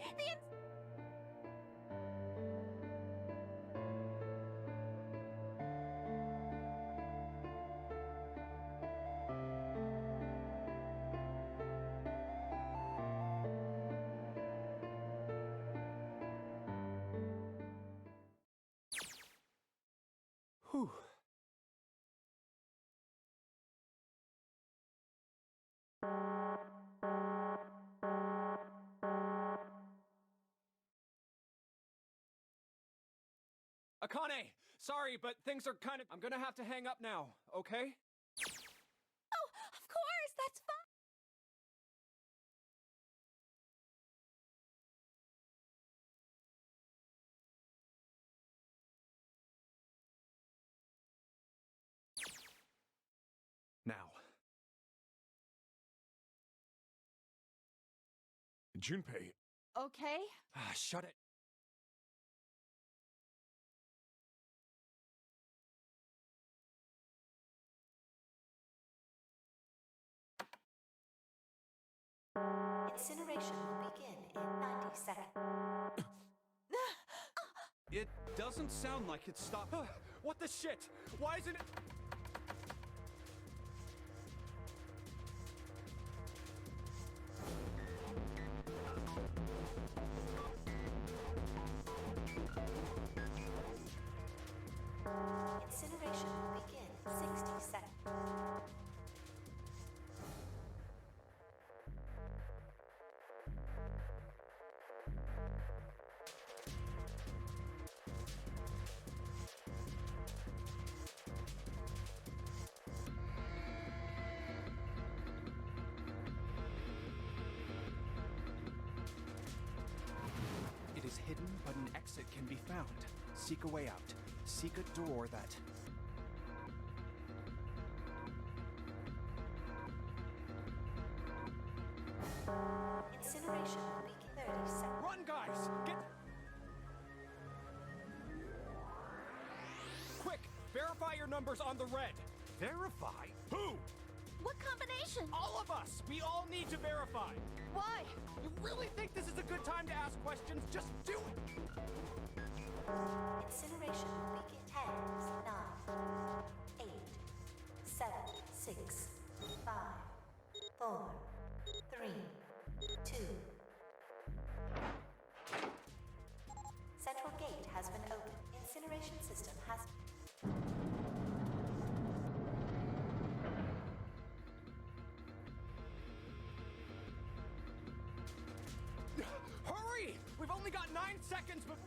Akane! Sorry, but things are kind of... I'm gonna have to hang up now, okay? Oh, of course, that's fine. Now. Junpei. Okay? Shut it. Incineration will begin in 90 seconds. It doesn't sound like it's stopped. What the shit? Why isn't it... Incineration will begin 60 seconds. It is hidden, but an exit can be found. Seek a way out. Seek a door that... Incineration will begin 30 seconds. Run, guys! Get... Quick! Verify your numbers on the red! Verify? Who? What combination? All of us! We all need to verify! Why? You really think this is a good time to ask questions? Just do it! Incineration will begin 10, 9, 8, 7, 6, 5, 4, 3, 2. Central gate has been opened. Incineration system has... Hurry! We've only got 9 seconds before...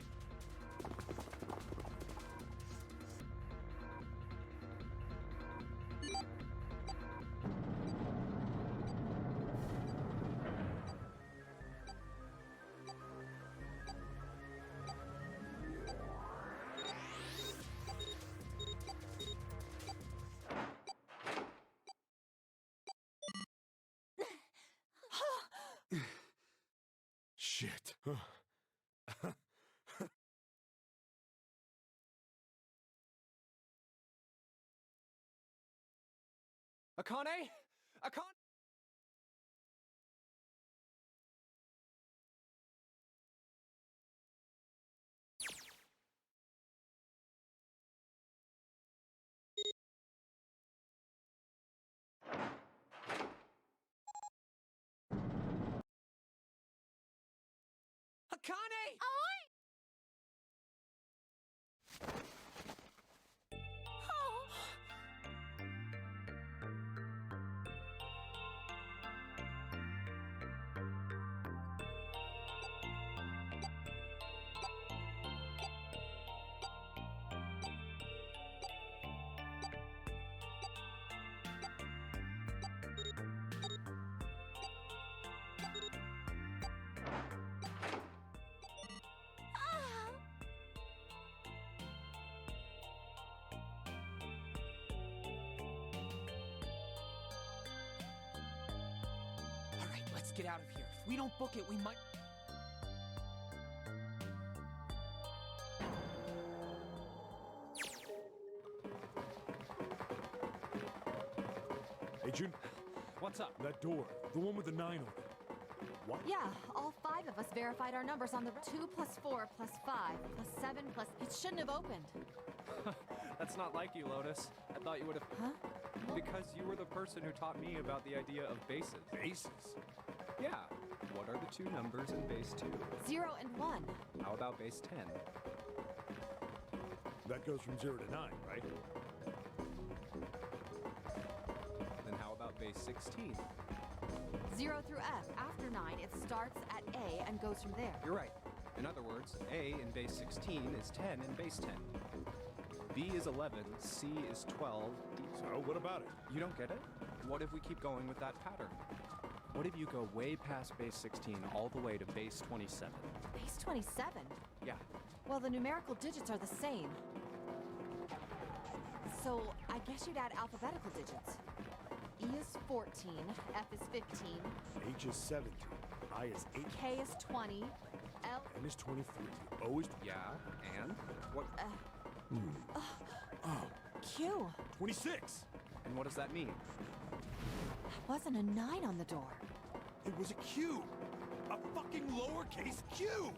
Shit. Akane? Akane? Akane! Alright, let's get out of here. If we don't book it, we might... Hey, Jun, What's up? that door, the one with the 9 on it. What? Yeah, all 5 of us verified our numbers on the 2 plus 4 plus 5 plus 7 plus... It shouldn't have opened. That's not like you, Lotus. I thought you would have... Huh? Because you were the person who taught me about the idea of bases. Bases? Yeah. What are the 2 numbers in base 2? 0 and 1. How about base 10? That goes from 0 to 9, right? Then how about base 16? 0 through F. After 9, it starts at A and goes from there. You're right. In other words, A in base 16 is 10 in base 10. B is 11, C is 12, D... So, what about it? You don't get it? What if we keep going with that pattern? What if you go way past base 16 all the way to base 27? Base 27? Yeah. Well, the numerical digits are the same. So, I guess you'd add alphabetical digits. E is 14, F is 15, H is 17, I is 8, K is 20, L... N is 23, O is... Yeah, and? What? Oh, Q. 26! And what does that mean? There wasn't a 9 on the door. It was a Q! A fucking lowercase q!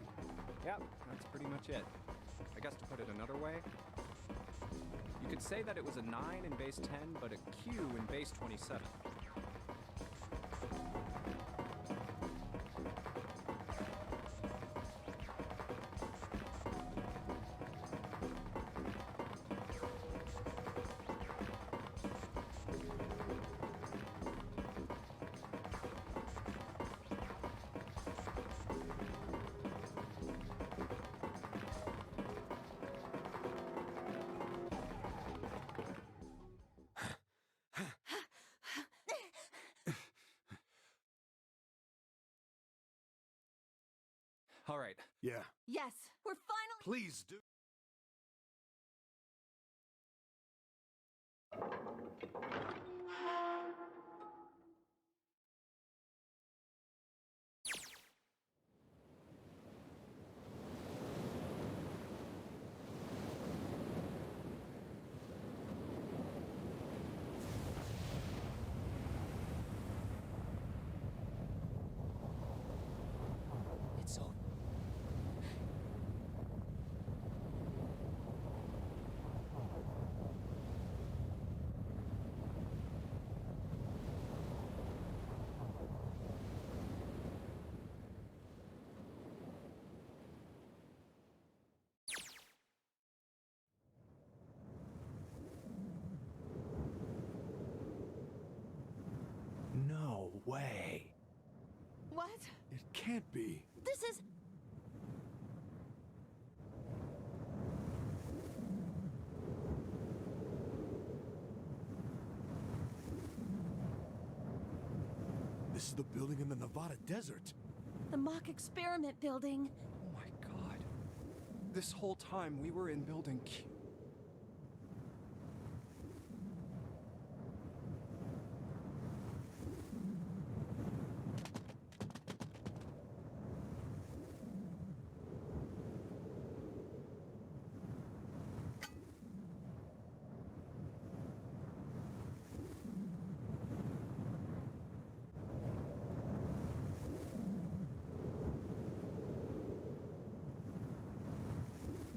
Yep, that's pretty much it. I guess to put it another way, you could say that it was a 9 in base 10, but a Q in base 27. All right. Yeah. Yes, we're finally... Please do. It's over. No way. What? It can't be. This is... This is the building in the Nevada desert. The mock experiment building. Oh my god. This whole time we were in building Q.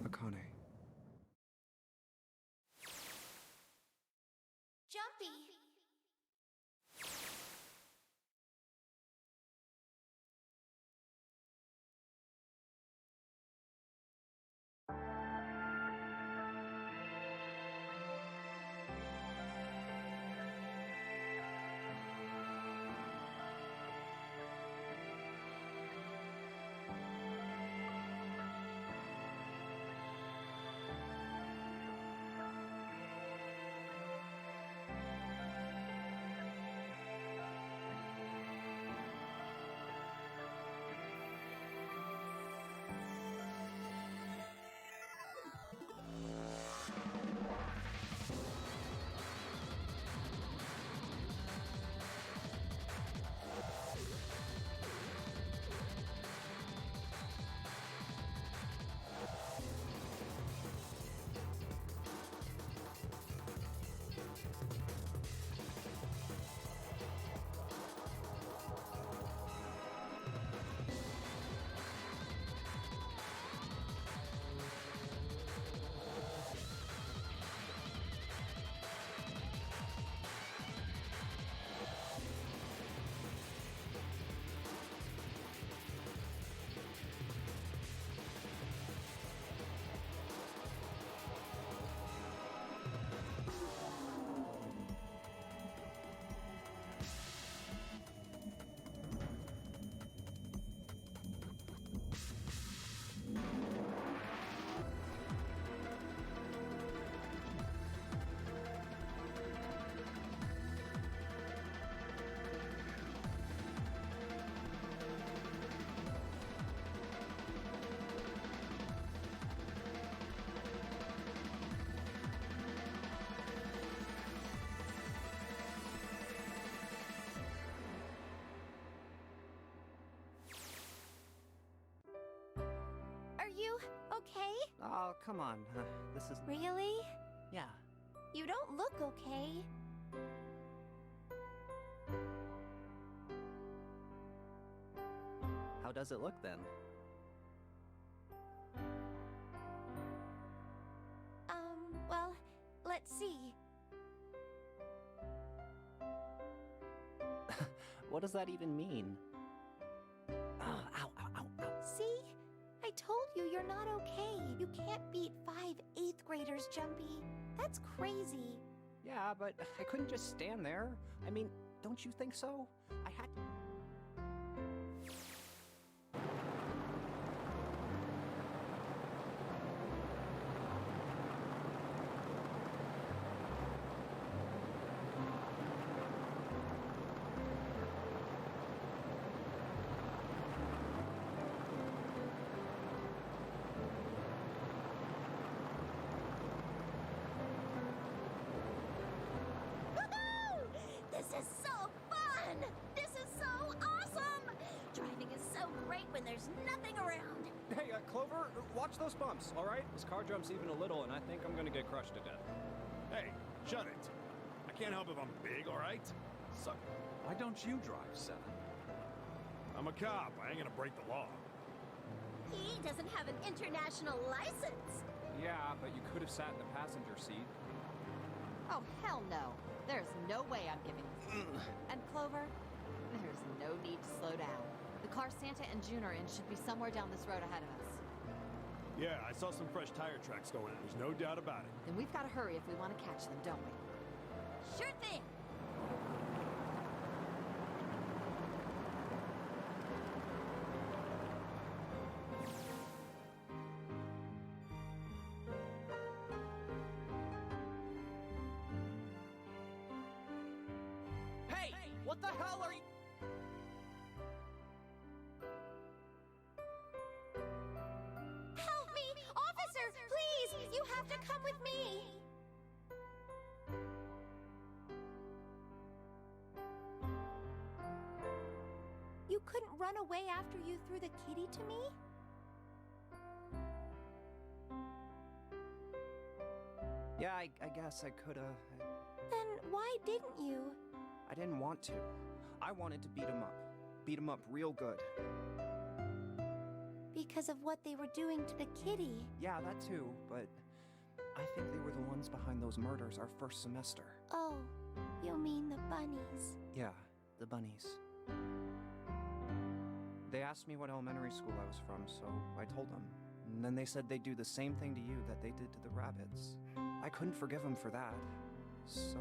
Akane. Jumpy! Oh, come on. This is... Really? Yeah. You don't look okay. How does it look then? Well, let's see. What does that even mean? Oh, ow, ow, ow, ow. See? I told you you're not okay. You can't beat 5 8th graders, Jumpy. That's crazy. Yeah, but I couldn't just stand there. I mean, don't you think so? I had to... This is so fun! This is so awesome! Driving is so great when there's nothing around. Hey, Clover, watch those bumps, all right? This car jumps even a little, and I think I'm gonna get crushed to death. Hey, shut it. I can't help if I'm big, all right? Sucker, why don't you drive, Seven? I'm a cop. I ain't gonna break the law. He doesn't have an international license. Yeah, but you could have sat in the passenger seat. Oh, hell no. There's no way I'm giving this. And Clover, there's no need to slow down. The car Santa and June are in should be somewhere down this road ahead of us. Yeah, I saw some fresh tire tracks going in. There's no doubt about it. Then we've got to hurry if we want to catch them, don't we? Sure thing. Hey! What the hell are you... Help me! Officer, please! You have to come with me! You couldn't run away after you threw the kitty to me? Yeah, I guess I could've... Then why didn't you? I didn't want to. I wanted to beat him up. Beat him up real good. Because of what they were doing to the kitty. Yeah, that too, but... I think they were the ones behind those murders our first semester. Oh, you mean the bunnies. Yeah, the bunnies. They asked me what elementary school I was from, so I told them. And then they said they'd do the same thing to you that they did to the rabbits. I couldn't forgive them for that, so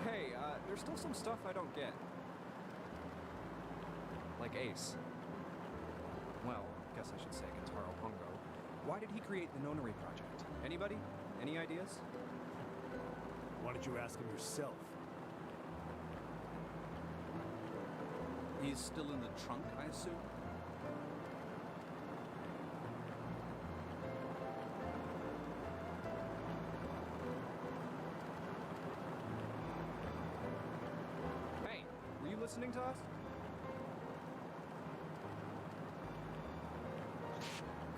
Hey, there's still some stuff I don't get. Like Ace. Well, I guess I should say Kentaro Hongo. Why did he create the Nonary project? Anybody? Any ideas? Why don't you ask him yourself? He's still in the trunk, I assume? Hey, were you listening to us?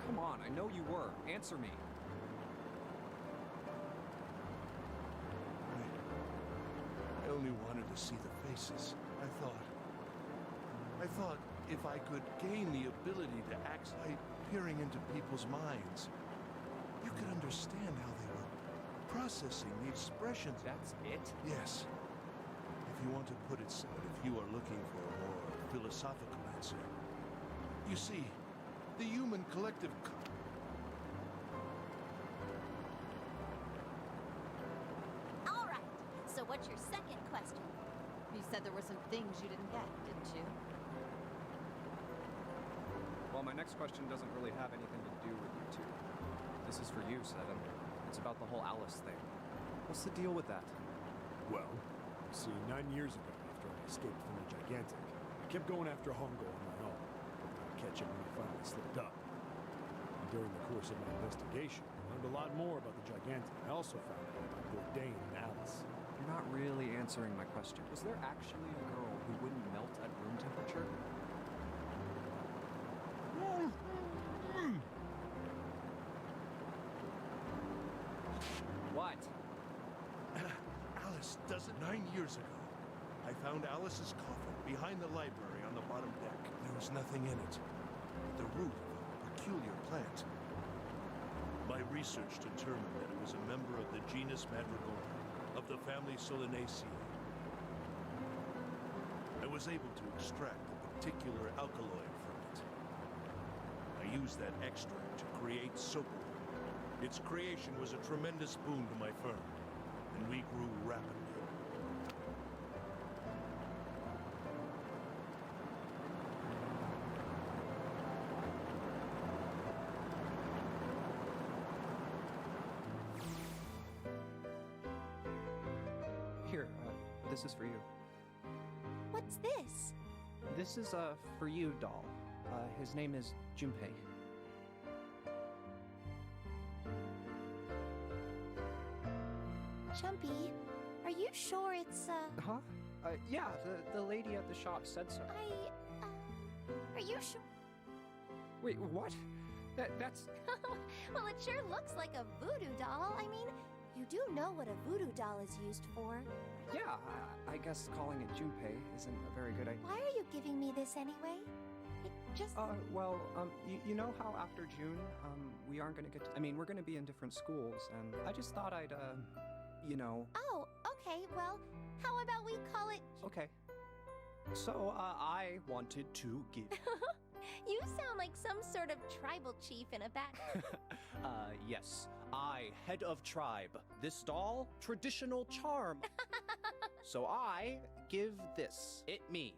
Come on, I know you were. Answer me. I only wanted to see the faces. I thought if I could gain the ability to act by peering into people's minds, you could understand how they were processing the expressions. That's it? Yes. If you want to put it so, if you are looking for a more philosophical answer. You see, the human collective... All right. So what's your second question? You said there were some things you didn't get, didn't you? Well, my next question doesn't really have anything to do with you two. This is for you, Seven. It's about the whole Alice thing. What's the deal with that? Well, you see, 9 years ago, after I escaped from the Gigantic, I kept going after Hongo on my own, hoping I'd catch him when he finally slipped up. And during the course of my investigation, I learned a lot more about the Gigantic. I also found out about Bourdain and Alice. You're not really answering my question. Was there actually a girl who wouldn't melt at room temperature? What? Alice does it 9 years ago. I found Alice's coffin behind the library on the bottom deck. There was nothing in it but the root of a peculiar plant. My research determined that it was a member of the genus Madrigora, of the family Solanaceae. I was able to extract the particular alkaloid from it. I used that extract to create Soapwood. Its creation was a tremendous boon to my firm, and we grew rapidly. Here, this is for you. What's this? This is for you, doll. His name is Junpei. Chumpy, are you sure it's, Huh? Yeah, the lady at the shop said so. Are you sure? Wait, what? That's... Well, it sure looks like a voodoo doll. I mean, you do know what a voodoo doll is used for. Yeah, I guess calling it Junpei isn't a very good idea. Why are you giving me this anyway? It just... Well, you know how after June, we aren't gonna get to... I mean, we're gonna be in different schools, and I just thought I'd, you know... Oh, okay, well, how about we call it... Okay. So, I wanted to give... You sound like some sort of tribal chief in a back... Yes. I, head of tribe. This doll, traditional charm. So I give this. It me.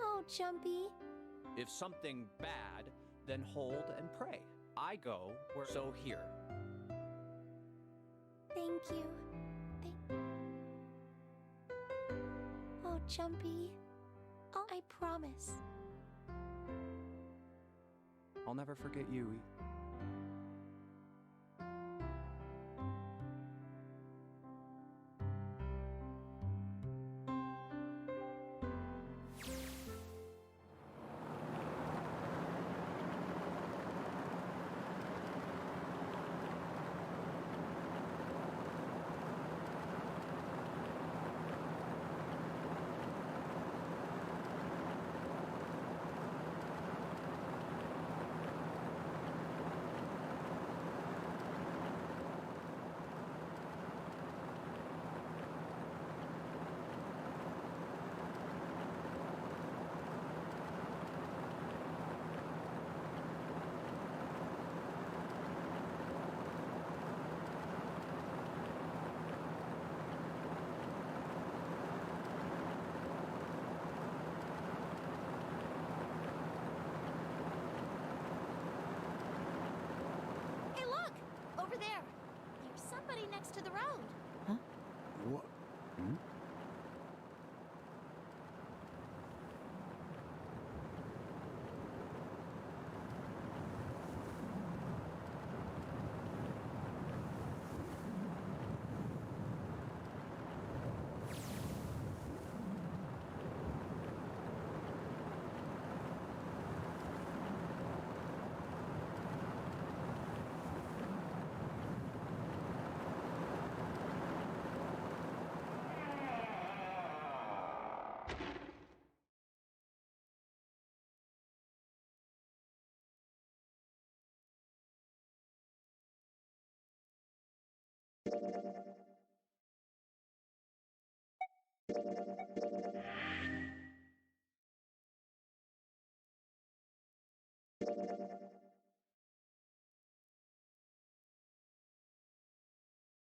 Oh, Chumpy. If something bad, then hold and pray. I go where... So here. Thank you. Oh, Chumpy. Oh, I promise. I'll never forget you. Over there. There's somebody next to the road. What? Hmm?